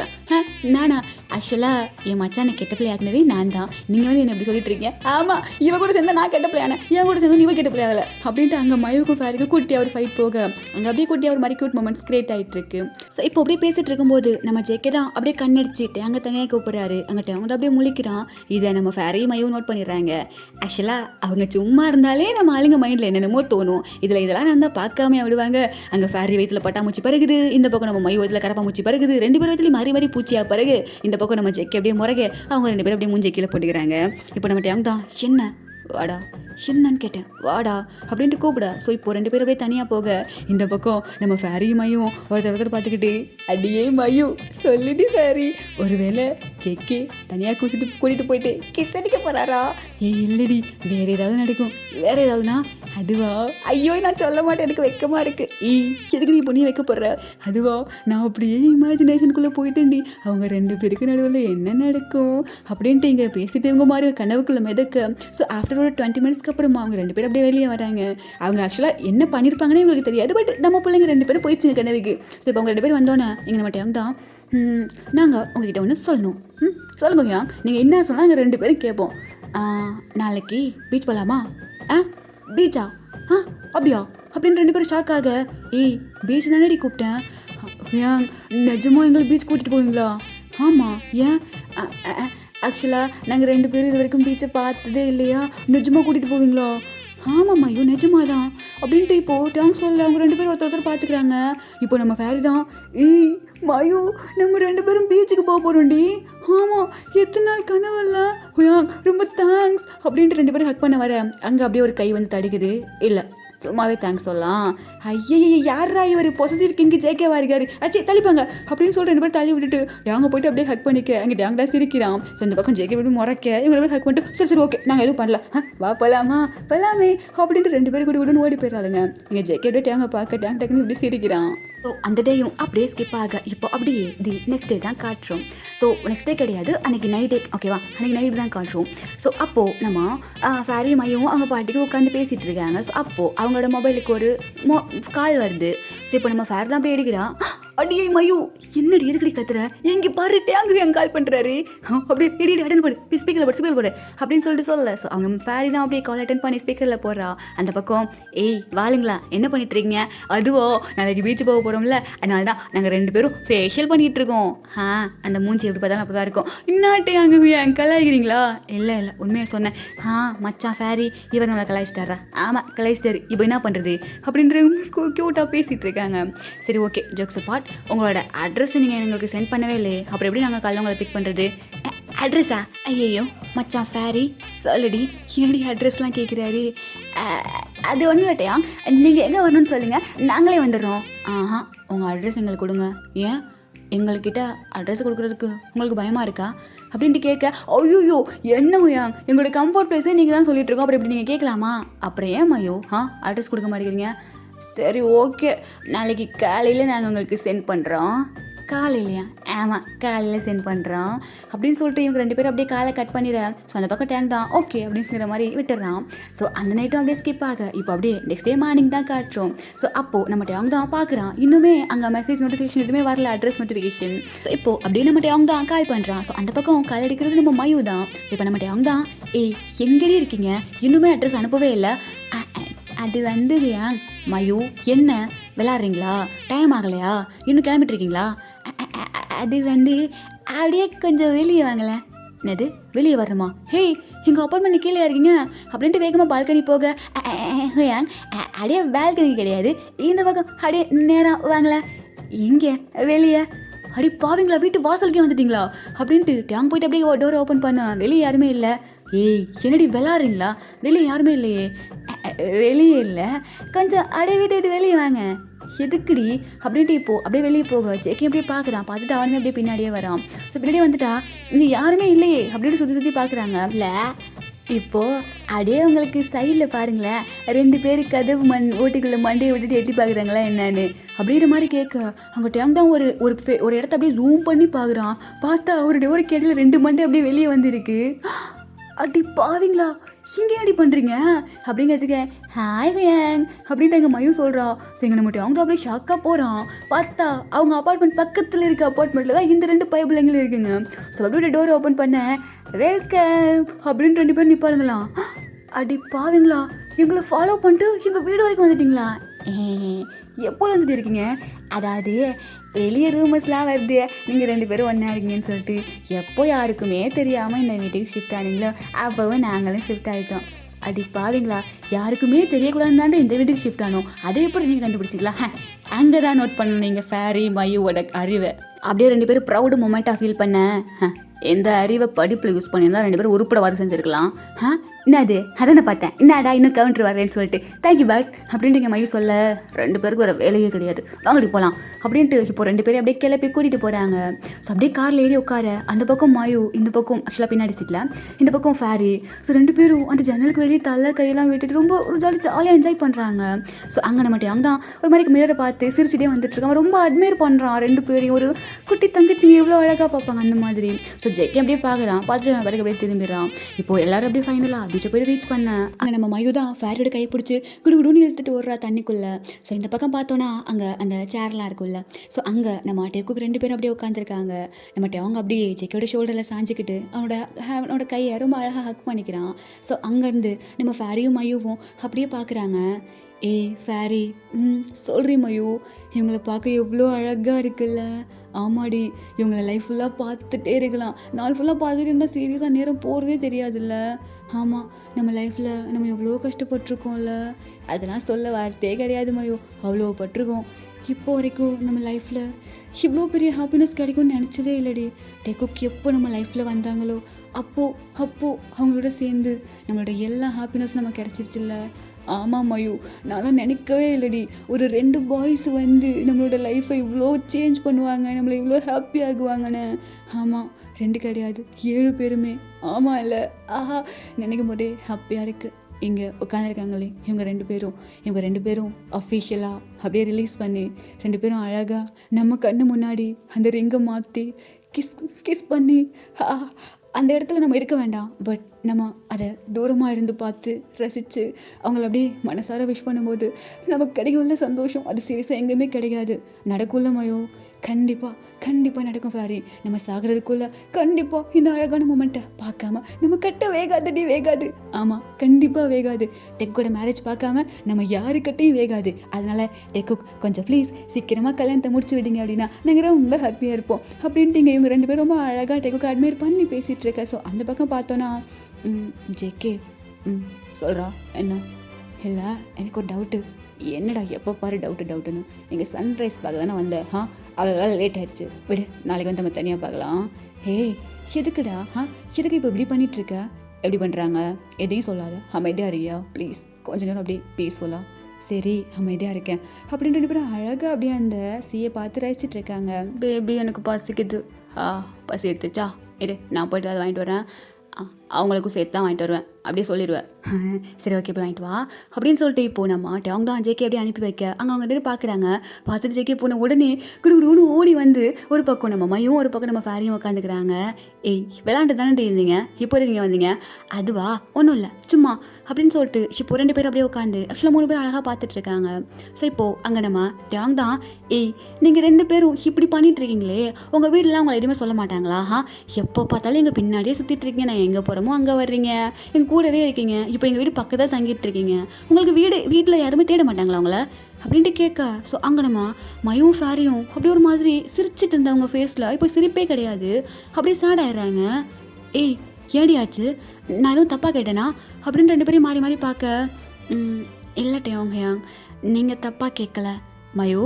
நானா? ஆக்சுவலாக என் மச்சானை கெட்ட பிள்ளையாக்குனதே நான் தான். நீங்கள் வந்து என்ன எப்படி சொல்லிட்டு இருக்கீங்க? ஆமாம் இவ கூட சேர்ந்தா நான் கெட்ட பிள்ளையான, என் கூட சேர்ந்து இவ கெட்ட பிள்ளையாகலை அப்படின்ட்டு அங்கே மயூக்கும் ஃபேரிக்கும் குட்டி அவர் ஃபைட் போக அங்கே அப்படியே குட்டி அவர் மாதிரி க்யூட் மொமெண்ட்ஸ் கிரியேட் ஆகிட்டு இருக்கு. ஸோ இப்போ அப்படியே பேசிட்டு இருக்கும்போது நம்ம ஜெக்கே தான் அப்படியே கண்ணடிச்சுட்டு அங்கே தனியாக கூப்பிட்றாரு. அங்கிட்ட அவங்க அப்படியே முழிக்கிறான். இதை நம்ம ஃபேரி மயூ நோட் பண்ணிடுறாங்க. ஆக்சுவலாக அவங்க சும்மா இருந்தாலே நம்ம ஆளுங்க மைண்டில் என்னென்னமோ தோணும். இதெல்லாம் நான் தான் பார்க்காம விடுவாங்க. அங்கே ஃபேரி வயிற்றுல பட்டாமூச்சி பறகுது, இந்த பக்கம் நம்ம மயூ வயிற்றுல கரப்பாமூச்சி பறகுது, 2 பேர் வயிற்றுலையும் மாறி பூச்சியாக பறகு, இந்த பக்கம் நம்ம ஜெக்கே அப்படியே முறக அவங்க 2 பேரும் அப்படியே மூஞ்சி கீழே போட்டுக்கிறாங்க. இப்போ நம்ம டேங் தான் என்ன வாடா என்னன்னு கேட்டேன், வாடா அப்படின்ட்டு கூப்பிட. ஸோ இப்போ 2 பேர் அப்படியே தனியாக போக இந்த பக்கம் நம்ம ஃபேரி மையும் ஒருத்தர் பார்த்துக்கிட்டு அடியே மயூ சொல்லிட்டு ஃபேரி ஒருவேளை ஜெக்கே தனியாக கூட்டிகிட்டு போயிட்டு கிஸ் அடிக்க போகிறாரா? இல்லடி வேறு ஏதாவது நடக்கும். வேறு ஏதாவதுனா அதுவா? ஐயோ நான் சொல்ல மாட்டேன், எனக்கு வெக்கமாக இருக்குது. எதுக்கு நீ பொண்ணி வைக்க போடுற? அதுவா நான் அப்படியே இமேஜினேஷனுக்குள்ளே போயிட்டேன்டி. அவங்க 2 பேருக்கு நடுவில் என்ன நடக்கும் அப்படின்ட்டு இங்கே பேசிட்டு இவங்க மாதிரி கனவுக்குள்ளே மிதக்க. ஸோ ஆஃப்டர் ஒரு 20 மினிட்ஸ்க்கு அப்புறமா அவங்க 2 பேரும் அப்படியே வெளியே வராங்க. அவங்க ஆக்சுவலாக என்ன பண்ணியிருப்பாங்கன்னு இவங்களுக்கு தெரியாது. பட் நம்ம பிள்ளைங்க 2 பேரும் போயிடுச்சுங்க கனவுக்கு. ஸோ இப்போ அவங்க 2 பேரும் வந்தோன்னே இங்கே நம்ம டைம் தான் நாங்கள் உங்ககிட்ட ஒன்று சொல்லணும். சொல்லுங்க நீங்கள் என்ன சொன்னால் நாங்கள் 2 பேரும் கேட்போம். நாளைக்கு பீச் போகலாமா? பீச்சா? அப்படியா அப்படின்னு 2 பேரும் ஷாக் ஆக. பீச் தானேடி கூப்பிட்டேன். ஏன் நிஜமாக எங்களை பீச் கூட்டிகிட்டு போவீங்களா? ஆமாம் ஏன்? ஆக்சுவலாக நாங்கள் 2 பேரும் இது வரைக்கும் பீச்சை பார்த்ததே இல்லையா, நிஜமாக கூட்டிகிட்டு போவீங்களா? ஆமாம்மா ஐயோ நிஜமாக தான் அப்படின்ட்டு இப்போது டேங்க் சொல்ல அவங்க 2 பேரும் ஒருத்தர் பார்த்துக்கிறாங்க. இப்போ நம்ம ஃபேரி தான் மயூ நம்ம 2 பேரும் பீச்சுக்கு போக போகிறோம்டி. ஆமாம் எத்தனை நாள் கனவல்ல, ரொம்ப தேங்க்ஸ் அப்படின்ட்டு 2 பேரும் ஹக் பண்ண வர அங்கே அப்படியே ஒரு கை வந்து தடுக்குது. இல்லை சும்மாவே தேங்க்ஸ் சொல்லலாம். ஐயே யாரா இவர் பொசசிவ் கிங்கு ஜேகேவா இருக்காரு, அச்சே தள்ளிப்பாங்க அப்படின்னு சொல்லிட்டு 2 பேரும் தள்ளி விட்டுட்டு டேங்க போயிட்டு அப்படியே ஹக் பண்ணிக்க. அங்கே டேங் தான் சிரிக்கிறான். ஸோ இந்த பக்கம் ஜேகே விட்டு முறைக்க இவங்க ஹக் பண்ணிட்டு சரி ஓகே நாங்கள் எதுவும் பண்ணல, வா போகலாமா போகலாமே அப்படின்ட்டு 2 பேரும் கூட ஓடி போயிடறாங்க. இங்கே ஜேகே அப்படியே டேங்க பார்க்க டேங் டக்குன்னு இப்படி சிரிக்கிறான். ஸோ அந்த டேயும் அப்படியே ஸ்கிப் ஆக இப்போ அப்படியே நெக்ஸ்ட் டே தான் காட்டுறோம். ஸோ நெக்ஸ்ட் டே கிடையாது, அன்றைக்கி நைட்டே ஓகேவா, அன்றைக்கி நைட்டு தான் காட்டுறோம். ஸோ அப்போது நம்ம ஃபேரி மையும் அவங்க பாட்டிக்கு உட்காந்து பேசிகிட்டு இருக்காங்க. ஸோ அப்போது அவங்களோட மொபைலுக்கு ஒரு கால் வருது. ஸோ இப்போ நம்ம ஃபேர் தான் அப்படியே எடுக்கிறான். அடியே மயூ என்னடி எதுக்கடி கத்துற, எங்கே பாரு டேங்கு எங்கே கால் பண்ணுறாரு அப்படியே எடி அட்டன் போடு ஸ்பீக்கரில் போடு அப்படின்னு சொல்லிட்டு சொல்லலை. ஸோ அவங்க ஃபேரி தான் அப்படியே கால் அட்டன் பண்ணி ஸ்பீக்கரில் போடுறா. அந்த பக்கம் வாளுங்களா என்ன பண்ணிட்டு இருக்கீங்க? அதுவோ நாளைக்கு பீச்சு போக போகிறோம்ல, அதனால தான் நாங்கள் 2 பேரும் ஃபேஷியல் பண்ணிகிட்டு இருக்கோம். அந்த மூஞ்சி எப்படி பார்த்தாலும் அப்படி தான் இருக்கும். இன்னாட்டே அங்கே கலாய்க்கிறீங்களா? இல்லை உண்மையாக சொன்னேன். மச்சான் ஃபேரி இவர் நம்மளை கலாய்ச்சிட்டாரா? ஆமாம் கலாய்ச்சிட்டாரு, இப்போ என்ன பண்ணுறது அப்படின்ற க்யூட்டாக பேசிகிட்டு இருக்காங்க. சரி ஓகே ஜோக்ஸ் பார்ட், உங்களோட அட்ரஸ் நீங்கள் எங்களுக்கு சென்ட் பண்ணவே இல்லையே, அப்புறம் எப்படி நாங்கள் காலையில் உங்களை பிக் பண்ணுறது? அட்ரஸா? ஐயோ மச்சான் ஃபேரி சொல்லுடி, என்னடி அட்ரஸ்லாம் கேட்குறாரு? அது ஒன்றும் இல்லட்டையா, நீங்கள் எங்கே வரணும்னு சொல்லுங்கள் நாங்களே வந்துடுறோம். உங்கள் அட்ரஸ் எங்களுக்கு கொடுங்க. ஏன் எங்கள்கிட்ட அட்ரஸ் கொடுக்குறதுக்கு உங்களுக்கு பயமாக இருக்கா அப்படின்ட்டு கேட்க, ஐயோ என்னங்கய்யா எங்களோட கம்ஃபர்ட் ப்ளேஸே நீங்கள் தான் சொல்லிட்டு இருக்கோம், அப்புறம் எப்படி நீங்கள் கேட்கலாமா? அப்புறம் ஏன் மையோ அட்ரஸ் கொடுக்க மாட்டேங்கிறீங்க? சரி ஓகே நாளைக்கு காலையில் நாங்கள் உங்களுக்கு சென்ட் பண்ணுறோம். காலையிலையா? ஆமாம் காலையில் சென்ட் பண்ணுறோம் அப்படின்னு சொல்லிட்டு இவங்க 2 பேரும் அப்படியே காலை கட் பண்ணிடுறாங்க. ஸோ அந்த பக்கம் டேங்க் தான் ஓகே அப்படின்னு சொல்கிற மாதிரி விட்டுறான். ஸோ அந்த நைட்டும் அப்படியே ஸ்கிப் ஆக இப்போ அப்படியே நெக்ஸ்ட் டே மார்னிங் தான் காட்டுறோம். ஸோ அப்போது நம்ம டேங்க் தான் பார்க்குறான். இன்னுமே அங்கே மெசேஜ் நோட்டிஃபிகேஷன் எதுவுமே வரல, அட்ரஸ் நோட்டிஃபிகேஷன். ஸோ இப்போது அப்படியே நம்ம டேங்க் தான் கால் பண்ணுறான். ஸோ அந்த பக்கம் கால் அடிக்கிறது நம்ம மயூ தான். ஸோ இப்போ நம்ம டேங்க் தான் எங்கேயே இருக்கீங்க, இன்னுமே அட்ரஸ் அனுப்பவே இல்லை. அது வந்து மயூ என்ன விளாட்றீங்களா, டைம் ஆகலையா, இன்னும் கிளம்பிட்டு இருக்கீங்களா? அது வந்து அப்படியே கொஞ்சம் வெளியே வாங்கலை. என்னது வெளியே வரணுமா? ஹேய், எங்கள் அப்பார்ட்மெண்ட் கீழே இருக்கீங்க அப்படின்ட்டு வேகமாக பால்கனி போக அப்படியே பால்கனி கிடையாது, இந்த பக்கம் அப்படியே நேராக வாங்கல. எங்கே வெளியே? அடி பாவீங்களா, வீட்டு வாசலுக்கே வந்துட்டீங்களா அப்படின்ட்டு டேங் போயிட்டு அப்படியே டோரை ஓப்பன் பண்ண வெளியே யாருமே இல்லை. ஏய் என்னடி விளாட்றீங்களா? வெளியே யாருமே இல்லையே. வெளியே இல்லை, கொஞ்சம் அப்படியே வீட்டு இது வெளியே வாங்க. எதுக்குடி அப்படின்ட்டு இப்போது அப்படியே வெளியே போக ஜெக்கி அப்படியே பார்க்குறான். பார்த்துட்டு அவனுமே அப்படியே பின்னாடியே வரான். ஸோ பின்னாடியே வந்துட்டா இங்கே யாருமே இல்லையே அப்படின்னு சுற்றி பார்க்குறாங்க. இல்லை இப்போது அப்படியே உங்களுக்கு சைடில் பாருங்களேன், 2 பேர் கதவு ஓட்டுக்குள்ளே மண்டையை விட்டுட்டு எட்டி பார்க்குறாங்களா என்னன்னு அப்படிங்கிற மாதிரி கேட்க அங்கே டேங் தான் ஒரு இடத்த அப்படியே ஜூம் பண்ணி பார்க்குறான். பார்த்தா ஒரு டோர் கேட்டில் 2 மண்டை அப்படியே வெளியே வந்துருக்கு. அடி பாவீங்களா, இங்கே அடி பண்ணுறீங்க அப்படிங்கிறதுக்கு ஹாய் ஹேங் அப்படின்ட்டு எங்கள் மையும் சொல்கிறா. ஸோ எங்கள் நம்ம அவங்க அப்படியே ஷாக்காக போகிறான். பார்த்தா அவங்க அப்பார்ட்மெண்ட் பக்கத்தில் இருக்க அப்பார்ட்மெண்ட்டில் தான் இந்த 2 பைபிள்ங்களும் இருக்குங்க. ஸோ அப்படியே டோர் ஓப்பன் பண்ண வெல்கம் அப்படின்னு 2 பேர் நிற்பாருங்களாம். அடி பாவீங்களா, எங்களை ஃபாலோ பண்ணிட்டு எங்கள் வீடு வரைக்கும் வந்துட்டிங்களா? எப்போ வந்துட்டு இருக்கீங்க? அதாவது வெளியே ரூமர்ஸ்லாம் வருது நீங்கள் 2 பேரும் ஒன்றா இருக்கீங்கன்னு சொல்லிட்டு. எப்போ யாருக்குமே தெரியாமல் இந்த வீட்டுக்கு ஷிஃப்ட் ஆனீங்களோ அப்போவும் நாங்களும் ஷிஃப்ட் ஆகிட்டோம். அடி பாவீங்களா, யாருக்குமே தெரியக்கூடாதுன்னு தாண்டா இந்த வீட்டுக்கு ஷிஃப்ட் ஆனோம். அதே எப்படி நீங்கள் கண்டுபிடிச்சிங்களா? அங்கே தான் நோட் பண்ணணும் நீங்கள் ஃபேரி மையோட அறிவை. அப்படியே 2 பேரும் ப்ரௌடு மொமெண்ட்டாக ஃபீல் பண்ண. எந்த அறிவை படிப்பில் யூஸ் பண்ணியிருந்தா 2 பேரும் உருப்பட வர செஞ்சுருக்கலாம். என்னது அதானே பார்த்தேன், என்னடா இன்னும் கவுண்டர் வரேன்னு சொல்லிட்டு தேங்க்யூ பாஸ் அப்படின்ட்டு எங்கள் மையம் சொல்ல 2 பேருக்கு ஒரு வேலையே கிடையாது, வாங்கடி போகலாம் அப்படின்ட்டு இப்போ 2 பேரும் அப்படியே கிளப்பி கூட்டிகிட்டு போகிறாங்க. ஸோ அப்படியே காரில் ஏறி உட்கார அந்த பக்கம் மாயு, இந்த பக்கம் ஆக்சுவலாக பின்னாடி சீட்டில், இந்த பக்கம் ஃபேரி. ஸோ 2 பேரும் அந்த ஜன்னலுக்கு வெளியே தலை கையெல்லாம் விட்டுட்டு ரொம்ப ஒரு ஜாலியாக என்ஜாய் பண்ணுறாங்க. ஸோ அங்கே நம்ம அங்கே தான் ஒரு மாதிரி மிரரை பார்த்து சிரிச்சுட்டே வந்துட்டுருக்காங்க. ரொம்ப அட்மையர் பண்ணுறான் 2 பேரையும். ஒரு குட்டி தங்கச்சிங்க எவ்வளோ அழகாக பார்ப்பாங்க அந்த மாதிரி. ஸோ ஜெக்கி அப்படியே பார்க்குறான், பார்த்துட்டு நம்ம அப்படியே திரும்பிடுறான். இப்போது எல்லோரும் அப்படியே ஃபைனலாக பீச்சை போய் ரீச் பண்ண அங்கே நம்ம மயு தான் ஃபேரியோட கை பிடிச்சி குடுகுடுன்னு இழுத்துட்டு ஓடுறா தண்ணிக்குள்ளே. ஸோ இந்த பக்கம் பார்த்தோன்னா அங்கே அந்த சேர்லாம் இருக்கும்ல, ஸோ அங்கே நம்ம டெக்குக்கு 2 பேரும் அப்படியே உட்காந்துருக்காங்க. நம்ம அவங்க அப்படியே ஜெக்கியோட ஷோல்டரில் சாஞ்சிக்கிட்டு அவனோட கையை ரொம்ப அழகாக ஹக் பண்ணிக்கிறான். ஸோ அங்கேருந்து நம்ம ஃபேரியும் மயுவும் அப்படியே பார்க்குறாங்க. ஏய் ஃபேரி, சொல்கிறீ மயு, இவங்களை பார்க்க எவ்வளோ அழகாக இருக்குல்ல. ஆமாடி, இவங்களை லைஃப் ஃபுல்லாக பார்த்துட்டே இருக்கலாம். நாள் ஃபுல்லாக பார்த்துட்டு இருந்தால் சீரியஸாக நேரம் போகிறதே தெரியாதுல்ல. ஆமாம், நம்ம லைஃப்பில் நம்ம எவ்வளோ கஷ்டப்பட்டிருக்கோம்ல, அதெல்லாம் சொல்ல வார்த்தையே கிடையாது மயு. அவ்வளோ பட்டிருக்கோம். இப்போ வரைக்கும் நம்ம லைஃப்பில் இவ்வளோ பெரிய ஹாப்பினஸ் கிடைக்கும்னு நினச்சதே இல்லடி. டெக்குக்கு எப்போ நம்ம லைஃப்பில் வந்தாங்களோ அப்போது அவங்களோட சேர்ந்து நம்மளோட எல்லா ஹாப்பினஸும் நம்ம கிடச்சிருச்சுல்ல. ஆமாம் மயு, நான்லாம் நினைக்கவே இல்லடி ஒரு 2 பாய்ஸ் வந்து நம்மளோட லைஃப்பை இவ்வளோ சேஞ்ச் பண்ணுவாங்க, நம்மளை இவ்வளோ ஹாப்பி ஆகுவாங்கன்னு. ஆமாம், 2 கிடையாது 7 பேருமே. ஆமாம் இல்லை, ஆஹா, நினைக்கும் போதே ஹாப்பியாக இருக்குது. இங்கே உட்காந்துருக்காங்களே இவங்க 2 பேரும் அஃபிஷியலாக அப்படியே ரிலீஸ் பண்ணி 2 பேரும் அழகாக நம்ம கண்ணு முன்னாடி அந்த ரிங்கை மாற்றி கிஸ் பண்ணி அந்த இடத்துல நம்ம இருக்க வேண்டாம், பட் நம்ம அதை தூரமாக இருந்து பார்த்து ரசித்து அவங்கள அப்படியே மனசார விஷ் பண்ணும்போது நமக்கு கிடைக்குள்ள சந்தோஷம் அது சீரியஸாக எங்கேயுமே கிடைக்காது. நடக்குள்ள மயோ, கண்டிப்பாக நடக்கும் ஃபேரி. நம்ம சாகிறதுக்குள்ளே கண்டிப்பாக இந்த அழகான மூமெண்ட்டை பார்க்காம நம்ம கட்ட வேகாது. ஆமாம், கண்டிப்பாக வேகாது. டெக்கோட மேரேஜ் பார்க்காம நம்ம யாருக்கிட்டையும் வேகாது. அதனால் டெக்கு கொஞ்சம் ப்ளீஸ் சீக்கிரமாக கல்யாணத்தை முடிச்சு விடுங்க அப்படின்னா நாங்கள் ரொம்ப ஹாப்பியாக இருப்போம் அப்படின்ட்டு இவங்க 2 பேரும் ரொம்ப அழகாக டெக்குக்கு அட்மையர் பண்ணி பேசிகிட்டு இருக்கேன். ஸோ அந்த பக்கம் பார்த்தோன்னா ஜேகே சொல்கிறா என்ன இல்லை, எனக்கு ஒரு டவுட்டு. என்னடா எப்போ பாரு டவுட்டுன்னு, நீங்கள் சன்ரைஸ் பார்க்க தானே வந்தேன். அதெல்லாம் லேட் ஆகிடுச்சு, விடு, நாளைக்கு வந்து நம்ம தனியாக பார்க்கலாம். ஹே எதுக்குடா, எதுக்கு இப்போ இப்படி பண்ணிகிட்ருக்க? எப்படி பண்ணுறாங்க எதையும் சொல்லாத, அமைதியாக இருக்கியா ப்ளீஸ், கொஞ்ச நேரம் அப்படியே பீஸ்ஃபுல்லாக. சரி அமைதியாக இருக்கேன் அப்படின்னு 2 பேரும் அழகாக அப்படியே அந்த சீயை பார்த்து ரசிச்சிட்டு இருக்காங்க. பேபி எனக்கு பசிக்குது. பசி எடுத்துச்சா, இரு நான் போய்ட்டு அதை வாங்கிட்டு வரேன், அவங்களுக்கும் சேர்த்து தான் வாங்கிட்டு வருவேன் அப்படியே சொல்லிடுவேன். சரி ஓகே போய் வாங்கிட்டு வா அப்படின்னு சொல்லிட்டு இப்போது நம்ம டேங் தான் ஜேகே அப்படியே அனுப்பி வைக்க அவங்க 2 பார்க்குறாங்க. பார்த்துட்டு ஜேகே போன உடனே குடுகுடுன்னு ஓடி வந்து ஒரு பக்கம் நம்ம மையும் ஒரு பக்கம் நம்ம ஃபேரியும் உட்காந்துக்கிறாங்க. ஏய் விளாண்டு தானே இருந்தீங்க, இப்போ இங்கே வந்தீங்க? அதுவா, ஒன்றும் இல்லை சும்மா அப்படின்னு சொல்லிட்டு இப்போ 2 பேரும் அப்படியே உட்காந்து ஆக்சுவலாக 3 பேர் அழகாக பார்த்துட்டு இருக்காங்க. ஸோ இப்போது அங்கே நம்ம டேங் தான், ஏய் நீங்கள் 2 பேரும் இப்படி பண்ணிட்டு இருக்கீங்களே, உங்கள் வீட்டில் அவங்களை எதுவுமே சொல்ல மாட்டாங்களா? எப்போ பார்த்தாலும் எங்கள் பின்னாடியே சுற்றிட்டு இருக்கீங்க, நான் எங்கே போகிறோமோ அங்கே வர்றீங்க, எங்கள் கூடவே இருக்கீங்க, இப்போ எங்கள் வீடு பக்கத்தில் தங்கிட்டு இருக்கீங்க, உங்களுக்கு வீட்டில் யாருமே தேட மாட்டாங்களா அவங்கள அப்படின்ட்டு கேட்க. ஸோ அங்கே நம்ம மயும் ஃபேரியும் அப்படியே ஒரு மாதிரி சிரிச்சிட்டு இருந்தவங்க ஃபேஸில் இப்போ சிரிப்பே கிடையாது, அப்படியே சேட் ஆயிடுறாங்க. ஏய் ஏடியாச்சு, நான் எதுவும் தப்பாக கேட்டேனா அப்படின்னு 2 பேரையும் மாறி மாறி பார்க்க, இல்லை டேயோங் ஹியாங், நீங்கள் தப்பாக கேட்கல மயோ.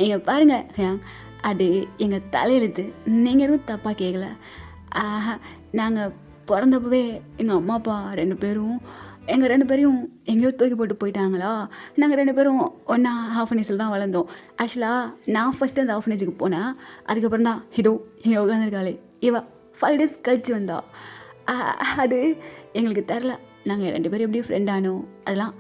இங்கே பாருங்க ஹியாங், அது எங்கள் தலையெழுத்து, நீங்கள் எதுவும் தப்பாக கேட்கல. நாங்கள் பிறந்தப்பவே எங்கள் அம்மா அப்பா 2 பேரும் எங்கள் 2 பேரையும் எங்கேயோ தூக்கி போட்டு போயிட்டாங்களா. நாங்கள் 2 பேரும் ஒன்றா ஆஃபனேஜில் தான் வளர்ந்தோம். ஆக்சுவலாக நான் ஃபஸ்ட்டு அந்த ஆஃபனேஜுக்கு போனேன். அதுக்கப்புறம் தான் இதோ இங்கே உட்காந்துருக்காளே இவ 5 days கழிச்சு வந்தா. அது எங்களுக்கு தெரில, நாங்கள் 2 பேரும் எப்படி ஃப்ரெண்ட் ஆனோம் அதெல்லாம்.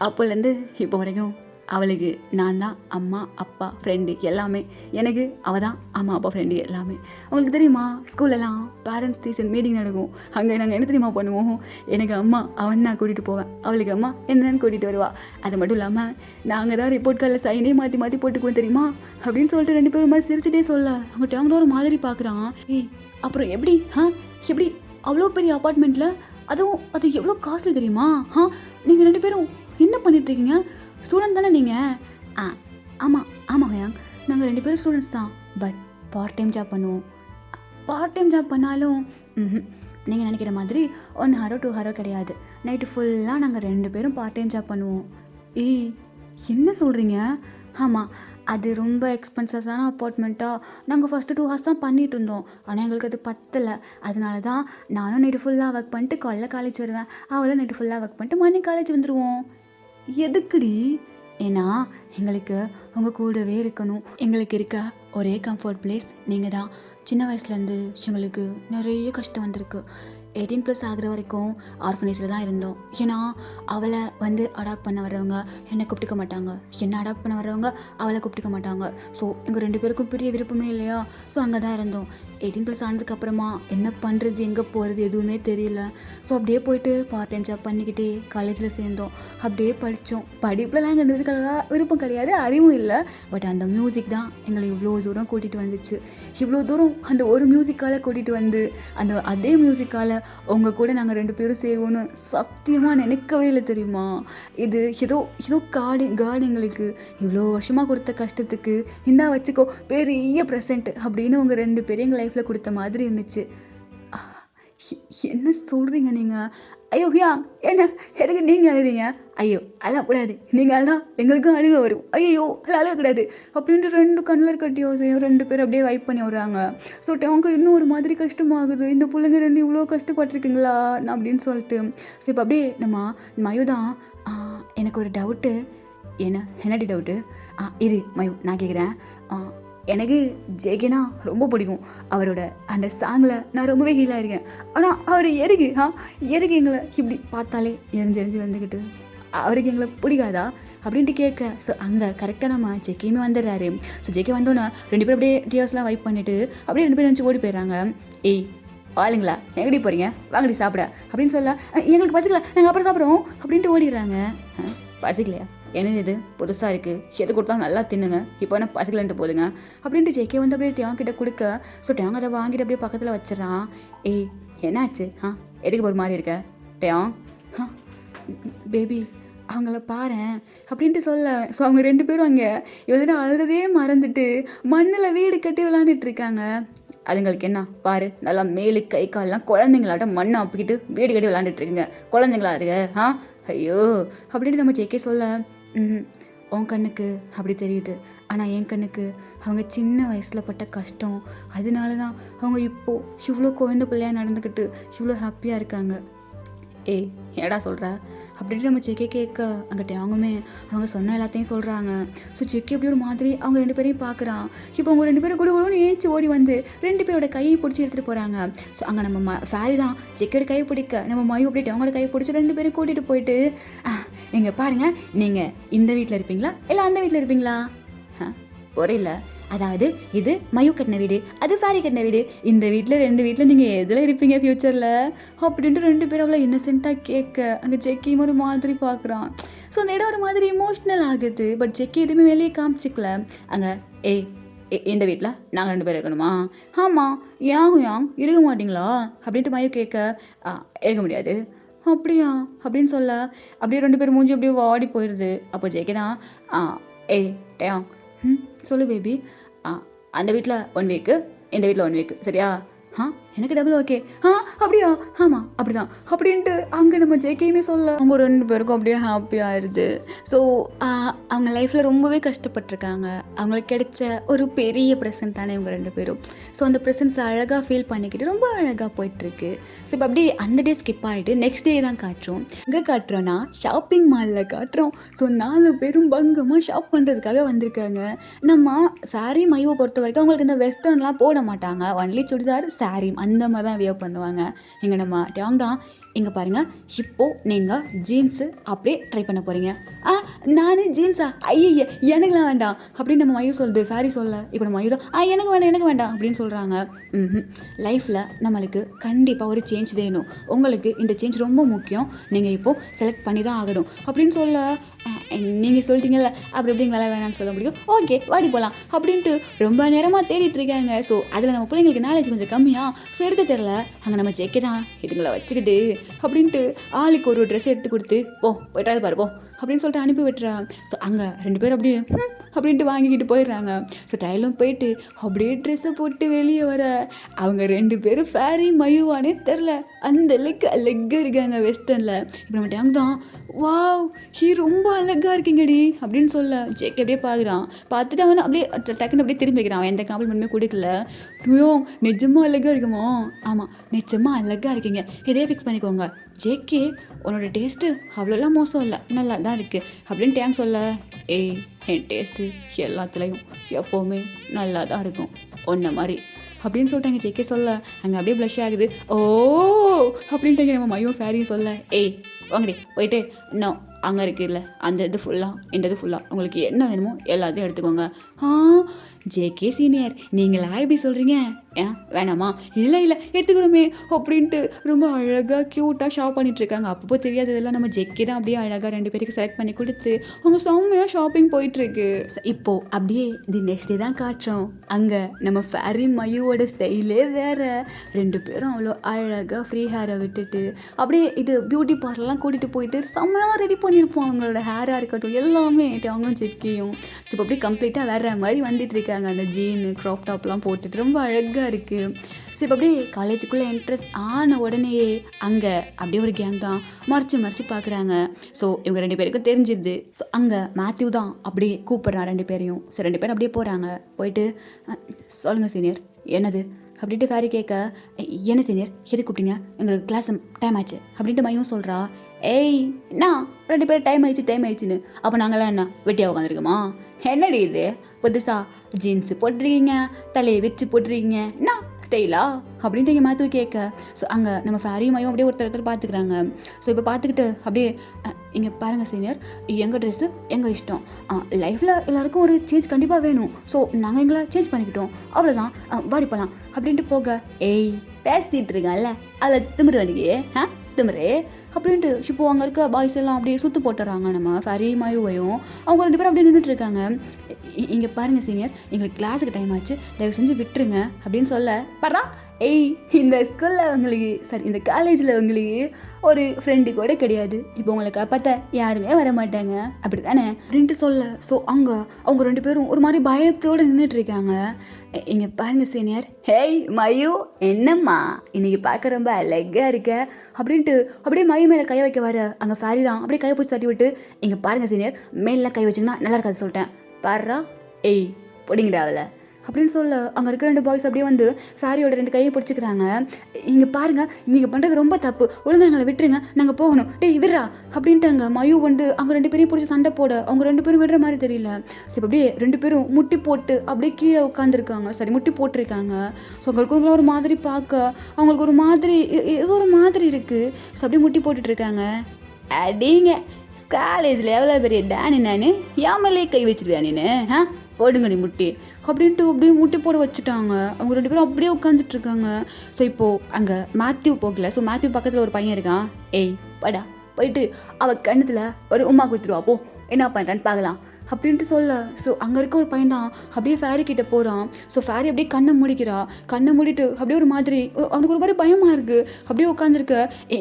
அப்போலேருந்து இப்போ வரைக்கும் அவளுக்கு நான் தான் அம்மா அப்பா ஃப்ரெண்டு எல்லாமே. எனக்கு அவள் தான் அம்மா அப்பா ஃப்ரெண்டு எல்லாமே. அவங்களுக்கு தெரியுமா, ஸ்கூல்லலாம் பேரண்ட்ஸ் டீச்சர் மீட்டிங் நடக்கும். அங்கே நாங்கள் என்ன தெரியுமா பண்ணுவோம், எனக்கு அம்மா அவன் நான் கூட்டிகிட்டு போவேன், அவளுக்கு அம்மா என்னன்னு கூட்டிகிட்டு வருவா. அது மட்டும் இல்லாமல் நாங்கள் தான் ரிப்போர்ட் கார்டில் சைனே மாற்றி மாற்றி போட்டுக்குவோம் தெரியுமா அப்படின்னு சொல்லிட்டு 2 பேரும் மாதிரி சிரிச்சுட்டே சொல்ல, அவங்க டேங்கிட்ட ஒரு மாதிரி பார்க்குறான். ஏய் அப்புறம் எப்படி எப்படி அவ்வளோ பெரிய அப்பார்ட்மெண்ட்டில், அதுவும் அது எவ்வளோ காஸ்ட்லி தெரியுமா? நீங்கள் 2 பேரும் என்ன பண்ணிகிட்ருக்கீங்க? ஸ்டூடெண்ட் தானே நீங்கள்? ஆமாம் ஹயாங், நாங்கள் 2 பேரும் ஸ்டூடெண்ட்ஸ் தான். பட் பார்ட் டைம் ஜாப் பண்ணுவோம். பார்ட் டைம் ஜாப் பண்ணாலும் நீங்கள் நினைக்கிற மாதிரி 1 hour 2 hour கிடையாது. நைட்டு ஃபுல்லாக நாங்கள் 2 பேரும் பார்ட் டைம் ஜாப் பண்ணுவோம். ஏய் என்ன சொல்கிறீங்க? ஆமாம், அது ரொம்ப எக்ஸ்பென்சிவான அப்பார்ட்மெண்ட்டாக. நாங்கள் ஃபஸ்ட்டு 2 hours தான் பண்ணிகிட்டு இருந்தோம். ஆனால் எங்களுக்கு அது பத்தலை. அதனால தான் நானும் நைட்டு ஃபுல்லாக ஒர்க் பண்ணிட்டு காலைல காலேஜ் வருவேன், அவளும் நைட்டு ஃபுல்லாக ஒர்க் பண்ணிட்டு மார்னிங் காலேஜ் வந்துடுவோம். எதுக்குடி? ஏன்னா எங்களுக்கு உங்கள் கூடவே இருக்கணும். எங்களுக்கு இருக்க ஒரே கம்ஃபர்ட் பிளேஸ் நீங்கள் தான். சின்ன வயசுலேருந்து எங்களுக்கு நிறைய கஷ்டம் வந்திருக்கு. 18+ ஆகிற வரைக்கும் ஆர்ஃபனேஜில் தான் இருந்தோம். ஏன்னா அவளை வந்து அடாப்ட் பண்ண வர்றவங்க என்னை கூப்பிட்டுக்க மாட்டாங்க, என்னை அடாப்ட் பண்ண வர்றவங்க அவளை கூப்பிட்டுக்க மாட்டாங்க. ஸோ எங்கள் 2 பேருக்கும் பெரிய விருப்பமே இல்லையா. ஸோ அங்கே தான் இருந்தோம். 18+ ஆனதுக்கப்புறமா என்ன பண்ணுறது, எங்கே போகிறது எதுவுமே தெரியல. ஸோ அப்படியே போயிட்டு பார்ட் டைம் ஜாப் பண்ணிக்கிட்டே காலேஜில் சேர்ந்தோம். அப்படியே படித்தோம். படிப்புலலாம் எங்கள் விருப்பம் கிடையாது, அறிவும் இல்லை. பட் அந்த மியூசிக் தான் எங்களை இவ்வளோ தூரம் கூட்டிகிட்டு வந்துச்சு. இவ்வளோ தூரம் அந்த ஒரு மியூசிக்கால் கூட்டிகிட்டு வந்து அதே மியூசிக்கால் உங்கள் கூட நாங்கள் 2 பேரும் சேருவோன்னு சத்தியமாக நினைக்கவே இல்லை தெரியுமா. இது ஏதோ காடு எங்களுக்கு இவ்வளோ வருஷமாக கொடுத்த கஷ்டத்துக்கு இந்தா வச்சுக்கோ பெரிய ப்ரெசென்ட் அப்படின்னு உங்கள் 2 பேரும் எங்கள் லைஃப்பில் கொடுத்த மாதிரி இருந்துச்சு. என்ன சொல்கிறீங்க நீங்கள்? ஐயோ என்ன எதுக்கு நீங்கள் அழுறீங்க? ஐயோ அழக்கூடாது, நீங்கள் அழகா எங்களுக்கும் அழுக வரும். ஐயோ அழகக்கூடாது அப்படின்ட்டு 2 கண்ணில் கட்டி யோசையும் 2 பேர் அப்படியே வைப் பண்ணி விட்றாங்க. ஸோ அவங்க இன்னும் ஒரு மாதிரி கஷ்டமாகுது. இந்த பிள்ளைங்க 2 இவ்வளோ கஷ்டப்பட்டுருக்கீங்களா அப்படின்னு சொல்லிட்டு. ஸோ இப்போ அப்படியே நம்ம மயு தான், எனக்கு ஒரு டவுட்டு. என்னடி டவுட்டு? இது மயு நான் கேட்குறேன். எனக்கு ஜேகேனா ரொம்ப பிடிக்கும். அவரோட அந்த சாங்கில் நான் ரொம்பவே ஹீலாக இருக்கேன். ஆனால் அவர் எதுக்கு எங்களை இப்படி பார்த்தாலே எரிஞ்சு வந்துக்கிட்டு அவருக்கு எங்களை பிடிக்காதா அப்படின்ட்டு கேட்க. ஸோ அங்கே கரெக்டாக நம்ம ஜேகேயுமே வந்துடுறாரு. ஸோ ஜேகே வந்தோன்னே 2 பேரும் அப்படியே டியர்ஸ்லாம் வைப் பண்ணிவிட்டு அப்படியே 2 பேரும் நினச்சி ஓடி போயிடுறாங்க. ஏய் ஆளுங்களா எங்கடி போகிறீங்க, வாங்கடி சாப்பிட அப்படின்னு சொல்ல, எங்களுக்கு பசிக்கல நாங்கள் அப்புறம் சாப்பிட்றோம் அப்படின்ட்டு ஓடிடுறாங்க. பசிக்கலையா? என்னது இது புதுசாக இருக்குது, எது கொடுத்தாலும் நல்லா தின்னுங்க, இப்போ என்ன பசிக்கலன்ட்டு போதுங்க அப்படின்ட்டு ஜேகே வந்து அப்படியே டேங் கிட்ட கொடுக்க. ஸோ டேங் அதை வாங்கிட்டு அப்படியே பக்கத்தில் வச்சிடறான். ஏய் என்னாச்சு? எதுக்கு ஒரு மாதிரி இருக்க டேங்? பேபி அவங்கள பாரு அப்படின்ட்டு சொல்ல. ஸோ அவங்க 2 பேரும் அங்கே இவ்வளோ அழுறதே மறந்துட்டு மண்ணில் வீடு கட்டி விளாண்டுட்டு இருக்காங்க. அதுங்களுக்கு என்ன பாரு, நல்லா மேலு கை கால்லாம் குழந்தைங்களாட்ட மண்ணை அப்பிக்கிட்டு வீடு கட்டி விளாண்டுட்டு இருக்கீங்க, குழந்தைங்களா அதுக்கு? ஐயோ அப்படின்ட்டு நம்ம ஜேகே சொல்ல, உன் கண்ணுக்கு அப்படி தெரியுது, ஆனால் என் கண்ணுக்கு அவங்க சின்ன வயசில் பட்ட கஷ்டம், அதனால தான் அவங்க இப்போது இவ்வளோ குழந்தை பிள்ளையாக நடந்துக்கிட்டு இவ்வளோ ஹாப்பியாக இருக்காங்க. ஏய் ஏடா சொல்கிற அப்படின்ட்டு நம்ம செக்கே கேட்க அங்கிட்ட அவங்க சொன்ன எல்லாத்தையும் சொல்கிறாங்க. ஸோ செக்கி அப்படி ஒரு மாதிரி அவங்க 2 பேரையும் பார்க்குறான். இப்போ அவங்க 2 பேரும் கூட ஏஞ்சி ஓடி வந்து 2 பேரோட கையை பிடிச்சி எடுத்துகிட்டு போகிறாங்க. ஸோ அங்கே நம்ம ஃபேரி தான் செக்கோட கையை பிடிக்க நம்ம மயு அப்படியே அவங்களோட கையை பிடிச்சி 2 பேரும் கூட்டிகிட்டு போயிட்டு, இங்கே பாருங்கள், நீங்கள் இந்த வீட்டில் இருப்பீங்களா இல்லை அந்த வீட்டில் இருப்பீங்களா? புரியல. அதாவது இது மயு கட்டின வீடு, அது ஃபேரி கட்டின வீடு, இந்த வீட்டில் 2 வீட்டில் நீங்கள் எதில் இருப்பீங்க ஃப்யூச்சரில் அப்படின்ட்டு 2 பேரும் அவ்வளோ இன்னசென்ட்டாக கேட்க அங்கே ஜெக்கியும் ஒரு மாதிரி பார்க்குறான். ஸோ அந்த இடம் ஒரு மாதிரி இமோஷ்னல் ஆகுது. பட் ஜெக்கி எதுவுமே வெளியே காமிச்சிக்கல. அங்கே இந்த வீட்டில் நாங்கள் 2 பேர் இருக்கணுமா? ஆமாம், ஏன் இருக்க மாட்டிங்களா அப்படின்ட்டு மயு கேட்க, இருக்க முடியாது. அப்படியா அப்படின்னு சொல்ல அப்படியே 2 பேர் மூஞ்சி அப்படியே வாடி போயிடுது. அப்போ ஜெக்கி தான், டேயாங் சொல்லு பேபி, அந்த வீட்டில் 1 வீக்கு, இந்த வீட்டில் 1 வீக்கு சரியா? எனக்கு டபுள் ஓகே அப்படியா ஆமாம் அப்படிதான் அப்படின்ட்டு அங்கே நம்ம ஜேகேயுமே சொல்ல அவங்க 2 பேருக்கும் அப்படியே ஹாப்பியாகிடுது. ஸோ அவங்க லைஃப்பில் ரொம்பவே கஷ்டப்பட்டிருக்காங்க. அவங்களுக்கு கிடைச்ச ஒரு பெரிய ப்ரெசன்ட் தானே இவங்க 2 பேரும். ஸோ அந்த ப்ரெசன்ட்ஸ் அழகாக ஃபீல் பண்ணிக்கிட்டு ரொம்ப அழகாக போயிட்டுருக்கு. ஸோ இப்போ அப்படியே அந்த டே ஸ்கிப் ஆகிட்டு நெக்ஸ்ட் டே தான் காட்டுறோம். எங்கே காட்டுறோன்னா ஷாப்பிங் மாலில் காட்டுறோம். ஸோ 4 பேரும் பங்கமாக ஷாப் பண்ணுறதுக்காக வந்திருக்காங்க. நம்ம சாரி மைவை பொறுத்த வரைக்கும் அவங்களுக்கு இந்த வெஸ்டர்ன்லாம் போட மாட்டாங்க. ஒன்லி சுடிதார் சாரி அந்த மாதிரி தான் வியர் பண்ணுவாங்க. இங்கே நம்ம டாங் தான் இங்கே பாருங்கள், இப்போது நீங்கள் ஜீன்ஸு அப்படியே ட்ரை பண்ண போகிறீங்க. நான் ஜீன்ஸா ஐய எனக்குலாம் வேண்டாம் அப்படின்னு நம்ம மையம் சொல்லுது. ஃபேரி சொல்ல இப்போ நம்ம மையம் தான் எனக்கு வேண்டாம் அப்படின்னு சொல்கிறாங்க. லைஃப்பில் நம்மளுக்கு கண்டிப்பாக ஒரு சேஞ்ச் வேணும். உங்களுக்கு இந்த சேஞ்ச் ரொம்ப முக்கியம். நீங்கள் இப்போது செலக்ட் பண்ணி தான் ஆகணும் அப்படின்னு சொல்ல, நீங்கள் சொல்லிட்டீங்கல்ல அப்படி எப்படிங்களால வேணான்னு சொல்ல முடியும். ஓகே வாடி போகலாம் அப்படின்ட்டு ரொம்ப நேரமாக தேடிட்டு இருக்காங்க. ஸோ அதில் நம்ம பிள்ளைங்களுக்கு நாலேஜ் கொஞ்சம் கம்மியாக ஸோ எடுக்க தெரில. அங்கே நம்ம ஜெக்கே தான் இதுங்களை வச்சுக்கிட்டு அப்படின்ட்டு ஆளுக்கு ஒரு ட்ரெஸ் எடுத்து கொடுத்து போய் ட்ரையல் பாரு போ அப்படின்னு சொல்லிட்டு அனுப்பி விட்டுறாங்க. ஸோ அங்கே 2 பேரும் அப்படியே அப்படின்ட்டு வாங்கிக்கிட்டு போயிடுறாங்க. ஸோ ட்ரையலும் போயிட்டு அப்படியே ட்ரெஸ்ஸை போட்டு வெளியே வர அவங்க 2 பேரும் ஃபேரி மையுவானே தெரில, அந்த அழகாக இருக்காங்க வெஸ்டர்னில். இப்போ நம்ம டேங் தான் வாவ் ரொம்ப அழகாக இருக்கீங்கடி அப்படின்னு சொல்ல ஜேக்கே அப்படியே பார்க்குறான். பார்த்துட்டு அவன் அப்படியே டக்குன்னு அப்படியே திரும்பி வைக்கிறான். அவன் எந்த காம்ப்ளிமெண்ட்டுமே கொடுக்கல. நிஜமாக அழகாக இருக்குமோ? ஆமாம் நிஜமாக அழகாக இருக்கீங்க, இதே ஃபிக்ஸ் பண்ணிக்கோங்க. ஜேக்கே உன்னோட டேஸ்ட்டு அவ்வளோலாம் மோசம் இல்லை, நல்லா தான் இருக்குது அப்படின்னு டேங் சொல்ல, என் டேஸ்ட்டு எல்லாத்துலேயும் எப்போவுமே நல்லா தான் இருக்கும் ஒன்றை மாதிரி அப்படின்னு சொல்லிட்டாங்க. ஜேக்கே சொல்ல அங்கே அப்படியே ப்ளஷ் ஆகுது. அப்படின்ட்டு நம்ம மையும் ஃபேரியும் சொல்ல, வாங்கடி போயிட்டு இன்னும் அங்கே இருக்குல்ல அந்த இது ஃபுல்லாக இந்த இது ஃபுல்லாக உங்களுக்கு என்ன வேணுமோ எல்லாத்தையும் எடுத்துக்கோங்க. ஜேகே சீனியர் நீங்களா இப்படி சொல்கிறீங்க? வேணாமா? இல்லை எடுத்துக்கிறோமே அப்படின்ட்டு ரொம்ப அழகாக க்யூட்டாக ஷாப் பண்ணிகிட்ருக்காங்க. அப்பப்போ தெரியாது இதெல்லாம் நம்ம ஜேகே தான் அப்படியே அழகாக 2 பேருக்கு செலக்ட் பண்ணி கொடுத்து அவங்க செம்மையாக ஷாப்பிங் போயிட்டுருக்கு. இப்போது அப்படியே இது நெக்ஸ்ட் டே தான் காட்டுறோம். அங்கே நம்ம ஃபேரி மையோட ஸ்டைலே வேறு. 2 பேரும் அவ்வளோ அழகாக ஃப்ரீ ஹேரை விட்டுட்டு அப்படியே இது பியூட்டி பார்லர்லாம் கூட்டிகிட்டு போயிட்டு செம்மையாக ரெடி பண்ணியிருப்போம். அவங்களோட ஹேராக இருக்கட்டும் எல்லாமே அவங்களும் ஜெக்கியும். ஸோ இப்போ அப்படியே கம்ப்ளீட்டாக வேறு மாதிரி வந்துட்டு இருக்காங்க. அந்த ஜீனு க்ராப் டாப்லாம் போட்டுட்டு ரொம்ப அழகாக இருக்குது. ஸோ இப்போ அப்படியே காலேஜுக்குள்ளே என்ட்ரன்ஸ் ஆன உடனேயே அங்கே அப்படியே ஒரு கேங் தான் மறைச்சு பார்க்குறாங்க. ஸோ இவங்க 2 பேருக்கும் தெரிஞ்சிருது. ஸோ அங்கே மேத்யூ தான் அப்படியே கூப்பிட்றான் 2 பேரையும். ஸோ 2 பேரும் அப்படியே போகிறாங்க. போயிட்டு சொல்லுங்கள் சீனியர் என்னது அப்படின்ட்டு ஃபேரி கேட்க, என்ன சீனியர் எது கூப்பிட்டீங்க? எங்களுக்கு கிளாஸ் டைம் ஆச்சு அப்படின்ட்டு மையும் சொல்கிறா. என்ன 2 பேர் டைம் ஆயிடுச்சுன்னு அப்போ நாங்களாம் என்ன வெட்டியாக உட்காந்துருக்கோமா? என்னடி இது புதுசா ஜீன்ஸு போட்டிருக்கீங்க, தலையை வச்சு போட்டிருக்கீங்க, என்ன ஸ்டைலா அப்படின்ட்டு இங்கே மாற்றி கேட்க. ஸோ அங்கே நம்ம ஃபேரியுமையும் அப்படியே ஒருத்தர் பார்த்துக்கிறாங்க. ஸோ இப்போ பார்த்துக்கிட்டு அப்படியே இங்கே பாருங்கள் சீனியர், எங்கள் ட்ரெஸ்ஸு எங்கள் இஷ்டம். லைஃப்பில் எல்லாருக்கும் ஒரு சேஞ்ச் கண்டிப்பாக வேணும். ஸோ நாங்கள் எங்களை சேஞ்ச் பண்ணிக்கிட்டோம், அவ்வளோதான், வாடி போகலாம் அப்படின்ட்டு போக. பேசிகிட்டு இருக்கான்ல அதில் திமிரு அன்றைக்கி திமிரே அப்படின்ட்டு இப்போ அங்கே இருக்க பாய்ஸ் எல்லாம் அப்படியே சுற்று போட்டுறாங்க. நம்ம ஃபரி மையுவையும் அவங்க 2 பேரும் அப்படியே நின்றுட்டு இருக்காங்க. இங்கே பாருங்கள் சீனியர் எங்களுக்கு கிளாஸுக்கு டைம் ஆச்சு, தயவு செஞ்சு விட்டுருங்க அப்படின்னு சொல்ல, பரா இந்த ஸ்கூலில் உங்களுக்கு இந்த காலேஜில் உங்களுக்கு ஒரு ஃப்ரெண்டு கூட கிடையாது, இப்போ உங்களை காப்பாற்ற யாருமே வர மாட்டாங்க அப்படி தானே அப்படின்ட்டு சொல்ல. ஸோ அங்கே அவங்க 2 பேரும் ஒரு மாதிரி பயத்தோடு நின்றுட்டு இருக்காங்க. இங்கே பாருங்கள் சீனியர், மயு என்னம்மா இன்னைக்கு பார்க்க ரொம்ப அழகாக இருக்க அப்படின்ட்டு அப்படியே மயு மேலே கை வைக்க வர அங்கே ஃபேரி தான் அப்படியே கையை பிடிச்சி தட்டி விட்டு, இங்கே பாருங்கள் சீனியர் மேலே கை வச்சிங்கன்னா நல்லா இருக்காது சொல்லிட்டேன், பாருறா பிடிங்கடா அவளை அப்படின்னு சொல்ல அங்கே இருக்கிற 2 பாய்ஸ் அப்படியே வந்து ஃபேரியோட 2 கையை பிடிச்சிக்கிறாங்க. இங்கே பாருங்கள் நீங்கள் பண்ணுறது ரொம்ப தப்பு, ஒழுங்காக எங்களை விட்டுருங்க, நாங்கள் போகணும், விடுறா அப்படின்ட்டு அங்கே மயு வந்து அவங்க 2 பேரையும் பிடிச்சி சண்டை போட அவங்க 2 பேரும் விடுற மாதிரி தெரியல. ஸோ இப்போ அப்படியே 2 பேரும் முட்டி போட்டு அப்படியே கீழே உட்காந்துருக்காங்க, முட்டி போட்டிருக்காங்க. ஸோ அவங்களுக்கு ஒரு மாதிரி பார்க்க அவங்களுக்கு ஒரு மாதிரி ஏதோ ஒரு மாதிரி இருக்குது. ஸோ அப்படியே முட்டி போட்டுட்ருக்காங்க. அடிங்க காலேஜில் எவ்வளோ பெரிய டேனி நான் யாமலே கை வச்சிருவேன் நீ போடுங்கடி முட்டி அப்படின்ட்டு அப்படியே முட்டி போட வச்சுட்டாங்க. அவங்க 2 பேரும் அப்படியே உட்காந்துட்ருக்காங்க. ஸோ இப்போது அங்கே மேத்யூ போகல. ஸோ மேத்யூ பக்கத்தில் ஒரு பையன் இருக்கான். படா போயிட்டு அவள் கண்ணத்தில் ஒரு உமா கொடுத்துருவா, போ என்ன பண்ணுறான்னு பார்க்கலாம் அப்படின்ட்டு சொல்ல. ஸோ அங்கே இருக்க ஒரு பையன் தான் அப்படியே ஃபேரி கிட்ட போகிறான். ஸோ ஃபேரி அப்படியே கண்ணை மூடிக்கிறா. கண்ணை மூடிட்டு அப்படியே ஒரு மாதிரி அவனுக்கு ஒரு மாதிரி பயமாக இருக்குது. அப்படியே உட்காந்துருக்க.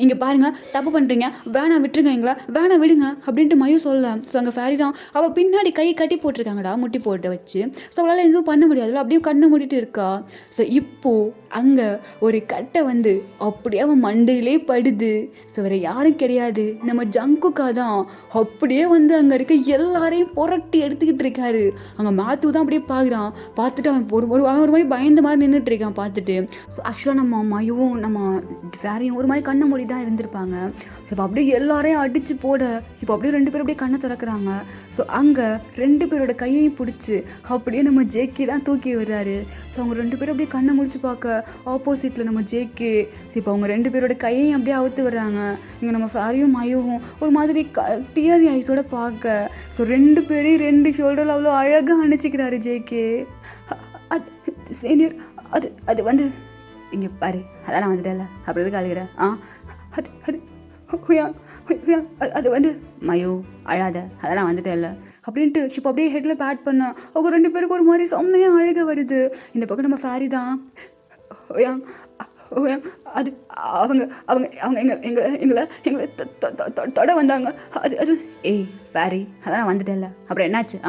இங்கே பாருங்க, தப்பு பண்ணுறீங்க, வேணாம் விட்டுருங்க, எங்களை வேணாம் விடுங்க அப்படின்ட்டு மயு சொல்ல. ஸோ அங்கே ஃபேரி தான் அவள் பின்னாடி கை கட்டி போட்டிருக்காங்கடா, முட்டி போட்டு வச்சு. ஸோ அவளால் எதுவும் பண்ண முடியாது, அப்படியே கண்ணை மூடிட்டு இருக்கா. ஸோ இப்போது அங்கே ஒரு கட்டை வந்து அப்படியே அவன் மண்டையிலே படுது. ஸோ வேறு யாரும் கிடையாது, நம்ம ஜங்குக்கா தான். அப்படியே வந்து அங்கே இருக்க எல்லாரையும் புரட்டி எடுத்துக்கிட்டு இருக்காரு. அங்கே மேத்யூ தான் அப்படியே பார்க்குறான். பார்த்துட்டு அவன் ஒரு மாதிரி பயந்த மாதிரி நின்றுட்டு இருக்கான் பார்த்துட்டு. ஸோ ஆக்சுவலாக நம்ம மயுவும் நம்ம வேறையும் ஒரு மாதிரி கண்ணை மூடி தான் இருந்திருப்பாங்க. ஸோ இப்போ அப்படியே எல்லாரையும் அடித்து போட இப்போ அப்படியே 2 பேரும் அப்படியே கண்ணை திறக்கிறாங்க. ஸோ அங்கே 2 பேரோட கையையும் பிடிச்சி அப்படியே நம்ம ஜேகே தான் தூக்கி விடுறாரு. ஸோ அவங்க 2 பேரும் அப்படியே கண்ணை முடிச்சு பார்க்க ஆப்போசிட்டில் நம்ம ஜேகே. ஸோ இப்போ அவங்க 2 பேரோட கையையும் அப்படியே அவுத்து விடுறாங்க. இங்கே நம்ம ஃபேரியும் மயுவும் ஒரு மாதிரி டியர் ஐஸோட பார்க்க. ஸோ 2 பேரையும் 2 ஷோல்டரில் அவ்வளோ அழகாக அணைச்சிக்கிறாரு ஜேகே. அது சீனியர், அது வந்து இங்கே பாரு, அதான் நான் வந்துட்டேன்ல, அப்படி எதுக்கு அழுகிறேன்? அது வந்து மயோ அழாத, அதான் நான் வந்துட்டேன்ல அப்படின்ட்டு இப்போ அப்படியே ஹெட்டில் பேட் பண்ண. அவங்க 2 பேருக்கு ஒரு மாதிரி செம்மையாக அழுக வருது. இந்த பக்கம் நம்ம ஃபேரி தான் அது அவங்க அவங்க அவங்க எங்களை தொட வந்தாங்க. அது ஏய் ஃபேரி, அதான் நான் வந்துட்டேன்ல, அப்புறம் என்னாச்சு?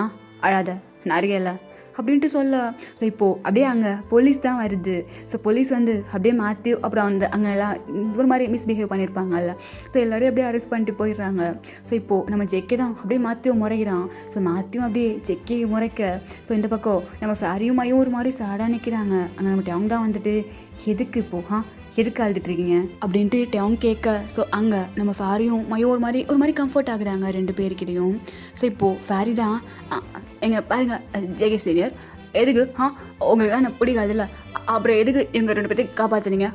அழாத, நான் அறியல அப்படின்ட்டு சொல்ல. ஸோ இப்போது அப்படியே அங்கே போலீஸ் தான் வருது. ஸோ போலீஸ் வந்து அப்படியே மாற்றி அப்புறம் அந்த அங்கே எல்லாம் ஒரு மாதிரி மிஸ்பிஹேவ் பண்ணியிருப்பாங்கல்ல. ஸோ எல்லோரையும் அப்படியே அரெஸ்ட் பண்ணிட்டு போயிடுறாங்க. ஸோ இப்போது நம்ம ஜெக்கே தான் அப்படியே மாற்றியும் முறைகிறான். ஸோ மாற்றியும் அப்படியே ஜெக்கே முறைக்க. ஸோ இந்த பக்கம் நம்ம ஃபேரியும் மையும் ஒரு மாதிரி சேடாக நிற்கிறாங்க. அங்கே நம்ம அவங்க தான் வந்துட்டு எதுக்கு இப்போ எதுக்கு அழுதுட்ருக்கீங்க அப்படின்ட்டு டவுன் கேட்க. ஸோ அங்கே நம்ம ஃபேரியும் மையும் ஒரு மாதிரி கம்ஃபர்ட் ஆகுறாங்க 2 பேர்கிட்டையும். ஸோ இப்போது ஃபேரி தான் எங்க பாருங்க ஜேகே சீனியர், எதுக்கு உங்களுக்கு தான் நான் பிடிக்காதுல்ல, அப்புறம் எதுக்கு எங்கள் 2 பேர்த்தையும் காப்பாற்றுனீங்க?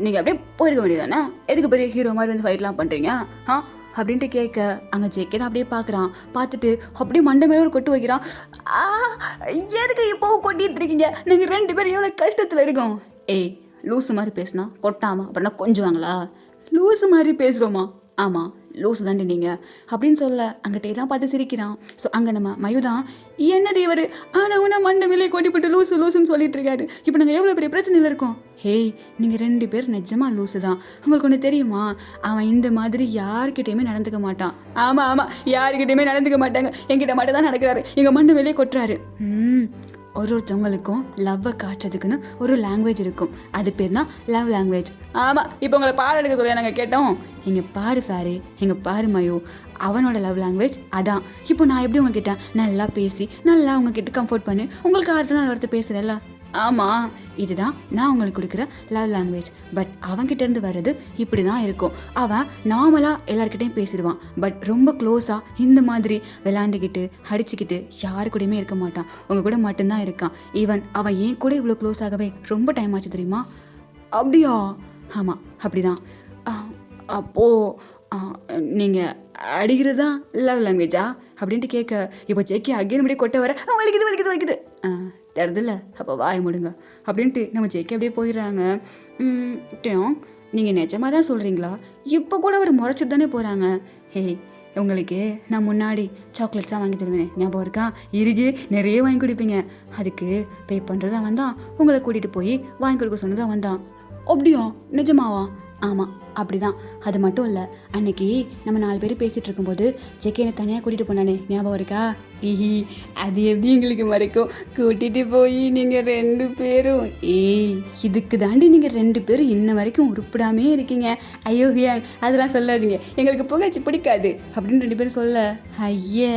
நீங்கள் அப்படியே போயிருக்க வேண்டியதானே, எதுக்கு பெரிய ஹீரோ மாதிரி வந்து ஃபைட்லாம் பண்ணுறீங்க அப்படின்ட்டு கேட்க. அங்கே ஜேகே தான் அப்படியே பார்க்குறான். பார்த்துட்டு அப்படியே மண்டை மேலே ஒரு கொட்டு வைக்கிறான். எதுக்கு இப்போவும் கொட்டிகிட்டு இருக்கீங்க, நீங்கள் 2 பேரும் எவ்வளோ கஷ்டத்தில் இருக்கோம். ஏய் லூஸு மாதிரி பேசுனா கொட்டாமா அப்புறம் கொஞ்சுவாங்களா? லூஸு மாதிரி பேசுகிறோமா? ஆமாம் லூஸு தாண்டி நீங்கள் அப்படின்னு சொல்ல அங்கிட்டே தான் பார்த்து சிரிக்கிறான். ஸோ அங்கே நம்ம மயுதான் என்ன தேவர் ஆனால் மண்டை மேலே கொட்டிப்பட்டு லூஸுன்னு சொல்லிட்டு இருக்காரு. இப்போ நாங்கள் எவ்வளோ பெரிய பிரச்சனையில் இருக்கோம். ஹேய் நீங்கள் 2 பேர் நிஜமாக லூஸு தான். உங்களுக்கு ஒன்று தெரியுமா, அவன் இந்த மாதிரி யாருக்கிட்டையுமே நடந்துக்க மாட்டான். ஆமாம் யாருக்கிட்டையுமே நடந்துக்க மாட்டாங்க, என்கிட்ட மட்டும் தான் நடக்கிறாரு, எங்கள் மண்டை மேலே கொட்டுறாரு. ஒருத்தவங்களுக்கும் லவ்வை காட்டுறதுக்குன்னு ஒரு லாங்குவேஜ் இருக்கும், அது பேர் தான் லவ் லாங்குவேஜ். ஆமாம் இப்போ உங்களை பாடம் எடுக்க சொல்லி நாங்கள் கேட்டோம். இங்கே பாரு ஃபேரி, இங்கே பாரு மயோ, அவனோட லவ் லாங்குவேஜ் அதான். இப்போ நான் எப்படி உங்ககிட்ட நல்லா பேசி நல்லா உங்ககிட்ட கம்ஃபர்ட் பண்ணி உங்களுக்கு அடுத்த வார்த்தை பேசுகிறேன்ல, ஆமாம் இதுதான் நான் உங்களுக்கு கொடுக்குற லவ் லாங்குவேஜ். பட் அவன்கிட்டேருந்து வர்றது இப்படி தான் இருக்கும். அவன் நார்மலாக எல்லாருக்கிட்டையும் பேசிடுவான், பட் ரொம்ப க்ளோஸாக இந்த மாதிரி விளாண்டுக்கிட்டு அடிச்சுக்கிட்டு யாரு கூடயுமே இருக்க மாட்டான், உங்கள் கூட மட்டும்தான் இருக்கான். ஈவன் அவன் ஏன் கூட இவ்வளோ க்ளோஸ் ஆகவே ரொம்ப டைம் ஆச்சு தெரியுமா? அப்படியா? ஆமாம் அப்படிதான். அப்போது நீங்கள் அடிக்கிறது தான் லவ் லாங்குவேஜா அப்படின்ட்டு கேட்க. இப்போ ஜேகே அகைன் அப்படியே கொட்ட வர வலிக்குது தருதில்ல, அப்போ வாய முடுங்க அப்படின்ட்டு நம்ம ஜேகே அப்படியே போயிடுறாங்க. நீங்கள் நிஜமாக தான் சொல்கிறீங்களா? இப்போ கூட அவர் முறைச்சிட்டு தானே போகிறாங்க. ஹே உங்களுக்கு நான் முன்னாடி சாக்லேட்ஸாக வாங்கி தருவேனே ஞாபகம் இருக்கா? இறுகி நிறைய வாங்கி கொடுப்பீங்க, அதுக்கு பே பண்ணுறது அவன் தான், உங்களை கூட்டிகிட்டு போய் வாங்கி கொடுக்க சொன்னது அவன் தான். அப்படியா? நிஜமாவா? ஆமாம் அப்படிதான். அது மட்டும் இல்லை, அன்னைக்கு நம்ம 4 பேர் பேசிகிட்டு இருக்கும்போது ஜெக்கே என்னை தனியாக கூட்டிகிட்டு போனானே ஞாபகம் இருக்கா? அது எப்படி எங்களுக்கு மறைக்கும்? கூட்டிகிட்டு போய் நீங்கள் 2 பேரும் இதுக்கு தாண்டி நீங்கள் 2 பேரும் இன்ன வரைக்கும் உருப்பிடாமே இருக்கீங்க. ஐயோ அதெல்லாம் சொல்லாதீங்க, எங்களுக்கு புகழ்ச்சி பிடிக்காது அப்படின்னு 2 பேரும் சொல்ல. ஐயே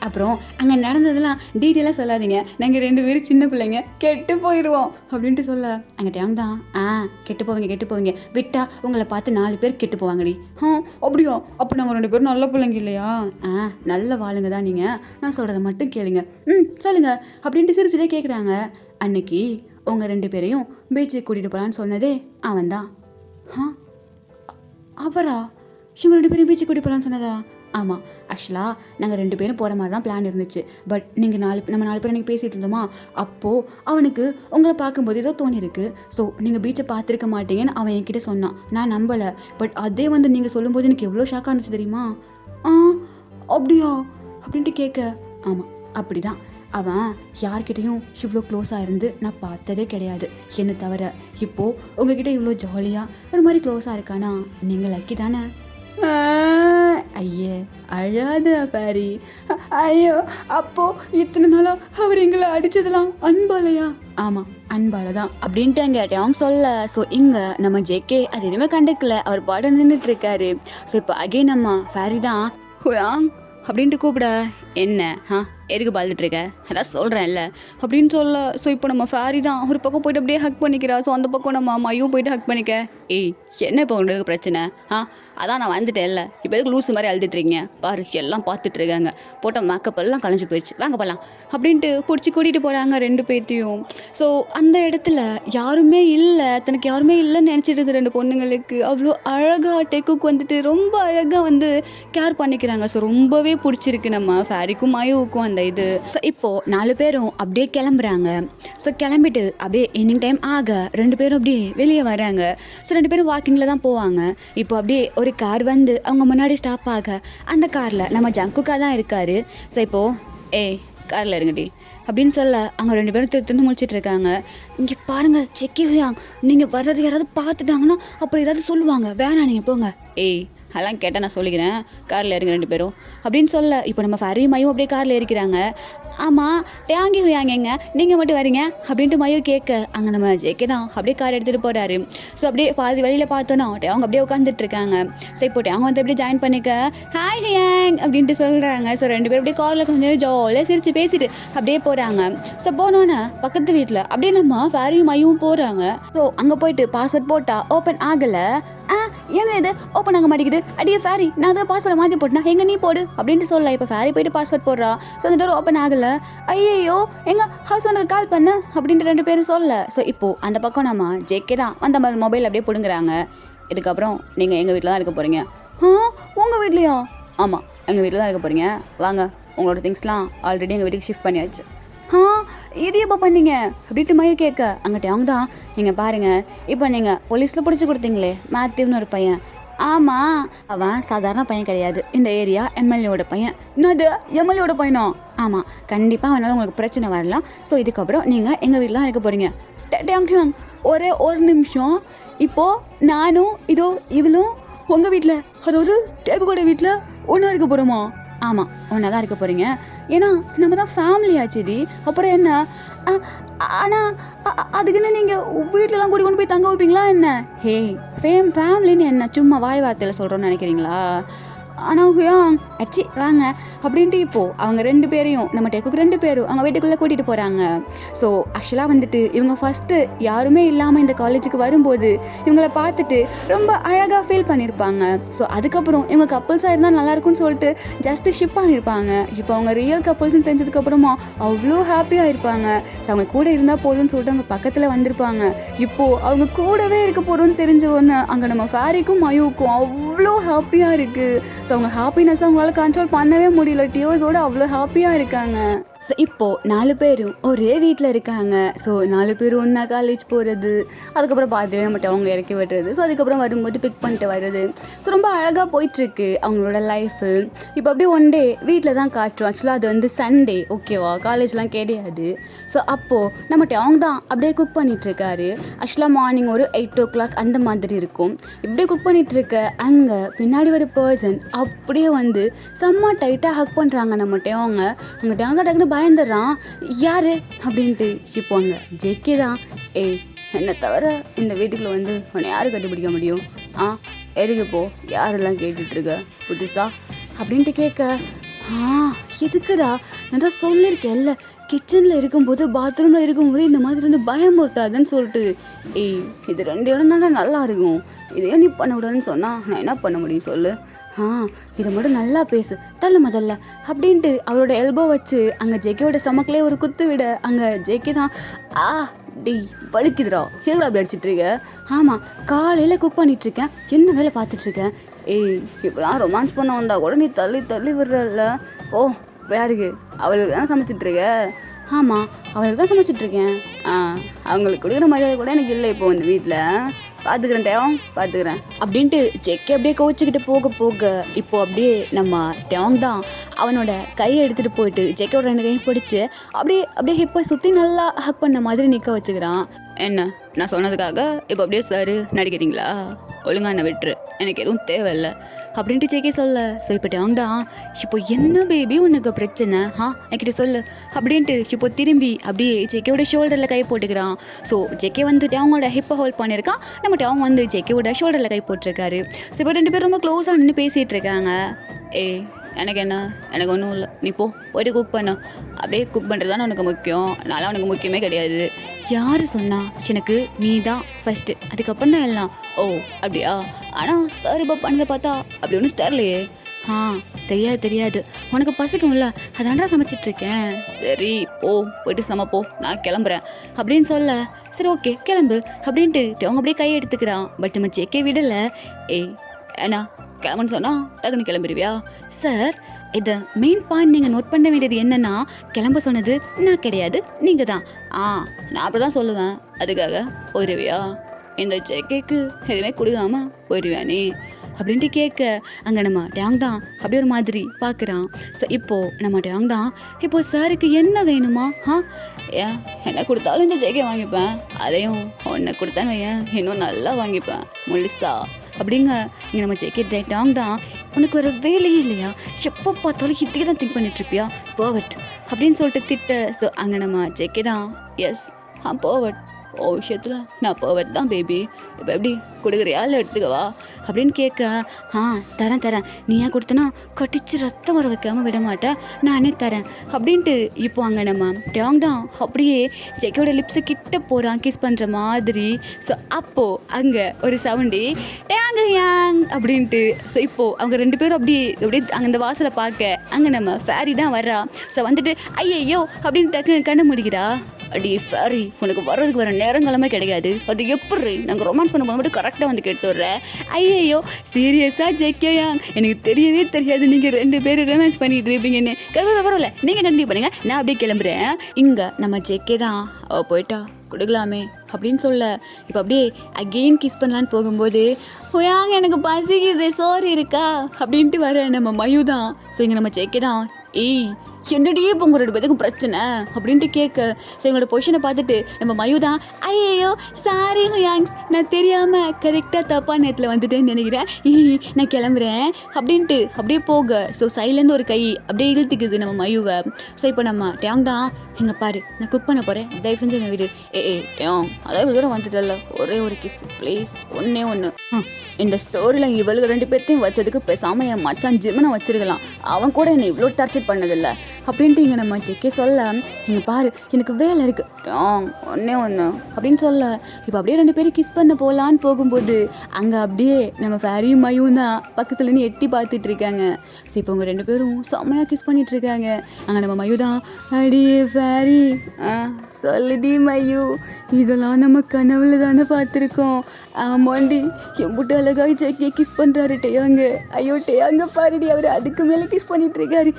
அப்புறம் அங்கே நடந்ததெல்லாம் டீட்டெயிலாக சொல்லாதீங்க, நாங்கள் 2 பேரும் சின்ன பிள்ளைங்க, கெட்டு போயிடுவோம் அப்படின்ட்டு சொல்ல. அங்கே டேங் தான் கெட்டு போவீங்க விட்டா உங்களை பார்த்து 4 பேர் கெட்டு போவாங்கடி. அப்படியா? அப்போ நாங்கள் 2 பேரும் நல்ல பிள்ளைங்க இல்லையா? நல்ல வாளுங்க தான் நீங்கள், நான் சொல்கிறத மட்டும் கேளுங்க. சொல்லுங்க அப்படின்ட்டு சிரிச்சுட்டே கேட்குறாங்க. அன்னைக்கு உங்கள் 2 பேரையும் பீச்சுக்கு கூட்டிகிட்டு போகலான்னு சொன்னதே அவன் தான். அவரா? இவங்க 2 பேரும் பீச்சுக்கு கூட்டிகிட்டு போகலான்னு சொன்னதா? ஆமாம், ஆக்சுவலாக நாங்கள் 2 பேரும் போகிற மாதிரி தான் பிளான் இருந்துச்சு. பட் நீங்கள் நம்ம 4 பேர் அன்றைக்கி பேசிகிட்டு இருந்தோமா, அப்போது அவனுக்கு உங்களை பார்க்கும்போது ஏதோ தோணிருக்கு. ஸோ நீங்கள் பீச்சை பார்த்துருக்க மாட்டீங்கன்னு அவன் என்கிட்ட சொன்னான். நான் நம்பலை. பட் அதே வந்து நீங்கள் சொல்லும்போது எனக்கு எவ்வளோ ஷாக்காக இருந்துச்சு தெரியுமா? அப்படியா அப்படின்ட்டு கேட்க. ஆமாம் அப்படி தான். அவன் யார்கிட்டையும் இவ்வளோ க்ளோஸாக இருந்து நான் பார்த்ததே கிடையாது என்னை தவிர. இப்போது உங்ககிட்ட இவ்வளோ ஜாலியாக ஒரு மாதிரி க்ளோஸாக இருக்கானா நீங்கள் லக்கி தானே. ஐயே அழாத பாரி. ஐயோ அப்போது இத்தனை நாளாக அவர் எங்களை அடித்ததெல்லாம் அன்பாலையா? ஆமாம் அன்பால தான் அப்படின்ட்டு அங்கே அவங்க சொல்ல. ஸோ இங்கே நம்ம ஜேகே அது எதுவுமே கண்டுக்கல, அவர் பாட நின்றுட்டு இருக்காரு. ஸோ இப்போ அகே நம்ம ஃபேரி தான் ஹுயாங் அப்படின்ட்டு கூப்பிட. என்ன எதுக்கு பார்த்துட்ருக்க, அதான் சொல்கிறேன்ல அப்படின்னு சொல்ல. ஸோ இப்போ நம்ம ஃபேரி தான் ஒரு பக்கம் போய்ட்டு அப்படியே ஹக் பண்ணிக்கிறா. ஸோ அந்த பக்கம் நம்ம மையும் போய்ட்டு ஹக் பண்ணிக்க. ஏய் என்ன இப்போ உங்களுக்கு பிரச்சனை? அதான் நான் வந்துட்டேன்ல, இப்போ எதுக்கு லூஸ் மாதிரி அழுதுட்டுருக்கீங்க? பாரு எல்லாம் பார்த்துட்ருக்காங்க, போட்ட மேக்கப் எல்லாம் கலைஞ்சு போயிடுச்சு, வாங்க போகலாம் அப்படின்ட்டு பிடிச்சி கூட்டிகிட்டு போகிறாங்க 2 பேர்த்தையும். ஸோ அந்த இடத்துல யாருமே இல்லை, தனக்கு யாருமே இல்லைன்னு நினச்சிட்டு 2 பொண்ணுங்களுக்கு அவ்வளோ அழகாக டெக்குக்கு வந்துட்டு ரொம்ப அழகாக வந்து கேர் பண்ணிக்கிறாங்க. ஸோ ரொம்பவே பிடிச்சிருக்கு நம்ம ஃபேரிக்கும் மயுவுக்கும் அந்த இது. ஸோ இப்போது 4 பேரும் அப்படியே கிளம்புறாங்க. ஸோ கிளம்பிட்டு அப்படியே ஈவினிங் டைம் ஆக 2 பேரும் அப்படியே வெளியே வராங்க. ஸோ 2 பேரும் வாக்கிங்கில் தான் போவாங்க. இப்போ அப்படியே ஒரு கார் வந்து அவங்க முன்னாடி ஸ்டாப் ஆக அந்த காரில் நம்ம ஜங்குக்கா தான் இருக்காரு. ஸோ இப்போது காரில் இருங்கடி அப்படின்னு சொல்ல அங்கே 2 பேரும் திருத்து முடிச்சிட்டு இருக்காங்க. இங்கே பாருங்கள் செக்கிவியாங், நீங்கள் வர்றது யாராவது பார்த்துட்டாங்கன்னா அப்புறம் ஏதாவது சொல்லுவாங்க, வேணாம் நீங்கள் போங்க. அதெல்லாம் கேட்டால் நான் சொல்லிக்கிறேன், காரில் இருங்க 2 பேரும் அப்படின்னு சொல்ல. இப்போ நம்ம ஃபேரி மையும் அப்படியே காரில் இருக்கிறாங்க. ஆமாம் டேங்கி ஹுயாங்க நீங்கள் மட்டும் வரீங்க அப்படின்ட்டு மையோ கேட்க அங்கே நம்ம ஜேகே தான் அப்படியே கார் எடுத்துகிட்டு போகிறாரு. ஸோ அப்படியே பாதி வழியில் பார்த்தோன்னா அவங்க அப்படியே உட்காந்துட்டு இருக்காங்க. ஸோ இப்போ அவங்க வந்து அப்படியே ஜாயின் பண்ணிக்க ஹாய் ஹியாங் அப்படின்ட்டு சொல்கிறாங்க. ஸோ 2 பேரும் அப்படியே காரில் கொஞ்சம் நேரம் ஜாலியாக சிரித்து பேசிட்டு அப்படியே போகிறாங்க. ஸோ போனோன்னே பக்கத்து வீட்டில் அப்படியே நம்ம ஃபேரியும் மையும் போகிறாங்க. ஸோ அங்கே போயிட்டு பாஸ்வேர்ட் போட்டால் ஓப்பன் ஆகலை. என்ன இது ஓப்பன் ஆக மாட்டேங்குது, அடியே ஃபேரி நான் தான் பாஸ்வேர்டை மாற்றி போட்டேன், எங்கே நீ போடு அப்படின்னு சொல்ல. இப்போ ஃபேரி போயிட்டு பாஸ்வேர்ட் போடுறா. ஸோ அந்த டோர் ஓப்பன் ஆகலை. ஐயோ எங்கள் ஹவுஸ் ஓனருக்கு கால் பண்ணு அப்படின்ட்டு 2 பேரும் சொல்ல. ஸோ இப்போது அந்த பக்கம் நம்ம ஜேகே தான் அந்த மொபைல் அப்படியே பிடுங்குறாங்க. இதுக்கப்புறம் நீங்கள் எங்கள் வீட்டில் தான் இருக்க போகிறீங்க. உங்கள் வீட்லையா? ஆமாம் எங்கள் வீட்டில் தான் இருக்க போகிறீங்க, வாங்க உங்களோட திங்ஸ்லாம் ஆல்ரெடி எங்கள் வீட்டுக்கு ஷிஃப்ட் பண்ணியாச்சு. இது எப்போ பண்ணீங்க அப்படின்ட்டு மையம் கேட்க அங்கிட்ட அவங்க தான் நீங்கள் பாருங்கள் இப்போ நீங்கள் போலீஸில் பிடிச்சி கொடுத்தீங்களே மேத்யூன்னு ஒரு பையன். ஆமாம் அவன் சாதாரண பையன் கிடையாது, இந்த ஏரியா எம்எல்ஏவோட பையன். என்னது எம்எல்ஏவோட பையனோ? ஆமாம் கண்டிப்பாக அவனால் உங்களுக்கு பிரச்சனை வரலாம். ஸோ இதுக்கப்புறம் நீங்கள் எங்கள் வீட்டில் தான் இருக்க போகிறீங்க. டேங்க்யூ ஒரே ஒரு நிமிஷம், இப்போது நானும் இதோ இவளும் உங்கள் வீட்டில் அதாவது டேக்குகோட வீட்டில் ஒன்றா இருக்க போகிறோமா? ஆமாம் ஒன்றா தான் இருக்க போகிறீங்க, ஏன்னா நம்ம தான் ஃபேமிலி ஆச்சுடி. அப்புறம் என்ன ஆனால் அதுக்குன்னு நீங்கள் வீட்டிலலாம் கூட்டி கொண்டு போய் தங்க வைப்பீங்களா என்ன? ஃபேமிலின்னு என்ன சும்மா வாய் வார்த்தையில் சொல்கிறோன்னு நினைக்கிறீங்களா? ஆனால் அச்சி வாங்க அப்படின்ட்டு இப்போது அவங்க 2 பேரையும் நம்ம டெக்குக்கு 2 பேரும் அவங்க வீட்டுக்குள்ளே கூட்டிகிட்டு போகிறாங்க. ஸோ ஆக்சுவலாக வந்துட்டு இவங்க ஃபஸ்ட்டு யாருமே இல்லாமல் இந்த காலேஜுக்கு வரும்போது இவங்களை பார்த்துட்டு ரொம்ப அழகாக ஃபீல் பண்ணியிருப்பாங்க. ஸோ அதுக்கப்புறம் இவங்க கப்புள்ஸாக இருந்தால் நல்லாயிருக்கும்னு சொல்லிட்டு ஜஸ்ட்டு ஷிப் பண்ணியிருப்பாங்க. இப்போ அவங்க ரியல் கப்புள்ஸ்ன்னு தெரிஞ்சதுக்கப்புறமா அவ்வளோ ஹாப்பியாக இருப்பாங்க. ஸோ அவங்க கூட இருந்தால் போதும்னு சொல்லிட்டு அவங்க பக்கத்தில் வந்திருப்பாங்க. இப்போது அவங்க கூடவே இருக்க போகிறோன்னு தெரிஞ்சவொன்னே அங்கே நம்ம ஃபேரிக்கும் மயுவுக்கும் அவ்வளோ ஹாப்பியாக இருக்குது. ஸோ அவங்க ஹாப்பினஸ் அவங்களால கண்ட்ரோல் பண்ணவே முடியல, டியோஸோடு அவ்வளோ ஹாப்பியாக இருக்காங்க. ஸோ இப்போது 4 பேரும் ஒரே வீட்டில் இருக்காங்க. ஸோ 4 பேரும் ஒன்றா காலேஜ் போகிறது, அதுக்கப்புறம் பார்த்துவே மட்டும் அவங்க இறக்கி விடுறது, ஸோ அதுக்கப்புறம் வரும்போது பிக் பண்ணிட்டு வர்றது. ஸோ ரொம்ப அழகாக போயிட்டுருக்கு அவங்களோட லைஃபு. இப்போ அப்படியே ஒன் டே வீட்டில் தான் காட்டுறோம். ஆக்சுவலாக அது வந்து சண்டே, ஓகேவா, காலேஜ்லாம் கிடையாது. ஸோ அப்போது நம்மகிட்ட அவங்க தான் அப்படியே குக் பண்ணிகிட்ருக்காரு. ஆக்சுவலாக மார்னிங் ஒரு 8 o'clock அந்த மாதிரி இருக்கும். இப்படியே குக் பண்ணிகிட்ருக்க அங்கே பின்னாடி ஒரு பர்சன் அப்படியே வந்து செம்ம டைட்டாக ஹக் பண்ணுறாங்க நம்மகிட்ட அவங்க. அங்கிட்ட அவங்க டக்குன்னு பயந்துடுறான், யார் அப்படின்ட்டு. இப்போ அங்கே ஜேகே தான், என்னை தவிர இந்த வீட்டுக்குள்ளே வந்து உன்னை யார் கண்டுபிடிக்க முடியும்? எதுக்கு இப்போ யாரெல்லாம் கேட்டுட்ருக்க புதுசா அப்படின்ட்டு கேட்க, எதுக்குடா நான் தான் சொல்லியிருக்கேன்ல கிச்சனில் இருக்கும்போது பாத்ரூமில் இருக்கும்போது இந்த மாதிரி வந்து பயமுறுத்தாதுன்னு சொல்லிட்டு. இது 2 இடம் தானே நல்லா இருக்கும், இதையே நீ பண்ண விடாதுன்னு சொன்னால் நான் என்ன பண்ண முடியும் சொல்லு? இதை மட்டும் நல்லா பேசு தள்ள முதல்ல அப்படின்ட்டு அவரோட எல்போ வச்சு அங்கே ஜேகேவோட ஸ்டொமக்லேயே ஒரு குத்து விட அங்கே ஜேகே தான் வலிக்குதுடா, எவ்வளோ அப்படி அடிச்சிட்ருக்க? ஆமாம் காலையில் குக் பண்ணிகிட்ருக்கேன், என்ன வேலை பார்த்துட்ருக்கேன். இப்போலாம் ரொமான்ஸ் பண்ண வந்தால் கூட நீ தள்ளி தள்ளி விடுறல்ல. யாருக்கு? அவளுக்கு தானே சமைச்சிட்ருக்க? ஆமாம் அவளுக்கு தான் சமைச்சிட்ருக்கேன். அவங்களுக்கு கொடுக்குற மரியாதை கூட எனக்கு இல்லை இப்போ இந்த வீட்டில். பார்த்துக்கிறேன் டேவம் பார்த்துக்கிறேன் அப்படின்ட்டு ஜெக்கே அப்படியே கோச்சிக்கிட்டு போக போக இப்போ அப்படியே நம்ம டேவங் தான் அவனோட கையை எடுத்துகிட்டு போயிட்டு ஜெக்கோட 2 கையும் பிடிச்சி அப்படியே அப்படியே ஹிப்பை சுற்றி நல்லா ஹக் பண்ண மாதிரி நிற்க வச்சுக்கிறான். என்ன நான் சொன்னதுக்காக இப்போ அப்படியே சார் நடிக்கிறீங்களா? ஒழுங்கா என்ன விட்டுரு, எனக்கு எதுவும் தேவையில்லை அப்படின்ட்டு ஜெக்கே சொல்ல. ஸோ இப்போ டேவங் தான் இப்போ என்ன பேபி உனக்கு பிரச்சனை என்கிட்ட சொல்லு அப்படின்ட்டு இப்போ திரும்பி அப்படியே ஜெக்கேவோட ஷோல்டரில் கை போட்டுக்கிறான். ஸோ ஜெக்கே வந்து டேவங்கோட ஹிப்பை ஹோல்ட் பண்ணியிருக்கான், நம்ம டேவங் வந்து ஜெக்கேவோட ஷோல்டரில் கை போட்டிருக்காரு. ஸோ இப்போ 2 பேரும் ரொம்ப க்ளோஸாக நின்று பேசிகிட்டு இருக்காங்க. எனக்கு என்ன, எனக்கு ஒன்றும் இல்லை, நீ போயிட்டு குக் பண்ண, அப்படியே குக் பண்ணுறது தானே உனக்கு முக்கியம், நான்லாம் உனக்கு முக்கியமே கிடையாது. யார் சொன்னா? எனக்கு நீ தான் ஃபஸ்ட்டு, அதுக்கப்புறம் தான் எல்லாம். ஓ அப்படியா? ஆனால் சார் இப்போ பண்ணதை பார்த்தா அப்படி ஒன்றும் தெரிலையே. தெரியாது உனக்கு பசிக்கும்ல, அதான்டா சமைச்சிட்ருக்கேன். சரி போயிட்டு சமைப்போ, நான் கிளம்புறேன் அப்படின்னு சொல்ல. சரி ஓகே கிளம்பு அப்படின்ட்டு அவங்க அப்படியே கையை எடுத்துக்கிறான். பட் நம்ம ஜெக்கே விடலை. ஏன்னா கிளம்புன்னு சொன்னால் டக்குன்னு கிளம்பிடுவியா? சார் இதை மெயின் பாயிண்ட் நீங்கள் நோட் பண்ண வேண்டியது என்னென்னா, கிளம்ப சொன்னது நான் கிடையாது, நீங்கள் தான். நான் அப்படி தான் சொல்லுவேன், அதுக்காக போயிடுவியா? இந்த ஜெக்கேக்கு எதுவுமே கொடுக்காம போயிடுவியா நீ அப்படின்ட்டு கேட்க அங்கே நம்ம டேங் தான் அப்படி ஒரு மாதிரி பார்க்குறான். ஸோ இப்போது நம்ம டேங் தான் இப்போ சாருக்கு என்ன வேணுமா? என்ன கொடுத்தாலும் இந்த ஜெக்கே வாங்கிப்பேன், அதையும் ஒன்று கொடுத்தான்னு வையன் இன்னும் நல்லா வாங்கிப்பேன் முழுசா அப்படிங்க. இங்கே நம்ம ஜெக்கே டேங் தான் உனக்கு ஒரு வேலையே இல்லையா? எப்போ பார்த்தாலும் இதே தான் திங்க் பண்ணிட்டுருப்பியா? பர்வட் அப்படின்னு சொல்லிட்டு திட்ட. ஸோ அங்கே நம்ம ஜெக்கே தான் எஸ் பர்வட் விஷயத்தில் நான் பர்வட் தான் பேபி, இப்போ எப்படி கொடுக்குறியா இல்லை எடுத்துக்கவா அப்படின்னு கேட்க. தரேன் நீ ஏன் கொடுத்தனா கட்டிச்சு ரத்தம் வர வைக்காமல் விட மாட்டேன், நானே தரேன் அப்படின்ட்டு. இப்போ அங்கே நம்ம டேங் தான் அப்படியே ஜெக்கோட லிப்ஸு கிட்ட போகிறான் கிஸ் பண்ணுற மாதிரி. ஸோ அப்போது அங்கே ஒரு சவுண்டு டேங் யாங் அப்படின்ட்டு. ஸோ இப்போது அவங்க 2 பேரும் அப்படியே அங்கே அந்த வாசலை பார்க்க அங்கே நம்ம ஃபேரி தான் வர்றா. ஸோ வந்துட்டு ஐயோ அப்படின்னு டக்குன்னு கண்ணை முடிக்கிறா. அடி ஃபேரி உனக்கு வர்றதுக்கு வர நேரங்களமே கிடையாது, அது எப்படி நாங்கள் ரொமான்ஸ் பண்ணும்போது மட்டும் கரெக்டாக வந்து கேட்டு வர்றேன். ஐயோ சீரியஸாக ஜெக்கேயா? எனக்கு தெரியவே தெரியாது நீங்கள் 2 பேரும் ரொமான்ஸ் பண்ணிட்டு இருப்பீங்கன்னு. பரவாயில்ல நீங்கள் கண்டிப்பாக பண்ணுங்க, நான் அப்படியே கிளம்புறேன். இங்கே நம்ம ஜெக்கே தான் போயிட்டா கொடுக்கலாமே அப்படின்னு சொல்ல. இப்போ அப்படியே அகெயின் கிஸ் பண்ணலான்னு போகும்போது எனக்கு பசிக்குது சோறு இருக்கா அப்படின்ட்டு வர நம்ம மயூ தான். ஸோ இங்கே நம்ம ஜெக்கே தான் என்னடியே இப்போ உங்கள் 2 பேத்துக்கும் பிரச்சனை அப்படின்ட்டு கேட்க. ஸோ எங்களோட பொசிஷனை பார்த்துட்டு நம்ம மயூ தான் ஐயோ சாரி ஹயாங்ஸ், நான் தெரியாமல் கரெக்டாக தப்பான நேரத்தில் வந்துட்டேன்னு நினைக்கிறேன், நான் கிளம்புறேன் அப்படின்ட்டு அப்படியே போக. ஸோ சைட்லேருந்து ஒரு கை அப்படியே இழுத்துக்குது நம்ம மயூவை. ஸோ இப்போ நம்ம டேங் தான் இங்கே பாரு நான் குக் பண்ண போகிறேன், தயவு செஞ்சு என்ன வீடு. டேங் அதான் இவ்வளோ தூரம் வந்துட்டல, ஒரே ஒரு கிஸ் ப்ளீஸ், ஒன்று. இந்த ஸ்டோரியில் இவளுக்கு 2 பேர்த்தையும் வச்சதுக்கு பேசாமல் என் மச்சான் ஜிம்மனை வச்சிருக்கலாம், அவன் கூட என்னை இவ்வளோ டார்ச்சர் பண்ணதில்லை அப்படின்ட்டு இங்கே நம்ம ஜெக்கே சொல்ல. இங்கே பாரு எனக்கு வேலை இருக்குது, ஒன்று அப்படின்னு சொல்ல. இப்போ அப்படியே 2 பேரும் கிஸ் பண்ண போகலான்னு போகும்போது அங்கே அப்படியே நம்ம ஃபேரியும் மயும் தான் பக்கத்துலேருந்து எட்டி பார்த்துட்டு இருக்காங்க. ஸோ இப்போ அவங்க 2 பேரும் செம்மையாக கிஸ் பண்ணிட்டு இருக்காங்க. அங்கே நம்ம மயூ தான் அடியே ஃபேரி சொல்லுடி மயூ, இதெல்லாம் நம்ம கனவுல தானே பார்த்துருக்கோம். ஆமாண்டி எம்புட்டு அழகாக ஜெக்கே கிஸ் பண்ணுறாரு டேயாங்க. ஐயோ டேயாங்க பாருடி, அவர் அதுக்கு மேலே கிஸ் பண்ணிட்டு இருக்காரு.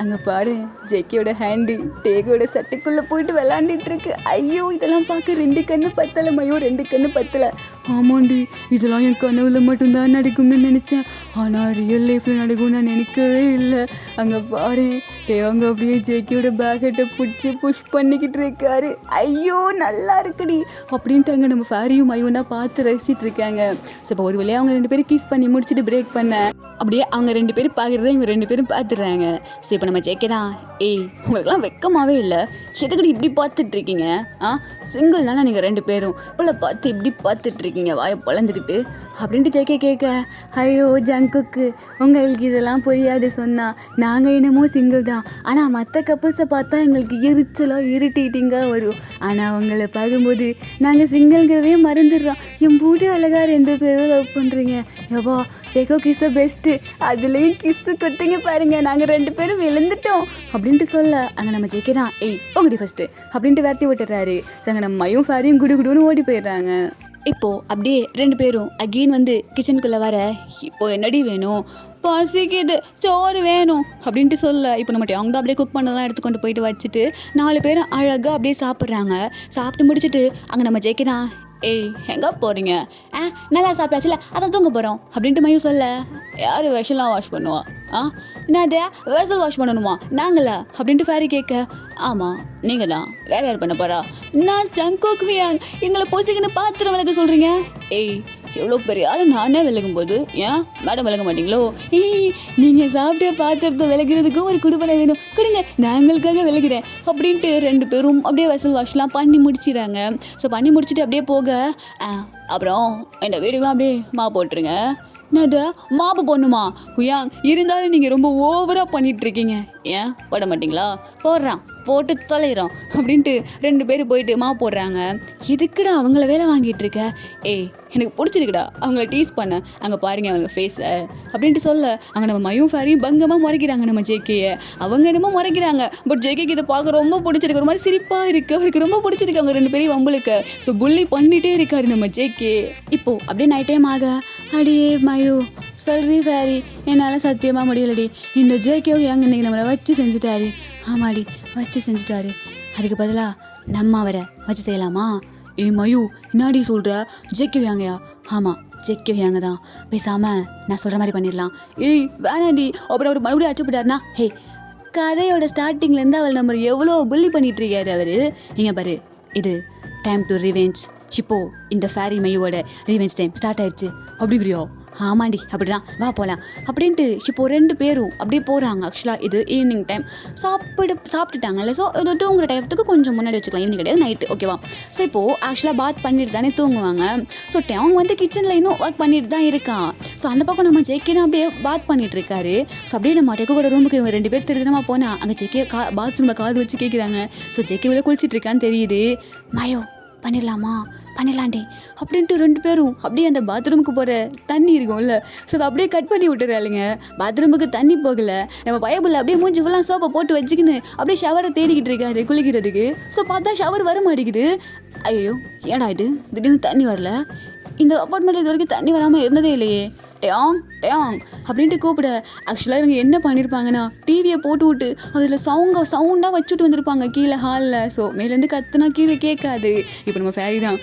அங்கே பாரு ஜெக்கியோட ஹேண்டு டேகோட சட்டைக்குள்ளே போயிட்டு விளாண்டுட்டு இருக்கு. ஐயோ இதெல்லாம் பார்க்க 2 கண்ணு பத்தலை மயோ, 2 கண்ணு பத்தலை. ஆமாண்டி இதெல்லாம் என் கனவுல மட்டும்தான் நடக்கும்னு நினச்சேன், ஆனால் ரியல் லைஃப்பில் நடக்கும் நான் நினைக்கவே இல்லை. அங்கே பாரு டேவாங்க அப்படியே ஜெக்கியோட பேக்கெட்டை பிடிச்சி புஷ் பண்ணிக்கிட்டு இருக்காரு. ஐயோ நல்லா இருக்குடி அப்படின்ட்டு அங்கே நம்ம ஃபேரியும் மையும் தான் பார்த்து ரசிச்சிட்டு இருக்காங்க. ஸோ இப்போ ஒரு வழியாக அவங்க 2 பேரும் கிஸ் பண்ணி முடிச்சுட்டு பிரேக் பண்ண அப்படியே அவங்க 2 பேரும் பார்க்குறத இவங்க 2 பேரும் பார்த்துடுறாங்க. ஸோ இப்போ நம்ம ஜெக்கே தான் உங்களுக்குலாம் வெக்கமாகவே இல்லை, எதுக்கடி இப்படி பார்த்துட்டு இருக்கீங்க? சிங்கிள் தானே நீங்கள் 2 பேரும், இப்போல பார்த்து இப்படி பார்த்துட்டு இருக்கீங்க வாயை பொழந்துக்கிட்டு அப்படின்ட்டு ஜெக்கே கேட்க. ஐயோ ஜங்குக்கு உங்களுக்கு இதெல்லாம் புரியாது சொன்னால், நாங்கள் என்னமோ சிங்கிள் தான், ஆனால் மற்ற கப்புள்ஸை பார்த்தா எங்களுக்கு எரிச்சலாக இரிட்டேட்டிங்காக வரும், ஆனால் அவங்கள பார்க்கும்போது நாங்கள் சிங்கிள்ங்கிறதே மறந்துடுறோம். என் பூட்டி அழகாக 2 பேரும் லவ் பண்ணுறீங்க. எவ்வா டேக்கோ கிஸ் த பெஸ்ட்டு, அதுலேயும் கிஸ்ஸு கொடுத்தீங்க பாருங்க, நாங்கள் 2 பேரும் விழுந்துட்டோம் அப்படின்ட்டு சொல்ல. அங்கே நம்ம ஜெக்கே தான் போங்கடி ஃபஸ்ட்டு அப்படின்ட்டு விரட்டி விட்டுறாரு. ஸோ அங்கே நம்ம மையும் ஃபேரியும் குடுன்னு ஓடி போயிடுறாங்க. இப்போது அப்படியே 2 பேரும் அகெயின் வந்து கிச்சனுக்குள்ளே வர. இப்போ என்னடி வேணும்? பசிக்குது சோறு வேணும் அப்படின்ட்டு சொல்ல. இப்போ நம்ம டேங் தான் அப்படியே குக் பண்ணதெல்லாம் எடுத்துக்கொண்டு போயிட்டு வச்சுட்டு 4 பேரும் அழகாக அப்படியே சாப்பிட்றாங்க. சாப்பிட்டு முடிச்சுட்டு அங்கே நம்ம ஜெக்கே தான் ஏய் எங்கே போகிறீங்க? நல்லா சாப்பிட்டாச்சுல, அதான் தூங்க போகிறோம் அப்படின்ட்டு மயூ சொல்ல, யார் வெஷல்லாம் வாஷ் பண்ணுவா? என்னது வெசல் வாஷ் பண்ணணுமா? நாங்களா அப்படின்ட்டு ஃபேரி கேட்க, ஆமாம் நீங்கள் தான், வேறு யார் பண்ண போகிறா? நான் ஜங்கோக் ஹுயாங், எங்களை பொசிக்குன்னு பாத்திரம் விளக்க சொல்கிறீங்க? ஏய் எவ்வளோ பெரிய ஆள் நானே விலகும் போது ஏன் மேடம் விலக மாட்டீங்களோ? நீங்கள் சாப்பிட்ட பாத்திரத்தை விலகிறதுக்கும் ஒரு குடும்பம் வேணும், கொடுங்க நாங்களுக்காக விலகிறேன் அப்படின்ட்டு 2 பேரும் அப்படியே வெசல் வாஷ்லாம் பண்ணி முடிச்சிடறாங்க. ஸோ பண்ணி முடிச்சுட்டு அப்படியே போக, அப்புறம் இந்த வீடுகளாம் அப்படியே போட்டுருங்க. என்னது மாப்பு பொண்ணுமா? ஹுயாங் இருந்தாலும் நீங்கள் ரொம்ப ஓவராக பண்ணிகிட்ருக்கீங்க, ஏன் போட மாட்டிங்களா? போடுறான், போட்டு தொலைகிறோம் அப்படின்ட்டு 2 பேர் போயிட்டு போடுறாங்க. எதுக்குடா அவங்கள வேலை வாங்கிட்டு இருக்க? ஏய் எனக்கு பிடிச்சிருக்குடா அவங்கள டீஸ் பண்ண, அங்கே பாருங்க அவங்க ஃபேஸை அப்படின்ட்டு சொல்ல, அங்கே நம்ம மயும் ஃபேரியும் பங்கமாக முறைக்கிறாங்க நம்ம ஜேகேயை. அவங்க என்னமோ முறைக்கிறாங்க, பட் ஜேகேக்கு இதை பார்க்க ரொம்ப பிடிச்சிருக்கு, ஒரு மாதிரி சிரிப்பாக இருக்குது, அவருக்கு ரொம்ப பிடிச்சிருக்கு அவங்க 2 பேரையும் வம்பளுக்கு. ஸோ புள்ளி பண்ணிகிட்டே இருக்காரு நம்ம ஜேகே. இப்போது அப்படியே நைட் டைம் ஆக, அடியே மயூ சொல்றி ஃபேரி, என்னால் சத்தியமாக முடியலடி, இந்த ஜேகேவும் எங்க இன்னைக்கு நம்மளை வச்சு செஞ்சுட்டாரு. ஆமாடி வச்சு செஞ்சுட்டாரு, அதுக்கு பதிலாக நம்ம அவரை வச்சு செய்யலாமா? ஏய் மயூ என்னாடி சொல்கிற? ஜேகே வாங்கயா? ஆமாம் ஜேகே வாங்க தான், பேசாமல் நான் சொல்கிற மாதிரி பண்ணிடலாம். ஏய் வேணாண்டி, அப்புறம் அவர் மறுபடியும் அச்சுப்பட்டாருனா? ஹே கதையோட ஸ்டார்டிங்லேருந்து அவள் நம்ம எவ்வளோ புள்ளி பண்ணிகிட்ருக்காரு அவர். இங்கே பாரு, இது டைம் டு ரிவெஞ்ச். இப்போ இந்த ஃபேரி மயூவோட ரிவெஞ்ச் டைம் ஸ்டார்ட் ஆயிடுச்சு அப்படிங்கிறியோ? ஆமாண்டி அப்படிதான், வா போகலாம் அப்படின்ட்டு இப்போ 2 பேரும் அப்படியே போகிறாங்க. ஆக்சுவலாக இது ஈவினிங் டைம் சாப்பிட்டுட்டாங்கல்ல, ஸோ இது தூங்குற டைத்துக்கு கொஞ்சம் முன்னாடி வச்சுக்கலாம், ஈவினிங் கிடையாது நைட்டு, ஓகேவா? ஸோ இப்போது ஆக்சுவலாக பாத் பண்ணிட்டு தானே தூங்குவாங்க. ஸோ அவங்க வந்து கிச்சனில் இன்னும் ஒர்க் பண்ணிட்டு தான் இருக்கான். ஸோ அந்த பக்கம் நம்ம ஜெய்கேனா அப்படியே பாத் பண்ணிட்டு இருக்காரு. ஸோ அப்படியே நம்ம டெக்கு கூட ரூமுக்கு இவங்க 2 பேர் திருத்தனமாக போனால் அங்கே ஜெய்கே பாத்ரூமில் காது வச்சு கேட்குறாங்க. ஸோ ஜெய்கே உள்ள குளிச்சிட்டு இருக்கான்னு தெரியுது. மயோ பண்ணிடலாமா? பண்ணிடலாண்டி அப்படின்ட்டு 2 பேரும் அப்படியே அந்த பாத்ரூமுக்கு போகிற தண்ணி இருக்கும்ல, ஸோ அதை அப்படியே கட் பண்ணி விட்டுறாளுங்க. பாத்ரூமுக்கு தண்ணி போகலை, நம்ம பயபுள்ள அப்படியே மூஞ்சி ஃபுல்லாக சோப்பை போட்டு வச்சுக்கின்னு அப்படியே ஷவரை தேடிக்கிட்டு இருக்காரு குளிக்கிறதுக்கு. ஸோ பார்த்தா ஷவர் வர மாட்டேங்குது. ஐயோ ஏடா இது திடீர்னு தண்ணி வரல, இந்த அப்பார்ட்மெண்ட்டில் இது வரைக்கும் தண்ணி வராமல் இருந்ததே இல்லையே. டேயாங் டேயாங் அப்படின்ட்டு கூப்பிட, ஆக்சுவலாக இவங்க என்ன பண்ணியிருப்பாங்கன்னா டிவியை போட்டு விட்டு அதில் சவுண்டாக வச்சுட்டு வந்திருப்பாங்க கீழே ஹாலில். ஸோ மேலேருந்து கத்துனா கீழே கேட்காது. இப்போ நம்ம ஃபேரி தான்,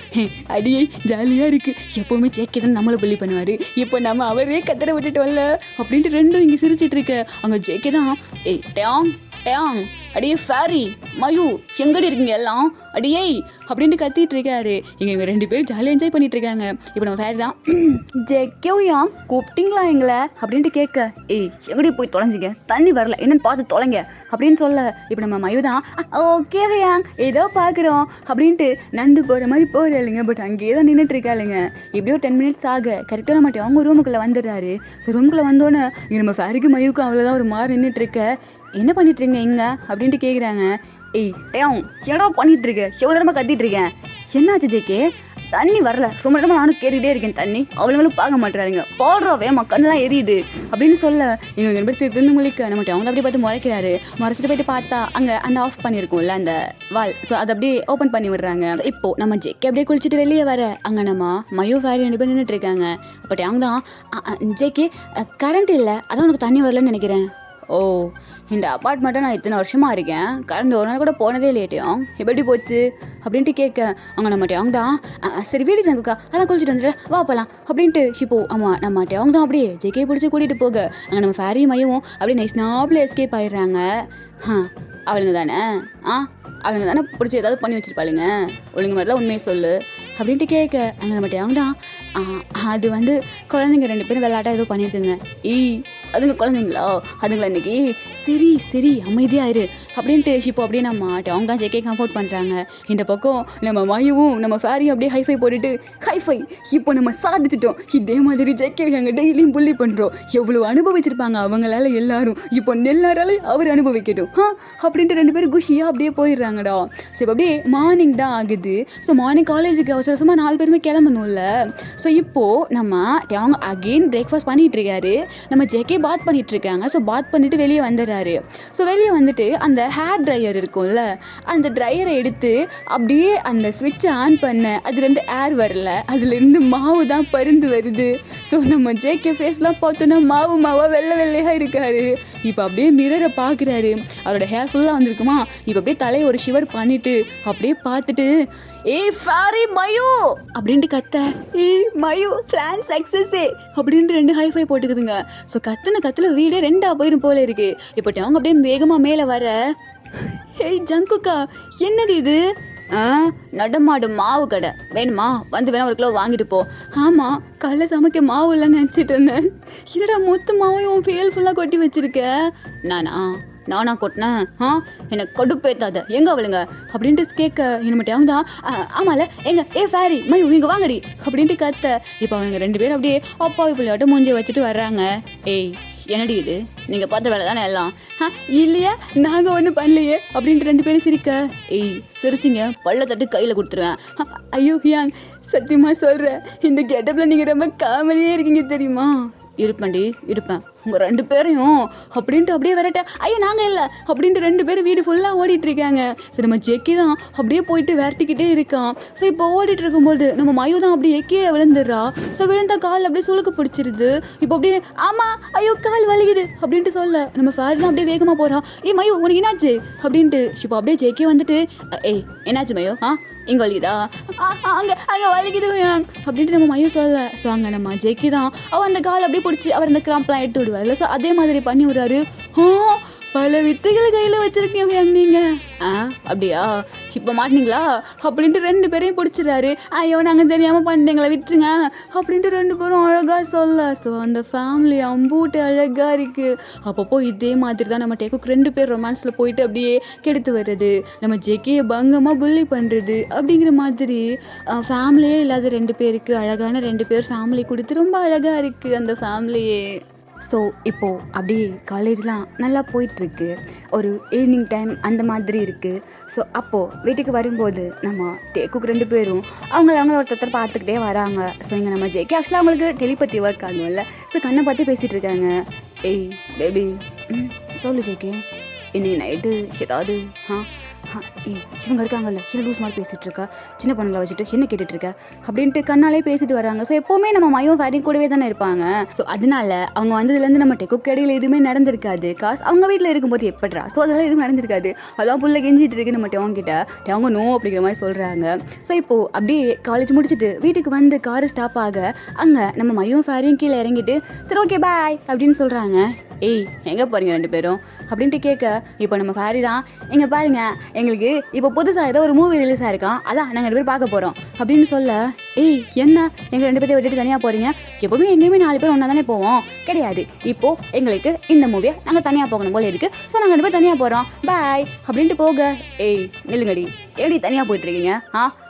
அடியே ஜாலியாக இருக்குது, எப்போவுமே ஜேகே தான் நம்மளை புள்ளி பண்ணுவார், இப்போ நம்ம அவரே கத்தரை விட்டுட்டோம்ல அப்படின்ட்டு 2 இங்கே சிரிச்சிட்டு இருக்க. அங்கே ஜேகே தான், ஏய் டேயாங் டேயாங் அடியே ஃபேரி மயூ எங்கடி இருக்கீங்க எல்லாம் அடியே அப்படின்ட்டு கத்திட்டு இருக்காரு. இவங்க 2 பேரும் ஜாலியாக என்ஜாய் பண்ணிட்டு இருக்காங்க. இப்போ நம்ம ஃபேரி தான், ஜெக்கோயாங் கூப்பிட்டீங்களா எங்களை அப்படின்ட்டு கேட்க, ஏய் எங்கடி போய் தொலைஞ்சிங்க, தண்ணி வரல என்னன்னு பார்த்து தொலைங்க அப்படின்னு சொல்ல, இப்போ நம்ம மயூ தான், ஓகே ஹயாங் ஏதோ பார்க்குறோம் அப்படின்ட்டு நண்டு போகிற மாதிரி போகிறாளுங்க. பட் அங்கேயே தான் நின்றுட்டு இருக்காளுங்க. எப்படியோ 10 மினிட்ஸ் ஆக கரெக்டாக நம்ம அவங்க ரூமுக்குள்ளே வந்துடுறாரு. ஸோ ரூமுக்குள்ளே வந்தோன்னே இங்கே நம்ம ஃபேரிக்கு மயூக்கும் அவ்வளோதான் ஒரு மாதிரி நின்றுட்டு இருக்க. என்ன பண்ணிட்டுருங்க இங்கே அப்படின்ட்டு கேட்குறாங்க. ஏய் டேயாங் என்னடா பண்ணிகிட்ருக்க, எவ்வளோ நேரமாக கத்திட்டுருக்கேன், என்னாச்சு ஜேகே? தண்ணி வரல, ரொம்ப நேரமாக நானும் கேட்டுகிட்டே இருக்கேன் தண்ணி, அவளுங்களும் பார்க்க மாட்டுறாங்க, போடுறோம் வேமா கண்ணெலாம் எரியுது அப்படின்னு சொல்ல, இவங்க 2 பேர் தின்னு முழிக்க நம்மகிட்ட அவங்க அப்படியே பார்த்து முறைக்கிறாரு. முறைச்சிட்டு போயிட்டு பார்த்தா அங்கே அந்த ஆஃப் பண்ணியிருக்கோம்ல அந்த வால், ஸோ அதை அப்படியே ஓப்பன் பண்ணி விடுறாங்க. இப்போது நம்ம ஜேகே அப்படியே குளிச்சுட்டு வெளியே வர, அங்கே நம்ம மயூ ஃபேரி 2 பேர் நின்றுட்டு இருக்காங்க. பட் அவங்க தான், ஜேகே கரண்ட் இல்லை, அதான் உனக்கு தண்ணி வரலன்னு நினைக்கிறேன். ஓ இந்த அப்பார்ட்மெண்ட்டை நான் இத்தனை வருஷமாக இருக்கேன், கரண்ட் ஒரு நாள் கூட போனதே இல்லையேட்டியும், எப்படி போச்சு அப்படின்ட்டு கேட்க, அவங்க நம்ம டேங் தான், சரி வீடு ஜங்குக்கா அதான் குளிச்சுட்டு வந்துட்டு வா போகலாம் அப்படின்ட்டு. இப்போ ஆமாம் நம்ம டேங் தான் அப்படியே ஜேகே பிடிச்சி கூட்டிகிட்டு போக, அங்கே நம்ம ஃபேரி மையவும் அப்படியே நைஸ் நாப்பில் எஸ்கேப் ஆயிடுறாங்க. அவளுங்க தானே அவளுங்க தானே பிடிச்சி ஏதாவது பண்ணி வச்சுருப்பாளுங்க, ஒழுங்கு மாதிரிலாம் உண்மையை சொல்லு அப்படின்ட்டு கேட்க, அங்கே நம்ம டேங் தான், அது வந்து குழந்தைங்க 2 பேரும் விளையாட்டாக ஏதோ பண்ணியிருக்குங்க. அதுங்க குழந்தைங்களா? அதுங்களா இன்னைக்கு சரி சரி அமைதியாயிரு அப்படின்ட்டு. இப்போ அப்படியே நம்ம அவங்க தான் ஜேகே கம்ஃபோர்ட் பண்ணுறாங்க. இந்த பக்கம் நம்ம மயுவும் நம்ம ஃபேரியும் அப்படியே ஹைஃபை போட்டுட்டு, ஹைஃபை இப்போ நம்ம சாதிச்சிட்டோம், இதே மாதிரி ஜேகே எங்கள் டெய்லியும் புள்ளி பண்ணுறோம், எவ்வளோ அனுபவிச்சிருப்பாங்க அவங்களால எல்லாரும், இப்போ எல்லாரால அவர் அனுபவிக்கட்டும் அப்படின்ட்டு 2 பேரும் குஷியாக அப்படியே போயிடுறாங்கடா. ஸோ இப்போ அப்படியே மார்னிங் தான் ஆகுது. ஸோ மார்னிங் காலேஜுக்கு அவசரமாக 4 பேருமே கிளம்பணும்ல. ஸோ இப்போது நம்ம அவங்க அகெயின் பிரேக்ஃபாஸ்ட் பண்ணிகிட்டு இருக்காரு, நம்ம ஜேகே பாத் பண்ணிட்டு இருக்காங்க. ஸோ பாத் பண்ணிட்டு வெளியே வந்துடுறாரு. ஸோ வெளியே வந்துட்டு அந்த ஹேர் ட்ரையர் இருக்கும்ல, அந்த ட்ரையரை எடுத்து அப்படியே அந்த ஸ்விட்சை ஆன் பண்ண, அதுலேருந்து ஏர் வரல, அதுலேருந்து மாவு தான் பருந்து வருது. ஸோ நம்ம ஜேகே ஃபேஸ்லாம் பார்த்தோன்னா மாவாக வெள்ளையாக இருக்காரு. இப்போ அப்படியே மிரரை பார்க்குறாரு, அவரோட ஹேர் ஃபுல்லாக வந்திருக்குமா. இப்போ அப்படியே தலையை ஒரு ஷிவர் பண்ணிட்டு அப்படியே பார்த்துட்டு, ஏய் ஃபாரி மயு அப்படின்ட்டு கத்த, ஏய் மயு பிளான் சக்ஸஸே அப்படின்ட்டு 2 ஹைஃபை போட்டுக்குதுங்க. ஸோ கத்துல வீடே 2ஆ போயிடும் போல இருக்கு. இப்போ அவங்க அப்படியே வேகமாக மேலே வர, ஏய் ஜங்குக்கா என்னது இது? நடமாடு மாவு கடை வேணுமா, வந்து வேணா 1 கிலோ வாங்கிட்டு போ. ஆமாம், காலைல சமைக்க மாவு இல்லைன்னு நினச்சிட்டு இருந்தேன். என்னடா மொத்த மாவையும் ஃபேல் ஃபுல்லாக கொட்டி வச்சிருக்க. நானா கொட்டினேன்? எனக்கு கடுப்பேத்தாத, எங்கே அவளுங்க அப்படின்ட்டு கேட்க, என்ன மட்டும் அவங்க தான் ஆமால எங்க ஏ ஃபேரி மயு இங்கே வாங்கடி அப்படின்ட்டு கத்த. இப்போ அவங்க 2 பேரும் அப்படியே அப்பாவி பிள்ளையாட்ட மூஞ்சி வச்சுட்டு வர்றாங்க. ஏய் என்னடி இது, நீங்கள் பார்த்த வேலை தானே எல்லாம்? இல்லையா, நாங்கள் ஒன்றும் பண்ணலையே அப்படின்ட்டு 2 பேரும் சிரிக்க. ஏய் சிரிச்சிங்க பல்ல தட்டு கையில் கொடுத்துருவேன். ஐயோ ஹியாங் சத்தியமாக சொல்கிறேன், இந்த கெட்டப்பில் நீங்கள் ரொம்ப காமெடியே இருக்கீங்க தெரியுமா? இருப்பேன் உங்கள் 2 பேரையும் அப்படின்ட்டு அப்படியே வரட்ட. ஐயோ நாங்கள் இல்லை அப்படின்ட்டு 2 பேரும் வீடு ஃபுல்லாக ஓடிட்டுருக்காங்க. ஸோ நம்ம ஜெக்கி தான் அப்படியே போயிட்டு விரட்டிக்கிட்டே இருக்கான். ஸோ இப்போ ஓடிட்டு இருக்கும்போது நம்ம மயு தான் அப்படியே கீழே விழுந்துடுறா. ஸோ விழுந்தா கால் அப்படியே சுளுக்கு பிடிச்சிருது. இப்போ அப்படியே ஆமாம் ஐயோ கால் வலிக்குது அப்படின்ட்டு சொல்ல, நம்ம ஃபேரி தான் அப்படியே வேகமாக போகிறா. ஏய் மயு உனக்கு என்னாச்சு அப்படின்ட்டு. இப்போ அப்படியே ஜெக்கி வந்துட்டு, ஏய் என்னாச்சு மயு? இங்கே வலிக்குதா? அங்கே வலிக்குது அப்படின்ட்டு நம்ம மயு சொல்ல. ஸோ அங்கே நம்ம ஜெக்கி தான் அவன் அந்த கால் அப்படியே பிடிச்சி அவர் அந்த கிராம்ப்லாம் எடுத்து விடுவார்ல. ஸோ அதே மாதிரி பண்ணி விடுறாரு. பல வித்தைகளை கையில் வச்சுருக்கீங்க நீங்கள். அப்படியா, இப்போ மாட்டினீங்களா அப்படின்ட்டு 2 பேரையும் பிடிச்சிடாரு. ஐயோ நாங்கள் தெரியாமல் பண்ணிட்டீங்களா விட்டுருங்க அப்படின்ட்டு 2 பேரும் அழகாக சொல்ல. ஸோ அந்த ஃபேமிலி அம்பூட்டு அழகாக இருக்குது. அப்பப்போ இதே மாதிரி தான் நம்ம டேக்குக்கு 2 பேர் ரொமான்ஸில் போயிட்டு அப்படியே கெடுத்து வர்றது, நம்ம ஜெக்கியை பங்கமாக புள்ளி பண்ணுறது அப்படிங்கிற மாதிரி ஃபேமிலியே இல்லாத 2 பேருக்கு அழகான 2 பேர் ஃபேமிலி கொடுத்து ரொம்ப அழகாக இருக்குது அந்த ஃபேமிலியே. ஸோ இப்போது அப்படியே காலேஜ்லாம் நல்லா போயிட்டுருக்கு. ஒரு ஈவினிங் டைம் அந்த மாதிரி இருக்குது. ஸோ அப்போது வீட்டுக்கு வரும்போது நம்ம டேக்குக்கு 2 பேரும் அவங்கள ஒருத்தர் பார்த்துக்கிட்டே வராங்க. ஸோ இங்கே நம்ம ஜெக்கி ஆக்சுவலாக அவங்களுக்கு டெலிபதி ஒர்க் ஆகும்ல. ஸோ கண்ணை பார்த்து பேசிகிட்டு இருக்காங்க. ஏய் பேபி சொல்லு ஜெக்கி, இன்னைக்கு நைட்டு ஏதாவது இவங்க இருக்காங்கல்ல இல்லை லூஸ் மாதிரி பேசிகிட்டு இருக்கா, சின்ன பொண்ணுங்களை வச்சுட்டு என்ன கேட்டுட்ருக்க அப்படின்ட்டு கண்ணாலே பேசிட்டு வராங்க. ஸோ எப்போவுமே நம்ம மயம் ஃபேரி கூடவே தானே இருப்பாங்க. ஸோ அதனால அவங்க வந்ததுலேருந்து நம்ம டெக்குக்கு இடையில எதுவுமே நடந்திருக்காது. காசு அவங்க வீட்டில் இருக்கும்போது எப்பட்றா, ஸோ அதெல்லாம் எதுவும் நடந்திருக்காது. அதான் புள்ள கெஞ்சிட்டு இருக்கு நம்ம டேவங்கிட்ட. டேவங்க நோ அப்படிங்கிற மாதிரி சொல்கிறாங்க. ஸோ இப்போது அப்படியே காலேஜ் முடிச்சுட்டு வீட்டுக்கு வந்து காரு ஸ்டாப் ஆக அங்கே நம்ம மயம் ஃபேரியும் கீழே இறங்கிட்டு சரி ஓகே பாய் அப்படின்னு சொல்கிறாங்க. ஏய் எங்கே போகிறீங்க 2 பேரும் அப்படின்ட்டு கேட்க, இப்போ நம்ம ஃபேரி தான் இங்கே பாருங்க எங்களுக்கு இப்போ புதுசாக ஏதோ ஒரு மூவி ரிலீஸ் ஆகிருக்கான், அதான் நாங்கள் 2 பேர் பார்க்க போகிறோம் அப்படின்னு சொல்ல. ஏய் என்ன எங்கள் 2 பேர்த்தை விட்டுட்டு தனியாக போகிறீங்க? எப்போவுமே எங்கேயுமே 4 பேர் ஒன்றா தானே போவோம். கிடையாது, இப்போது எங்களுக்கு இந்த மூவியை நாங்கள் தனியாக போகணும் போல இருக்குது. ஸோ நாங்கள் 2 பேர் தனியாக போகிறோம் பாய் அப்படின்ட்டு போக. ஏய் நில்லுங்கடி, எப்படி தனியாக போயிட்டுருக்கீங்க?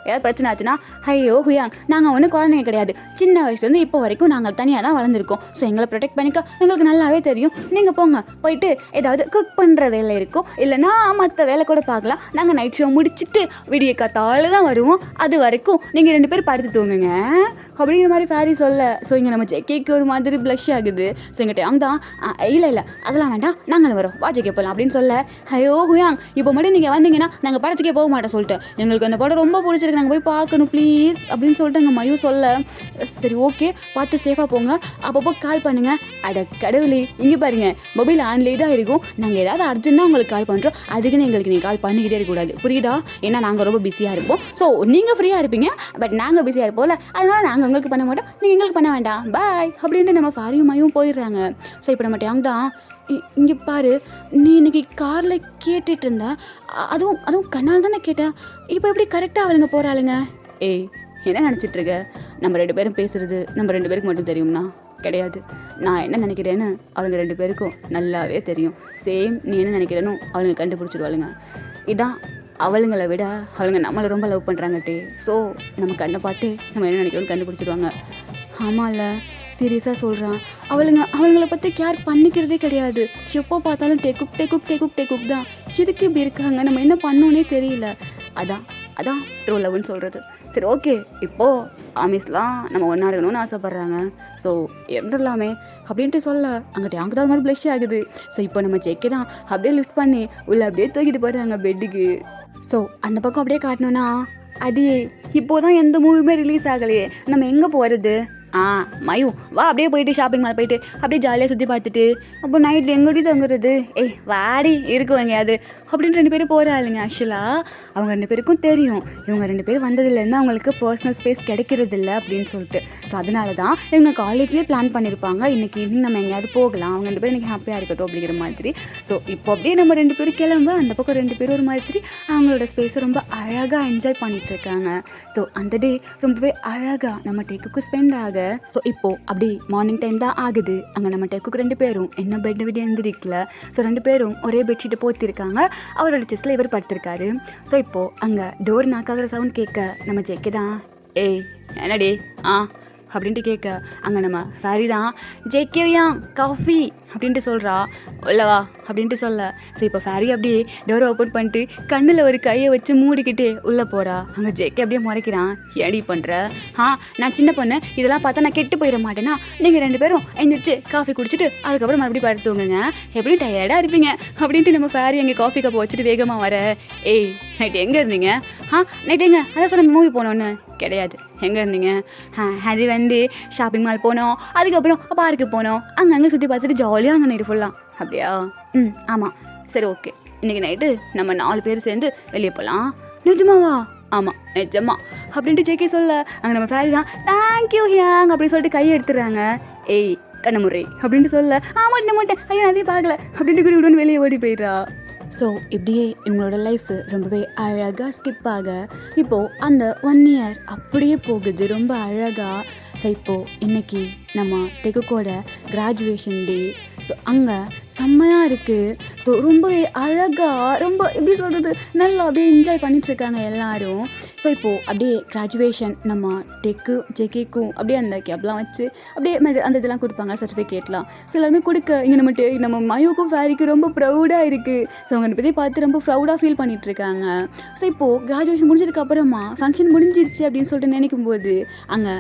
ஏதாவது பிரச்சனை ஆச்சுன்னா ஐயோ ஹுயாங் நாங்கள் ஒன்றும் குழந்தைங்க கிடையாது, சின்ன வயசுலேருந்து இப்போ வரைக்கும் நாங்கள் தனியாக தான் வளர்ந்துருக்கோம். ஸோ எங்களை ப்ரொடெக்ட் பண்ணிக்க எங்களுக்கு நல்லாவே தெரியும். நீங்கள் போங்க, போயிட்டு ஏதாவது குக் பண்ணுற வேலை இருக்கும், இல்லைனா மற்ற வேலை கூட பார்க்கலாம். நாங்கள் நைட் ஷோ முடிச்சுட்டு விடிய காத்தால தான் வருவோம். அது வரைக்கும் நீங்கள் 2 பேர் படுத்து தூங்குங்க அப்படிங்கிற மாதிரி ஃபேரி சொல்ல. ஸோ இங்கே நம்ம ஜெக்கிக்கு ஒரு மாதிரி ப்ளஷ் ஆகுது. ஸோ எங்கிட்ட அவங்க தான் இல்லை அதெல்லாம் வேண்டாம் நாங்களும் வரோம் வா ஜெக்கி போகலாம் அப்படின்னு சொல்ல. ஐயோ ஹுயாங் இப்போ மட்டும் நீங்கள் வந்தீங்கன்னா நாங்கள் படத்துக்கே போக மாட்டோம் சொல்லிட்டு, எங்களுக்கு அந்த படம் ரொம்ப பிடிச்சிருக்கு, நாங்கள் போய் பார்க்கணும் ப்ளீஸ் அப்படின்னு சொல்லிட்டு அங்கே மயு சொல்ல. சரி ஓகே பார்த்து சேஃபாக போங்க, அப்பப்போ கால் பண்ணுங்கள். அட கடவுளே இங்கே பாருங்கள் மொபைல் ஆன்லேயே தான் இருக்கும், நாங்கள் ஏதாவது அர்ஜென்ட்டாக உங்களுக்கு கால் பண்ணுறோம், அதுக்குன்னு எங்களுக்கு நீங்கள் கால் பண்ணிக்கிட்டே இருக்கக்கூடாது புரியுதா? ஏன்னா நாங்கள் ரொம்ப பிஸியாக இருப்போம். ஸோ நீங்கள் ஃப்ரீயாக இருப்பீங்க பட் நாங்கள் பிஸியாக இருப்போம்ல, அதனால் நாங்கள் உங்களுக்கு பண்ண மாட்டோம், நீங்கள் எங்களுக்கு பண்ண வேண்டாம் பாய் அப்படின்ட்டு நம்ம ஃபாரியும் மயும் போயிடுறாங்க. ஸோ இப்போ நம்ம டேங் தான் இங்கே பாரு, நீ இன்னைக்கு காரில் கேட்டுட்டு இருந்த, அதுவும் கண்ணால் தானே கேட்டேன், இப்போ எப்படி கரெக்டாக அவளுங்க போகிறாளுங்க? ஏய் என்ன நினச்சிட்ருக்க? நம்ம 2 பேரும் பேசுகிறது நம்ம 2 பேருக்கு மட்டும் தெரியும்னா கிடையாது. நான் என்ன நினைக்கிறேன்னு அவளுங்க 2 பேருக்கும் நல்லாவே தெரியும். சேம் நீ என்ன நினைக்கிறேன்னு அவளுங்க கண்டுபிடிச்சிடுவாளுங்க. இதான் அவளுங்களை விட அவளுங்க நம்மளை ரொம்ப லவ் பண்ணுறாங்கட்டே. ஸோ நம்ம கண்ணை பார்த்து நம்ம என்ன நினைக்கிறோன்னு கண்டுபிடிச்சிடுவாங்க. ஆமாம்ல சீரியஸாக சொல்கிறான். அவளுங்களை பற்றி கேர் பண்ணிக்கிறதே கிடையாது. எப்போ பார்த்தாலும் டேக்குக் தான். எதுக்கு இப்படி இருக்காங்க, நம்ம என்ன பண்ணோன்னே தெரியல. அதான் ட்ரூ லவ்னு சொல்கிறது. சரி ஓகே இப்போது ஆமிஸ்லாம் நம்ம ஒன்றா இருக்கணும்னு ஆசைப்பட்றாங்க, ஸோ இருந்துடலாமே அப்படின்ட்டு சொல்ல. அங்கிட்ட அங்கே தான் மாதிரி ப்ளஷ் ஆகுது. ஸோ இப்போ நம்ம ஜெக்கி தான் அப்படியே லிஃப்ட் பண்ணி உள்ள அப்படியே தூக்கிட்டு போயிடுறாங்க பெட்டுக்கு. ஸோ அந்த பக்கம் அப்படியே காட்டணுன்னா அது இப்போதான் எந்த மூவியுமே ரிலீஸ் ஆகலையே, நம்ம எங்கே போகிறது? மயு வா அப்படியே போயிட்டு ஷாப்பிங் மால் போயிட்டு அப்படியே ஜாலியாக சுற்றி பார்த்துட்டு அப்போ நைட் எங்கடி தங்குறது வாடி இருக்கும் எங்கேயாவது அப்படின்னு 2 பேரும் போகிறாளுங்க. ஆக்சுவலாக அவங்க 2 பேருக்கும் தெரியும் இவங்க 2 பேரும் வந்ததுலேருந்து அவங்களுக்கு பர்சனல் ஸ்பேஸ் கிடைக்கிறது இல்லை அப்படின்னு சொல்லிட்டு. ஸோ அதனால தான் இவங்க காலேஜ்லேயே பிளான் பண்ணியிருப்பாங்க இன்றைக்கி ஈவினிங் நம்ம எங்கேயாவது போகலாம், அவங்க 2 பேரும் இன்றைக்கி ஹாப்பியாக இருக்கட்டும் அப்படிங்கிற மாதிரி. ஸோ இப்போ அப்படியே நம்ம 2 பேரும் கிளம்ப அந்த பக்கம் 2 பேரும் ஒரு மாதிரி அவங்களோட ஸ்பேஸை ரொம்ப அழகாக என்ஜாய் பண்ணிகிட்ருக்காங்க. ஸோ அந்த டே ரொம்பவே அழகாக நம்ம டேக்குக்கு ஸ்பெண்ட் ஆக. ஸோ இப்போது அப்படி மார்னிங் டைம் தான் ஆகுது. அங்கே நம்ம டேக்குக்கு 2 பேரும் என்ன பெட்டை விட்டு எழுந்திரிக்கல. ஸோ 2 பேரும் ஒரே பெட்ஷீட்டை போத்திருக்காங்க. அவரோட செஸ்ட்டில் இவர் படுத்திருக்காரு. ஸோ இப்போது அங்கே டோர் நாக்காகிற சவுண்ட் கேட்க நம்ம ஜெக்கி தான் என்னடி அப்படின்ட்டு கேட்க அங்கே நம்ம ஃபேரி தான் ஜெக்கியா காஃபி அப்படின்ட்டு சொல்கிறா. உள்ளவா அப்படின்ட்டு சொல்ல. ஸோ இப்போ ஃபேரி அப்படியே டோரை ஓப்பன் பண்ணிட்டு கண்ணில் ஒரு கையை வச்சு மூடிக்கிட்டு உள்ளே போகிறா. அங்கே ஜெக்கி அப்படியே முறைக்கிறான். ஏடி பண்ணுற? நான் சின்ன பொண்ணு, இதெல்லாம் பார்த்தா நான் கெட்டு போயிட மாட்டேன்னா நீங்கள் 2 பேரும் எழுந்திரிச்சு காஃபி குடிச்சிட்டு அதுக்கப்புறம் மறுபடியும் படுத்துவங்க, எப்படி டயர்டாக இருப்பீங்க அப்படின்ட்டு நம்ம ஃபேரி அங்கே காஃபி கப்பை வச்சுட்டு வேகமாக வர. நைட்டு எங்கே இருந்தீங்க? நைட்டு எங்கே அதான் சொன்ன மூவி போனோன்னு. கிடையாது, எங்கே இருந்தீங்க? அது வந்து ஷாப்பிங் மால் போனோம், அதுக்கப்புறம் பார்க்கு போனோம், அங்கங்கே சுற்றி பார்த்துட்டு ஜாலியாக அங்கே நைட்டு ஃபுல்லாக. அப்படியா? ஆமாம். சரி ஓகே, இன்றைக்கி நைட்டு நம்ம 4 பேர் சேர்ந்து வெளியே போகலாம். நிஜமாவா? ஆமாம் நிஜமா அப்படின்ட்டு ஜெக்கி சொல்ல அங்கே நம்ம ஃபேரி தான் தேங்க்யூ ஹியாங் அப்படின்னு சொல்லிட்டு கையை எடுத்துடுறாங்க. கண்ணமுறை அப்படின்ட்டு சொல்ல மாட்டேன் ஐயோ அதையும் பார்க்கல அப்படின்ட்டு குடி வெளியே ஓடி போயிடுறா. ஸோ இப்படியே இவங்களோட லைஃபு ரொம்பவே அழகாக ஸ்கிப் ஆக இப்போது அந்த 1 இயர் அப்படியே போகுது ரொம்ப அழகாக. ஸோ இப்போது இன்றைக்கி நம்ம டெக்குக்கோட கிராஜுவேஷன் டே. ஸோ அங்கே செம்மையாக இருக்குது. ஸோ ரொம்பவே அழகாக ரொம்ப எப்படி சொல்கிறது நல்லா அப்படியே என்ஜாய் பண்ணிகிட்ருக்காங்க எல்லோரும். ஸோ இப்போது அப்படியே கிராஜுவேஷன் நம்ம ஜெக்கிக்கும் அப்படியே அந்த கேப்லாம் வச்சு அப்படியே அந்த இதெல்லாம் கொடுப்பாங்க சர்டிஃபிகேட்லாம். ஸோ எல்லாருமே கொடுக்க இங்கே நம்ம மயுக்கும் ஃபேரிக்கும் ரொம்ப ப்ரௌடாக இருக்குது. ஸோ அவங்க பற்றி பார்த்து ரொம்ப ப்ரௌடாக ஃபீல் பண்ணிகிட்ருக்காங்க. ஸோ இப்போது கிராஜுவேஷன் முடிஞ்சதுக்கப்புறமா ஃபங்க்ஷன் முடிஞ்சிருச்சு அப்படின்னு சொல்லிட்டு நினைக்கும் போது அங்கே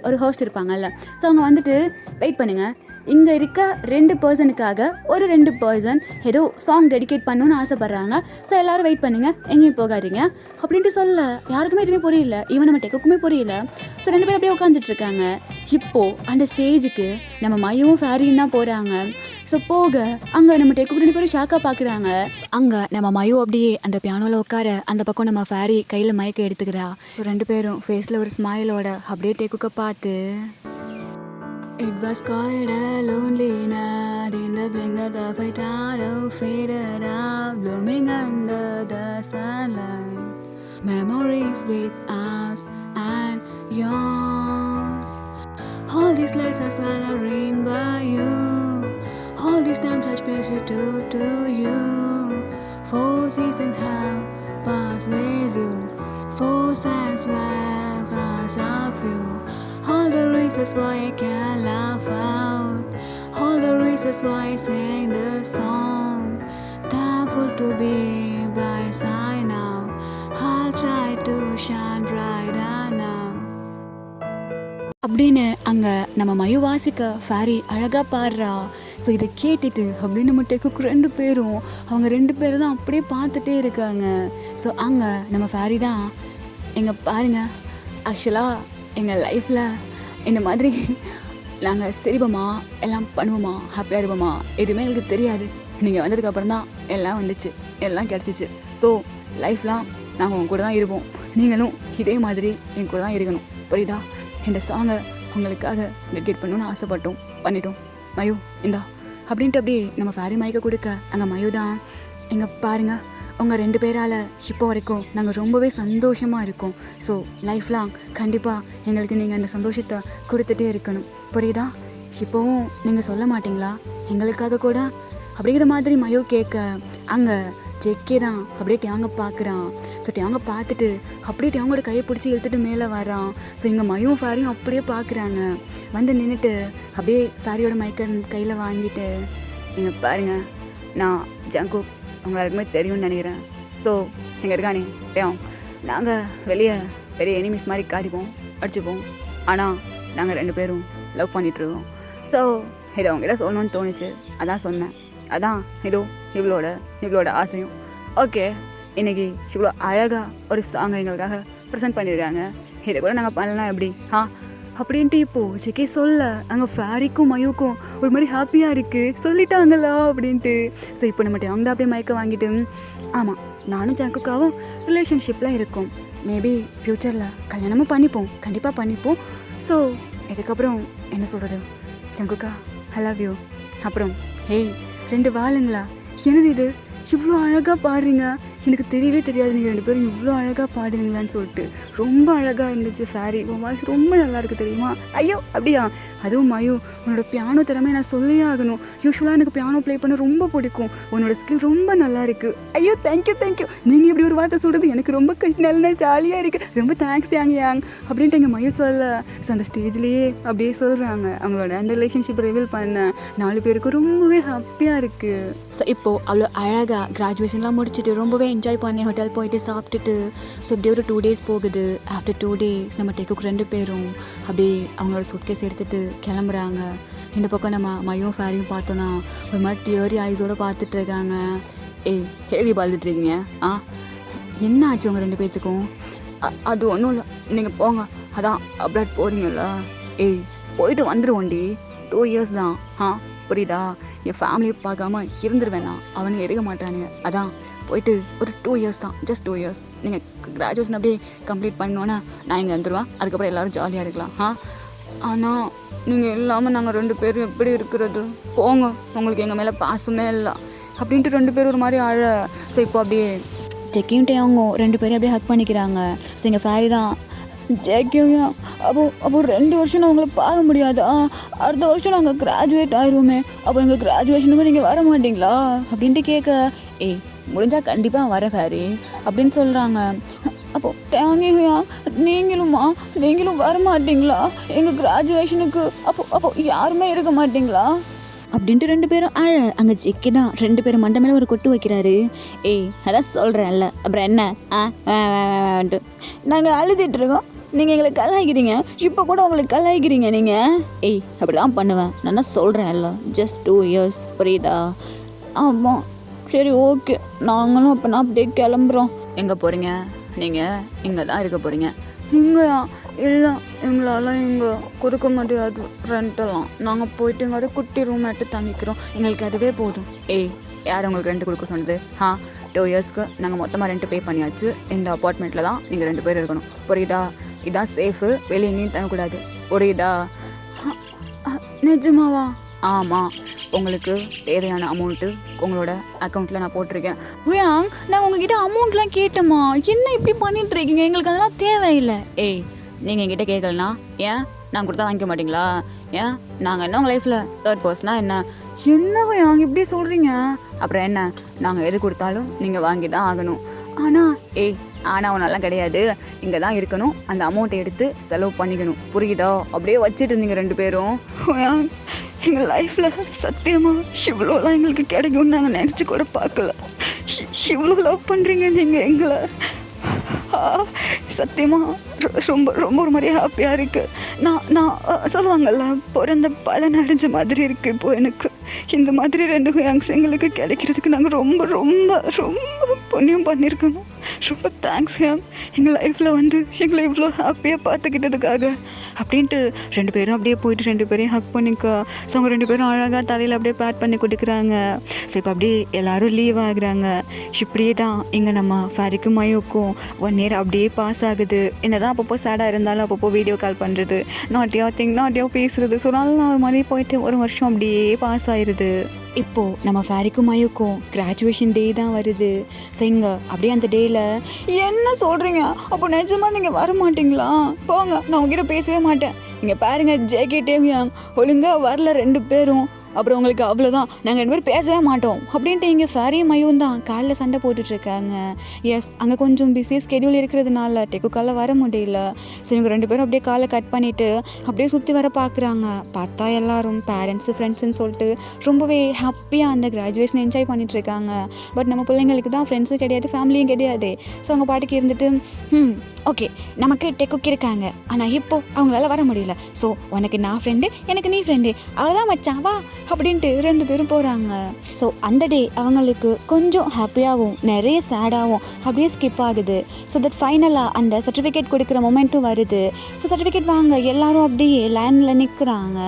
ஒரு ஹோஸ்ட் இருப்பாங்கல்ல. ஸோ அவங்க வந்துட்டு வெயிட் பண்ணுங்கள், இங்கே இருக்க 2 பர்சனுக்காக ஒரு 2 பர்சன் ஏதோ சாங் டெடிகேட் பண்ணணும்னு ஆசைப்பட்றாங்க. ஸோ எல்லோரும் வெயிட் பண்ணுங்கள், எங்கேயும் போகாதீங்க அப்படின்ட்டு சொல்ல யாருக்குமே எதுவுமே புரியல, ஈவன் நம்ம டெக்குக்குமே புரியல. ஸோ 2 பேரும் அப்படியே உட்காந்துட்ருக்காங்க. இப்போது அந்த ஸ்டேஜுக்கு நம்ம மயுவும் ஃபேரியும் தான் போகிறாங்க. ஸோ போக அங்கே நம்ம டெக்கு 2 பேரும் ஷாக்காக பார்க்குறாங்க. அங்கே நம்ம மயு அப்படியே அந்த பியானோவில் உட்கார அந்த பக்கம் நம்ம ஃபேரி கையில் மயக்க எடுத்துக்கிறா. ஸோ 2 பேரும் ஃபேஸில் ஒரு ஸ்மைலோட அப்படியே டெக்குக்க பார்த்து It was quite a lonely night in the blink that the fate faded out, blooming under the sunlight. Memories with us and yours. All these lights are coloring by you. All these times I special to you. 4 seasons have passed with you. 4 sands were cause of you. All the reasons why I can't laugh out. All the reasons why I sing this song. Thankful to be by side now. I'll try to shine brighter now. அப்படின்னு அங்கே நம்ம மயு வாசிக்க fairy அழகாக பாடுறா. So இதை கேட்டுட்டு அப்படின்னு நம்ம டெக்குக்கு 2 பேரும் அவங்க 2 பேரும் தான் அப்படியே பார்த்துட்டே இருக்காங்க. ஸோ அங்கே நம்ம ஃபேரி தான் எங்கள் பாருங்கள், ஆக்சுவலாக எங்கள் லைஃப்பில் இந்த மாதிரி நாங்கள் சிரிப்போமா எல்லாம் பண்ணுவோமா ஹாப்பியாக இருப்போமா எதுவுமே எங்களுக்கு தெரியாது. நீங்கள் வந்ததுக்கப்புறம் தான் எல்லாம் வந்துச்சு, எல்லாம் கிடச்சிச்சு. ஸோ லைஃப்லாம் நாங்கள் உங்க கூட தான் இருப்போம், நீங்களும் இதே மாதிரி என் கூட தான் இருக்கணும், புரியுதா? இந்த சாங்கை உங்களுக்காக டெடிகேட் பண்ணணும்னு ஆசைப்பட்டோம், பண்ணிட்டோம். மயு இந்தா அப்படின்ட்டு அப்படியே நம்ம ஃபேரி மைக்க கொடுக்க அங்கே மயு தான் எங்கே பாருங்கள், உங்கள் 2 பேரால் இப்போ வரைக்கும் நாங்கள் ரொம்பவே சந்தோஷமாக இருக்கோம். ஸோ லைஃப் லாங் கண்டிப்பாக எங்களுக்கு நீங்கள் அந்த சந்தோஷத்தை கொடுத்துட்டே இருக்கணும், புரியுதா? இப்போவும் நீங்கள் சொல்ல மாட்டிங்களா எங்களுக்காக கூட அப்படிங்கிற மாதிரி மயோ கேட்க அங்கே ஜெக்கே தான் அப்படியே டியாங்க பார்க்குறான். ஸோ டியாங்க பார்த்துட்டு அப்படியே டியாங்கோட கையை பிடிச்சி இழுத்துட்டு மேலே வரான். ஸோ இங்கே மயும் ஃபேரியும் அப்படியே பார்க்குறாங்க. வந்து நின்றுட்டு அப்படியே ஃபேரியோட மைக்கை கையில் வாங்கிட்டு இங்கே பாருங்கள், நான் ஜங்கு உங்களுக்குமே தெரியும்னு நினைக்கிறேன். ஸோ எங்கள் இருக்கானே டேம், நாங்கள் வெளியே பெரிய எனிமீஸ் மாதிரி காட்டிப்போம், அடிச்சுப்போம், ஆனால் நாங்கள் 2 பேரும் லவ் பண்ணிகிட்ருக்கோம். ஸோ இதை அவங்ககிட்ட சொல்லணும்னு தோணுச்சு, அதான் சொன்னேன். அதான் இவ்வளோட ஆசையும். ஓகே, இன்றைக்கி இவ்வளோ அழகாக ஒரு சாங் எங்களுக்காக ப்ரெசென்ட் பண்ணியிருக்காங்க, இதை கூட நாங்கள் பண்ணலாம் எப்படி? அப்படின்ட்டு இப்போது ஜெகே சொல்ல அங்கே ஃபேரிக்கும் மயூக்கும் ஒரு மாதிரி ஹாப்பியாக இருக்குது, சொல்லிட்டாங்களா அப்படின்ட்டு. ஸோ இப்போ நம்ம அவங்க அப்படியே மயக்க வாங்கிட்டு, ஆமாம் நானும் ஜங்குக்காவும் ரிலேஷன்ஷிப்பில் இருக்கோம், மேபி ஃப்யூச்சரில் கல்யாணமும் பண்ணிப்போம், கண்டிப்பாக பண்ணிப்போம். ஸோ இதுக்கப்புறம் என்ன சொல்கிறது, ஜங்குக்கா ஐ லவ் யூ. அப்புறம் ஹேய் 2 வாளுங்களா, என்னது இது இவ்வளோ அழகாக பாடுறீங்க, எனக்கு தெரியவே தெரியாது நீங்கள் 2 பேரும் இவ்வளோ அழகாக பாடுவீங்களான்னு சொல்லிட்டு. ரொம்ப அழகாக இருந்துச்சு ஃபேரி, உன் வாய்ஸ் ரொம்ப நல்லா இருக்குது தெரியுமா. ஐயோ அப்படியா, அதுவும் மயூ உன்னோட பியானோ திறமை நான் சொல்லியே ஆகணும். யூஸ்வலாக எனக்கு பியானோ ப்ளே பண்ண ரொம்ப பிடிக்கும், உன்னோட ஸ்கில் ரொம்ப நல்லா இருக்குது. ஐயோ தேங்க்யூ தேங்க்யூ, நீங்கள் இப்படி ஒரு வார்த்தை சொல்கிறது எனக்கு ரொம்ப நல்லா ஜாலியாக இருக்குது, ரொம்ப தேங்க்ஸ் யாங் அப்படின்ட்டு எங்கள் மயூ சொல்ல. ஸோ அந்த ஸ்டேஜ்லேயே அப்படியே சொல்கிறாங்க அவங்களோட அந்த ரிலேஷன்ஷிப் ரிவீல் பண்ண 4 பேருக்கும் ரொம்பவே ஹாப்பியாக இருக்குது. ஸோ இப்போது அவ்வளோ அழகாக கிராஜுவேஷன்லாம் முடிச்சுட்டு ரொம்பவே என்ஜாய் பண்ணி ஹோட்டல் போயிட்டு சாப்பிட்டுட்டு, ஸோ இப்படியே ஒரு 2 days போகுது. ஆஃப்டர் 2 days நம்ம டெக்குக்கு 2 பேரும் அப்படியே அவங்களோட சூட்கேஸ் எடுத்துகிட்டு கிளம்புறாங்க. இந்த பக்கம் நம்ம மயும் ஃபேரியும் பார்த்தோன்னா ஒரு மாதிரி டியரி ஐஸோடு பார்த்துட்டு இருக்காங்க. ஏய் ஹேவி பார்த்துட்டு இருக்கீங்க, என்ன ஆச்சு உங்கள் 2 பேர்த்துக்கும்? அது ஒன்றும் இல்லை, நீங்கள் போங்க, அதான் அப்ராட் போகிறீங்களா? ஏய் போயிட்டு வந்துடுவோண்டி, 2 years தான், புரியுதா? என் ஃபேமிலியை பார்க்காம இருந்துருவேண்ணா, அவனுங்க இருக்க மாட்டானுங்க, அதான் போயிட்டு ஒரு 2 years தான், ஜஸ்ட் 2 years. நீங்கள் கிராஜுவேஷன் அப்படியே கம்ப்ளீட் பண்ணோன்னா நான் இங்கே வந்துடுவேன், அதுக்கப்புறம் எல்லோரும் ஜாலியாக இருக்கலாம். ஆனால் நீங்கள் இல்லாமல் நாங்கள் 2 பேரும் எப்படி இருக்கிறது? போங்க, உங்களுக்கு எங்கள் மேலே பாசமே இல்லை அப்படின்ட்டு 2 பேரும் ஒரு மாதிரி அழ. ஸோ இப்போ அப்படியே ஜெக்கியும் அவங்க 2 பேரும் அப்படியே ஹக் பண்ணிக்கிறாங்க. ஸோ எங்கள் ஃபேரி தான் ஜெக்கியும் அப்போ 2 வருஷம் நான் உங்களை பார்க்க முடியாதா? அடுத்த வருஷம் நாங்கள் கிராஜுவேட் ஆயிடுவோமே, அப்போ எங்கள் கிராஜுவேஷனுக்கு நீங்கள் வர மாட்டிங்களா அப்படின்ட்டு கேட்க, ஏய் முடிஞ்சால் கண்டிப்பாக வர ஃபேரி அப்படின்னு சொல்கிறாங்க. அப்போது டேங்கியா நீங்களும் வர மாட்டிங்களா எங்கள் கிராஜுவேஷனுக்கு? அப்போ யாருமே இருக்க மாட்டிங்களா அப்படின்ட்டு 2 பேரும் அழ. அங்கே ஜெக்கி தான் 2 பேரும் மண்டை மேலே ஒரு கொட்டு வைக்கிறாரு. ஏய் அதான் சொல்கிறேன்ல, அப்புறம் என்ன நாங்கள் அழுதுட்டுருக்கோம், நீங்கள் எங்களை கலாய்க்கிறீங்க, இப்போ கூட உங்களுக்கு கலாய்க்கிறீங்க நீங்கள். ஏய் அப்படி தான் பண்ணுவேன், நான் தான் சொல்கிறேன்ல, ஜஸ்ட் 2 years, புரியுதா? ஆமாம் சரி ஓகே, நாங்களும் அப்போனா அப்படியே கிளம்புறோம். எங்கே போகிறீங்க? நீங்கள் இங்கே தான் இருக்க போகிறீங்க. இங்கேயா? இல்லை எங்களால் இங்கே கொடுக்க முடியாது ரெண்டெல்லாம், நாங்கள் போயிட்டு இங்கே குட்டி ரூம் எடுத்து தங்கிக்கிறோம், எங்களுக்கு அதுவே போதும். ஏய் யார் உங்களுக்கு ரெண்ட் கொடுக்க சொன்னது? 2 yearsக்கு நாங்கள் மொத்தமாக ரெண்ட் பே பண்ணியாச்சு, இந்த அப்பார்ட்மெண்ட்டில் தான் நீங்கள் 2 பேர் இருக்கணும், புரியுதா? இதான் சேஃபு, வெளியே எங்கேயும் தங்கக்கூடாது, புரியுதா? நிஜமாவா? ஆமாம், உங்களுக்கு தேவையான அமௌண்ட்டு உங்களோட அக்கௌண்ட்டில் நான் போட்டிருக்கேன். உயாங் நான் உங்ககிட்ட அமௌண்ட்லாம் கேட்டேம்மா, என்ன இப்படி பண்ணிட்டு இருக்கீங்க? எங்களுக்கு அதெல்லாம் தேவையில்லை. ஏய் நீங்கள் என்கிட்ட கேட்கலனா ஏன் நான் கொடுத்தா வாங்கிக்க மாட்டிங்களா? ஏன் நாங்கள் என்ன உங்கள் லைஃப்பில் 3rd பர்சனாக என்ன? என்ன உயாங் இப்படி சொல்கிறீங்க? அப்புறம் என்ன, நாங்கள் எது கொடுத்தாலும் நீங்கள் வாங்கி தான் ஆகணும். ஆனால் ஒன்றெல்லாம் கிடையாது, இங்கே தான் இருக்கணும், அந்த அமௌண்ட்டை எடுத்து செலவு பண்ணிக்கணும், புரியுதா? அப்படியே வச்சுட்டு இருந்தீங்க 2 பேரும். எங்கள் லைஃப்பில் சத்தியமாக இவ்வளோலாம் எங்களுக்கு கிடைக்கும்னு நாங்கள் நினச்சி கூட பார்க்கல. இவ்வளோ லவ் பண்ணுறீங்க நீங்கள் எங்களை, சத்தியமாக ரொம்ப ரொம்ப ஒரு மாதிரி ஹாப்பியாக இருக்குது. நான் சொல்லுவாங்கள்ல, பிறந்த பலன் அடைஞ்ச மாதிரி இருக்குது இப்போது எனக்கு. இந்த மாதிரி 2 யங்ஸ் எங்களுக்கு கிடைக்கிறதுக்கு நாங்கள் ரொம்ப ரொம்ப ரொம்ப புண்ணியம் பண்ணியிருக்கணும். ரொம்ப தேங்க்ஸ் மேம், எங்கள் லைஃப்பில் எங்களை இவ்வளோ ஹாப்பியாக பார்த்துக்கிட்டதுக்காக அப்படின்ட்டு 2 பேரும் அப்படியே போயிட்டு 2 பேரையும் ஹக் பண்ணிக்கோ. ஸோ அவங்க 2 பேரும் அழகாக தலையில் அப்படியே பேட் பண்ணி கொடுக்குறாங்க. ஸோ இப்போ அப்படியே எல்லோரும் லீவ் ஆகுறாங்க. இப்படியே தான் இங்கே நம்ம ஃபேரிக்கும் மயூக்கும் 1 year அப்படியே பாஸ் ஆகுது. என்ன தான் அப்பப்போ சேடாக இருந்தாலும் அப்பப்போ வீடியோ கால் பண்ணுறது, நாட்டியாக பேசுகிறது, ஸோ நல்லா ஒரு மாதிரி போயிட்டு 1 வருஷம் அப்படியே பாஸ் ஆயிடுது. இப்போது நம்ம ஃபேரிக்கும் மயூக்கும் கிராஜுவேஷன் டே தான் வருது. ஸோ இங்கே அப்படியே அந்த டேயில் என்ன சொல்கிறீங்க? அப்போ நிஜமாக நீங்கள் வர மாட்டிங்களா? போங்க, நான் உங்ககிட்ட பேசவே மாட்டேன். இங்கே பாருங்க, ஜேகேட்டேவியாங் ஒழுங்காக வரல 2 பேரும், அப்புறம் உங்களுக்கு அவ்வளோதான், நாங்கள் 2 பேரும் பேசவே மாட்டோம் அப்படின்ட்டு இங்கே ஃபேரியும் மயூவும் தான் காலைல சண்டை போட்டுட்ருக்காங்க. எஸ், அங்கே கொஞ்சம் பிஸி ஸ்கெடியூல் இருக்கிறதுனால டெக்குக்கால வர முடியல. ஸோ இவங்க 2 பேரும் அப்படியே காலை கட் பண்ணிவிட்டு அப்படியே சுற்றி வர பார்க்குறாங்க. பார்த்தா எல்லாரும் பேரண்ட்ஸு ஃப்ரெண்ட்ஸுன்னு சொல்லிட்டு ரொம்பவே ஹாப்பியாக அந்த கிராஜுவேஷன் என்ஜாய் பண்ணிகிட்ருக்காங்க. பட் நம்ம பிள்ளைங்களுக்கு தான் ஃப்ரெண்ட்ஸும் கிடையாது, ஃபேமிலியும் கிடையாது. ஸோ அவங்க பாட்டுக்கு இருந்துட்டு ஓகே நமக்கு டெக்குக்கு இருக்காங்க, ஆனால் இப்போது அவங்களால வர முடியல, ஸோ உனக்கு நான் ஃப்ரெண்டு, எனக்கு நீ ஃப்ரெண்டு, அவ்வளோதான் மச்சான், வா அப்படின்ட்டு 2 பேரும் போகிறாங்க. ஸோ அந்த டே அவங்களுக்கு கொஞ்சம் ஹாப்பியாகவும் நிறைய சேடாகவும் அப்படியே ஸ்கிப் ஆகுது. ஸோ தட் ஃபைனலாக அந்த சர்டிஃபிகேட் கொடுக்குற மொமெண்ட்டும் வருது. ஸோ சர்டிஃபிகேட் வாங்க எல்லாரும் அப்படியே லைனில் நிற்கிறாங்க.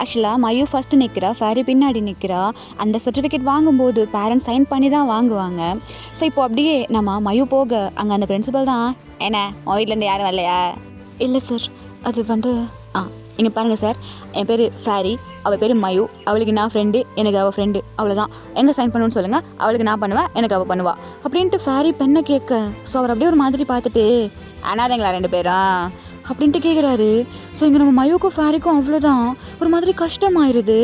ஆக்சுவலாக மயூ ஃபஸ்ட்டு நிற்கிறா, ஃபேரி பின்னாடி நிற்கிறா. அந்த சர்டிஃபிகேட் வாங்கும்போது பேரண்ட்ஸ் சைன் பண்ணி தான் வாங்குவாங்க. ஸோ இப்போ அப்படியே நம்ம மயூ போக அங்கே அந்த பிரின்சிபல் தான், என்ன உன் வீட்டிலேருந்து யாரும் வரலையா? இல்லை சார், அது இங்கே பாருங்கள் சார், என் பேர் ஃபேரி, அவள் பேர் மயூ, அவளுக்கு நான் ஃப்ரெண்டு, எனக்கு அவள் ஃப்ரெண்டு, அவ்வளோதான். எங்கே சைன் பண்ணணும்னு சொல்லுங்கள், அவளுக்கு நான் பண்ணுவேன், எனக்கு அவள் பண்ணுவா அப்படின்ட்டு ஃபேரி பெண்ணை கேட்க, ஸோ அவர் அப்படியே ஒரு மாதிரி பார்த்துட்டு, அனாதைங்களா 2 பேரும் அப்படின்ட்டு கேட்குறாரு. ஸோ இங்கே நம்ம மயூக்கும் ஃபேரிக்கும் அவ்வளோதான் ஒரு மாதிரி கஷ்டமாயிருது.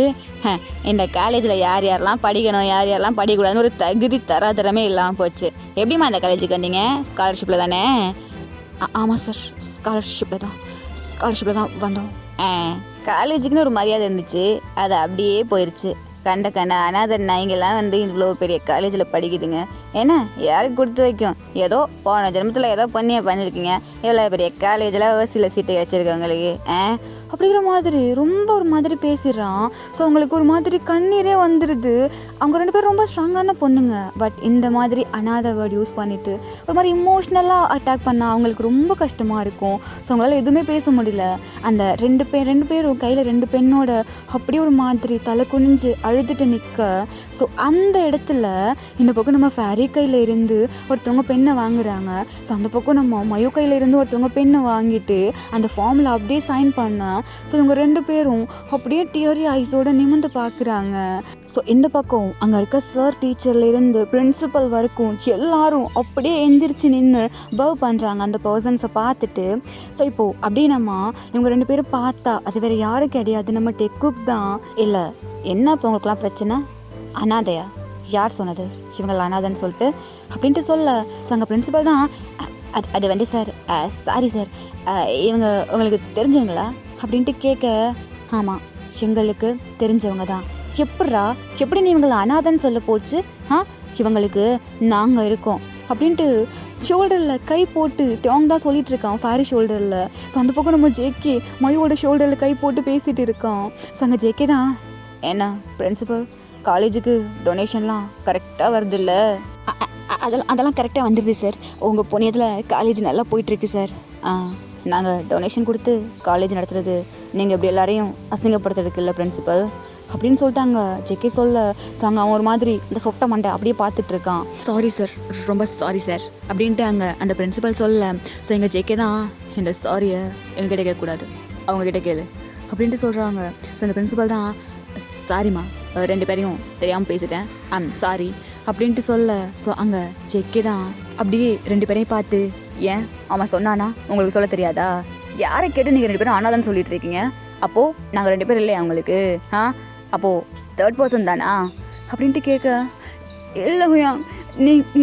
இந்த காலேஜில் யார் யாரெல்லாம் படிக்கணும் யார் யாரெல்லாம் படிக்கக்கூடாதுன்னு ஒரு தகுதி தராதரமே இல்லாமல் போச்சு. எப்படிம்மா இந்த காலேஜுக்கு வந்தீங்க? ஸ்காலர்ஷிப்பில் தானே? ஆமாம் சார், ஸ்காலர்ஷிப்பில் தான் வந்தோம். காலேஜுக்குன்னு ஒரு மரியாதை இருந்துச்சு, அது அப்படியே போயிடுச்சு. கண்ட அனாதை நாய்ங்கெல்லாம் இவ்வளோ பெரிய காலேஜில் படிக்குதுங்க. ஏன்னா யாருக்கு கொடுத்து வைக்கும்? ஏதோ போன ஜென்மத்தில் ஏதோ பண்ணியிருக்கீங்க, எவ்வளோ பெரிய காலேஜில் சில சீட்டை வச்சுருக்கவங்களுக்கு அப்படிங்கிற மாதிரி ரொம்ப ஒரு மாதிரி பேசிடுறான். ஸோ அவங்களுக்கு ஒரு மாதிரி கண்ணீரே வந்துடுது. அவங்க 2 பேரும் ரொம்ப ஸ்ட்ராங்கான பொண்ணுங்க. பட் இந்த மாதிரி அனாதை வேர்ட் யூஸ் பண்ணிவிட்டு ஒரு மாதிரி இமோஷ்னலாக அட்டாக் பண்ணால் அவங்களுக்கு ரொம்ப கஷ்டமாக இருக்கும். ஸோ அவங்களால எதுவுமே பேச முடியல. அந்த 2 பேரும் கையில் 2 பெண்ணோட அப்படியே ஒரு மாதிரி தலை குனிஞ்சு அழுதுட்டு நிற்க, ஸோ அந்த இடத்துல இந்த பக்கம் நம்ம ஃபேரி கையில் இருந்து ஒருத்தவங்க பெண்ணை வாங்குறாங்க. ஸோ அந்த பக்கம் நம்ம மயூ கையில் இருந்து ஒருத்தவங்க பெண்ணை வாங்கிட்டு அந்த ஃபார்மில் அப்படியே சைன் பண்ண, ஸோ இவங்க 2 பேரும் அப்படியே டியரி ஐஸோடு நிமிர்ந்து பார்க்குறாங்க. ஸோ இந்த பக்கம் அங்கே இருக்க சார் டீச்சர்லேருந்து பிரின்சிபல் வரைக்கும் எல்லாரும் அப்படியே எந்திரிச்சு நின்று பவ் பண்ணுறாங்க அந்த பர்சன்ஸை பார்த்துட்டு. ஸோ இப்போது அப்படியே இவங்க 2 பேரும் பார்த்தா அது வேறு யாரும் கிடையாது, நம்ம டெக்குக் தான். இல்லை என்ன இப்போ உங்களுக்குலாம் பிரச்சனை? அனாதையா? யார் சொன்னது இவங்க அனாதைன்னு சொல்லிட்டு அப்படின்ட்டு சொல்ல, ஸோ அங்கே பிரின்சிபல் தான், அது சார் சாரி சார், இவங்க உங்களுக்கு தெரிஞ்சவங்களா அப்படின்ட்டு கேட்க, ஆமாம் எங்களுக்கு தெரிஞ்சவங்க தான். எப்படி நீ இவங்களை அனாதைன்னு சொல்ல போச்சு? இவங்களுக்கு நாங்கள் இருக்கோம் அப்படின்ட்டு ஷோல்டரில் கை போட்டு டோங் தான் சொல்லிட்டு இருக்கான் ஃபேரி ஷோல்டரில். ஸோ அந்த பக்கம் நம்ம ஜேகே மயூவோட ஷோல்டரில் கை போட்டு பேசிகிட்டு இருக்கான். ஸோ அங்கே ஜேகே தான், என்ன பிரின்சிபல் காலேஜுக்கு டொனேஷன்லாம் கரெக்டாக வருது இல்லை? அதெல்லாம் கரெக்டாக வந்துடுது சார், உங்கள் புண்ணியத்தில் காலேஜ் நல்லா போயிட்டுருக்கு சார். நாங்கள் டொனேஷன் கொடுத்து காலேஜ் நடத்துறது நீங்கள் இப்படி எல்லாரையும் அசிங்கப்படுத்துறதுக்கு இல்லை பிரின்சிபல் அப்படின்னு சொல்லிட்டாங்க ஜெகே சொல்ல. தாங்க அவன் ஒரு மாதிரி இந்த சொட்ட மண்டை அப்படியே பார்த்துட்டு இருக்கான். சாரி சார், ரொம்ப சாரி சார் அப்படின்ட்டு அங்கே அந்த பிரின்சிபல் சொல்ல. ஸோ எங்கள் ஜேகே தான், இந்த சாரியை எங்ககிட்ட கேட்கக்கூடாது, அவங்கக்கிட்ட கேளு அப்படின்ட்டு சொல்கிறாங்க. ஸோ அந்த பிரின்சிபல் தான், சாரிம்மா 2 பேரையும் தெரியாமல் பேசிட்டேன், சாரி அப்படின்ட்டு சொல்ல. ஸோ அங்கே ஜெகே தான் அப்படியே 2 பேரையும் பார்த்து, ஏன் அவன் சொன்னானா உங்களுக்கு சொல்ல தெரியாதா? யாரை கேட்டு நீங்கள் 2 பேரும் அனாதான்னு சொல்லிட்டு இருக்கீங்க? அப்போது நாங்கள் 2 பேரும் இல்லையா உங்களுக்கு? அப்போது 3rd பர்சன் தானா அப்படின்ட்டு கேட்க, இல்லையா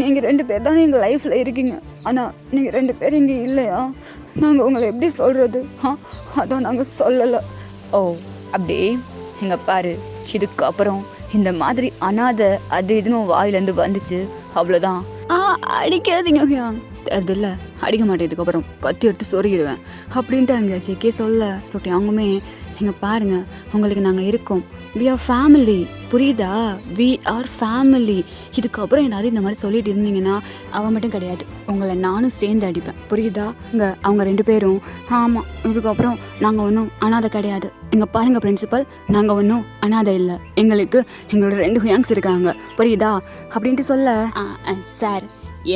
நீங்கள் 2 பேர் தானே எங்கள் லைஃப்பில் இருக்கீங்க, ஆனால் நீங்கள் 2 பேர் இங்கே இல்லையா? நாங்கள் உங்களை எப்படி சொல்கிறது? அதான் நாங்கள் சொல்லலை. ஓ அப்படி இங்கே பாரு, இதுக்கப்புறம் இந்த மாதிரி அனாதை அது இதுன்னு வாயிலேருந்து வந்துச்சு அவ்வளோதான். அடிக்காதீங்க அது இல்லை, அடிக்க மாட்டேன், இதுக்கப்புறம் கத்தி எடுத்து சொருகிடுவேன் அப்படின்ட்டு அங்கே ஜெகே சொல்ல. சொல்லிட்டு அவங்களுமே, இங்கே பாருங்கள் உங்களுக்கு நாங்கள் இருக்கோம், வி ஆர் ஃபேமிலி, புரியுதா? We are family. இதுக்கப்புறம் ஏதாவது இந்த மாதிரி சொல்லிட்டு இருந்தீங்கன்னா அவன் மட்டும் கிடையாது, உங்களை நானும் சேர்ந்து அடிப்பேன், புரியுதா? இங்கே அவங்க 2 பேரும், ஆமாம் இதுக்கப்புறம் நாங்கள் ஒன்றும் அனாதை கிடையாது, இங்கே பாருங்கள் பிரின்சிபல், நாங்கள் ஒன்றும் அனாதை இல்லை, எங்களுக்கு எங்களோட 2 ஹியாங்ஸ் இருக்காங்க, புரியுதா அப்படின்ட்டு சொல்ல. சார்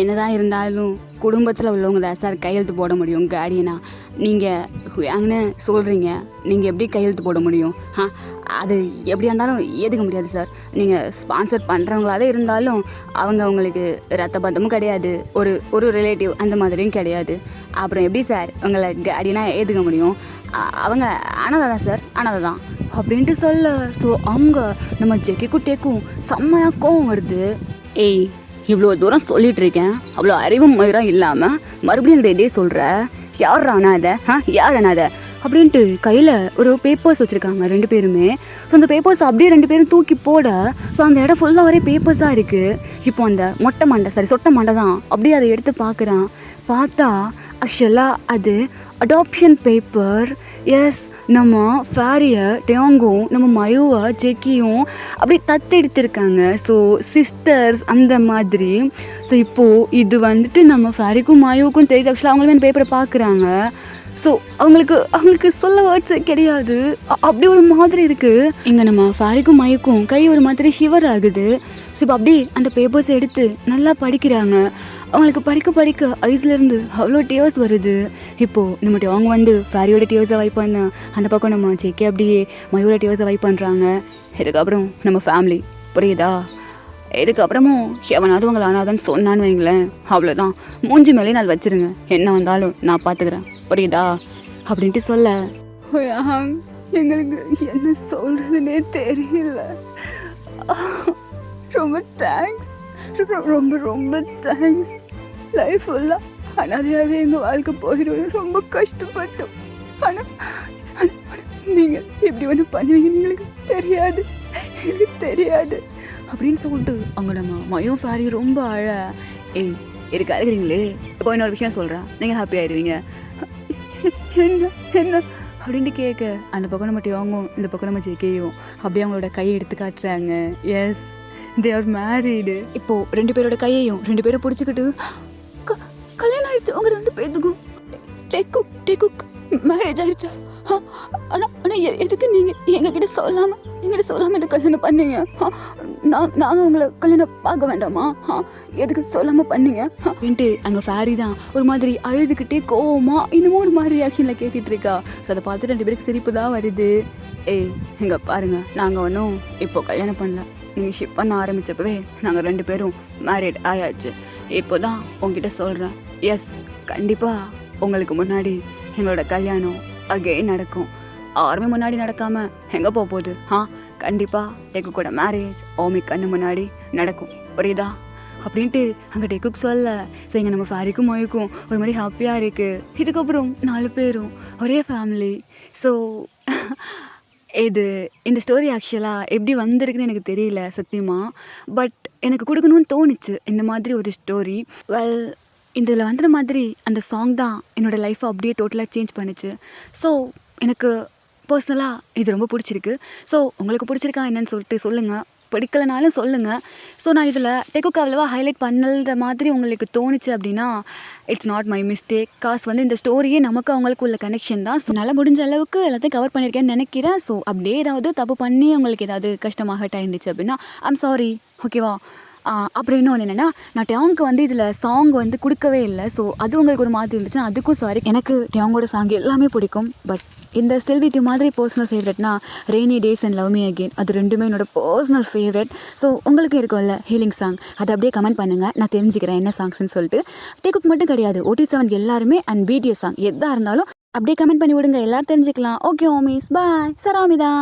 என்னதான் இருந்தாலும் குடும்பத்தில் உள்ளவங்க தான் சார் கையெழுத்து போட முடியும் கார்டியனா. நீங்கள் ஹுயாங்னு சொல்கிறீங்க, நீங்கள் எப்படி கையெழுத்து போட முடியும்? அது எப்படியா இருந்தாலும் ஏற்றுக்க முடியாது சார். நீங்கள் ஸ்பான்சர் பண்ணுறவங்களாவே இருந்தாலும் அவங்க அவங்களுக்கு ரத்த பந்தமும் கிடையாது, ஒரு ரிலேட்டிவ் அந்த மாதிரியும் கிடையாது. அப்புறம் எப்படி சார் உங்களை கார்டியனாக ஏற்றுக்க முடியும்? அவங்க அனாதை தான் சார், அனாதை தான் அப்படின்ட்டு சொல்ல. ஸோ அவங்க நம்ம ஜெகிக்கும் டேக்கும் செம்மையாக கோவம் வருது. ஏய் இவ்வளோ தூரம் சொல்லிட்டு இருக்கேன், அவ்வளோ அறிவும் மயிரம் இல்லாமல் மறுபடியும் எங்கிட்ட இதே சொல்கிற, யார் அனாதை? யார் அனாதை அப்படின்ட்டு கையில் ஒரு பேப்பர்ஸ் வச்சுருக்காங்க 2 பேருமே. ஸோ அந்த பேப்பர்ஸ் அப்படியே 2 பேரும் தூக்கி போட, ஸோ அந்த இடம் ஃபுல்லாக வரைய பேப்பர்ஸ் தான் இருக்குது. இப்போ அந்த சொட்ட மண்டை தான் அப்படியே அதை எடுத்து பார்க்குறான். பார்த்தா ஆக்சுவலாக அது அடாப்ஷன் பேப்பர். எஸ், நம்ம ஃபேரியை டேங்கும் நம்ம மயுவை ஜெக்கியும் அப்படி தத்தெடுத்திருக்காங்க. ஸோ சிஸ்டர்ஸ் அந்த மாதிரி. ஸோ இப்போது இது வந்துட்டு நம்ம ஃபேரிக்கும் மயுவுக்கும் தெரியுது. ஆக்சுவலாக அவங்களுமே அந்த பேப்பரை பார்க்குறாங்க. ஸோ அவங்களுக்கு சொல்ல வேர்ட்ஸே கிடையாது. அப்படி ஒரு மாதிரி இருக்குது. இங்கே நம்ம ஃபேரிக்கும் மயுக்கும் கை ஒரு மாதிரி ஷிவர் ஆகுது. ஸோ இப்போ அப்படியே அந்த பேப்பர்ஸ் எடுத்து நல்லா படிக்கிறாங்க. அவங்களுக்கு படிக்க ஐஸ்லேருந்து அவ்வளோ டியர்ஸ் வருது. இப்போது நம்மகிட்ட அவங்க வந்து ஃபேரியோட டியர்ஸை வைப் பண்ண, அந்த பக்கம் நம்ம ஜேகே அப்படியே மயோட டியர்ஸை வைப் பண்ணுறாங்க. இதுக்கப்புறம் நம்ம ஃபேமிலி, புரியுதா? இதுக்கப்புறமும் எவனாவது உங்களை அனாதன்னு சொன்னான்னு வைங்களேன், அவ்வளோதான், மூஞ்சி மேலே நான் வச்சிருங்க, என்ன வந்தாலும் நான் பார்த்துக்கிறேன், புரியுதா அப்படின்ட்டு சொல்ல, எங்களுக்கு என்ன சொல்கிறதுனே தெரியல. ரொம்ப தேங்க்ஸ், ரொம்ப தேங்க்ஸ். லைஃப் ஃபுல்லாக அனாதையாகவே எங்கள் வாழ்க்கை போயிடும். ரொம்ப கஷ்டப்பட்டோம். ஆனால் நீங்கள் எப்படி ஒன்று பண்ணுவீங்கன்னு எங்களுக்கு தெரியாது அப்படின்னு சொல்லிட்டு அவங்க நம்ம மயும் ஃபேரி ரொம்ப ஏய் இருக்கு அழுகிறீங்களே, இப்போ இன்னொரு விஷயம் சொல்கிறேன், நீங்கள் ஹாப்பி ஆயிடுவீங்க. என்ன அப்படின்ட்டு கேட்க அந்த பக்கம் நம்ம டிவாங்கும் இந்த பக்கம் நம்ம ஜேகேயும் அப்படியே அவங்களோட கையை எடுத்து காட்டுறாங்க. Yes, they are married. இப்போது 2 பேரோட கையையும் 2 பேரும் பிடிச்சிக்கிட்டு கல்யாணம் ஆயிடுச்சு அவங்க 2 பேருக்கும். டேக்கு மேரேஜ் ஆயிடுச்சா? ஆனால் எதுக்கு நீங்கள் எங்ககிட்ட சொல்லாமல் இந்த கல்யாணம் பண்ணீங்க? நாங்கள் உங்களை கல்யாணம் பார்க்க வேண்டாமா? எதுக்கு சொல்லாமல் பண்ணீங்க அப்படின்ட்டு அங்கே ஃபேரி தான் ஒரு மாதிரி அழுதுகிட்டே கோவமா இன்னமும் ஒரு மாதிரி ரியாக்ஷனில் கேட்டுட்டு இருக்கா. ஸோ அதை பார்த்து 2 பேருக்கு சிரிப்பு தான் வருது. ஏய் இங்கே பாருங்க, நாங்கள் ஒன்றும் இப்போ கல்யாணம் பண்ணல, நீங்கள் ஷிப் பண்ண ஆரம்பித்தப்பவே நாங்கள் 2 பேரும் மேரிட் ஆயாச்சு. இப்போ தான் உங்ககிட்ட சொல்கிறேன். எஸ், கண்டிப்பாக உங்களுக்கு முன்னாடி எங்களோட கல்யாணம் அகெயின் நடக்கும். யாருமே முன்னாடி நடக்காமல் எங்கே போகுது? கண்டிப்பாக எங்கள் கூட மேரேஜ் ஓமி கண்ணு முன்னாடி நடக்கும், புரியுதா அப்படின்ட்டு அங்கே டெக்குக்கு சொல்ல. ஸோ இங்கே நம்ம ஃபேரிக்கும் மொய்க்கும் ஒரு மாதிரி ஹாப்பியாக இருக்குது. இதுக்கப்புறம் 4 பேரும் ஒரே ஃபேமிலி. ஸோ இந்த ஸ்டோரி ஆக்சுவலாக எப்படி வந்திருக்குன்னு எனக்கு தெரியல சத்தியமாக. பட் எனக்கு கொடுக்கணும்னு தோணுச்சு இந்த மாதிரி ஒரு ஸ்டோரி. வெல், இதில் வந்துற மாதிரி அந்த சாங் தான் என்னோடய லைஃப்பை அப்படியே டோட்டலாக சேஞ்ச் பண்ணிச்சு. ஸோ எனக்கு பர்சனலாக இது ரொம்ப பிடிச்சிருக்கு. ஸோ உங்களுக்கு பிடிச்சிருக்கா என்னன்னு சொல்லிட்டு சொல்லுங்கள், பிடிக்கலனாலும் சொல்லுங்கள். ஸோ நான் இதில் டெக்குக்கு அவ்வளோவா ஹைலைட் பண்ணத மாதிரி உங்களுக்கு தோணுச்சு அப்படின்னா இட்ஸ் நாட் மை மிஸ்டேக். காசு வந்து இந்த ஸ்டோரியே நமக்கு அவங்களுக்கு உள்ள கனெக்ஷன் தான். ஸோ நல்லா முடிஞ்ச அளவுக்கு எல்லாத்தையும் கவர் பண்ணியிருக்கேன்னு நினைக்கிறேன். ஸோ அப்படியே ஏதாவது தப்பு பண்ணி உங்களுக்கு ஏதாவது கஷ்டமாக ஹர்ட் ஆயிருந்துச்சு அப்படின்னா ஐம் சாரி, ஓகேவா? அப்புறம் இன்னொன்று என்னென்னா, நான் டேங்க்கு வந்து இதில் சாங் வந்து கொடுக்கவே இல்லை. ஸோ அது உங்களுக்கு ஒரு மாதிரி இருந்துச்சுன்னா அதுக்கும் சாரி. எனக்கு டேங்கோட சாங் எல்லாமே பிடிக்கும். பட் இந்த ஸ்டில் வித் யூ மாதிரி பர்சனல் ஃபேவரெட்னா rainy days and love me again, அது 2மே என்னோட பர்சனல் ஃபேவரெட். ஸோ உங்களுக்கு இருக்கும்ல ஹீலிங் சாங், அதை அப்படியே கமெண்ட் பண்ணுங்கள், நான் தெரிஞ்சுக்கிறேன் என்ன சாங்ஸ்ன்னு சொல்லிட்டு. டேக்குக்கு மட்டும் கிடையாது, OT7 எல்லாருமே அண்ட் BTS சாங் எதாக இருந்தாலும் அப்படியே கமெண்ட் பண்ணி விடுங்க, எல்லோரும் தெரிஞ்சுக்கலாம். ஓகே ஓமிஸ், பாய். சராமிதா.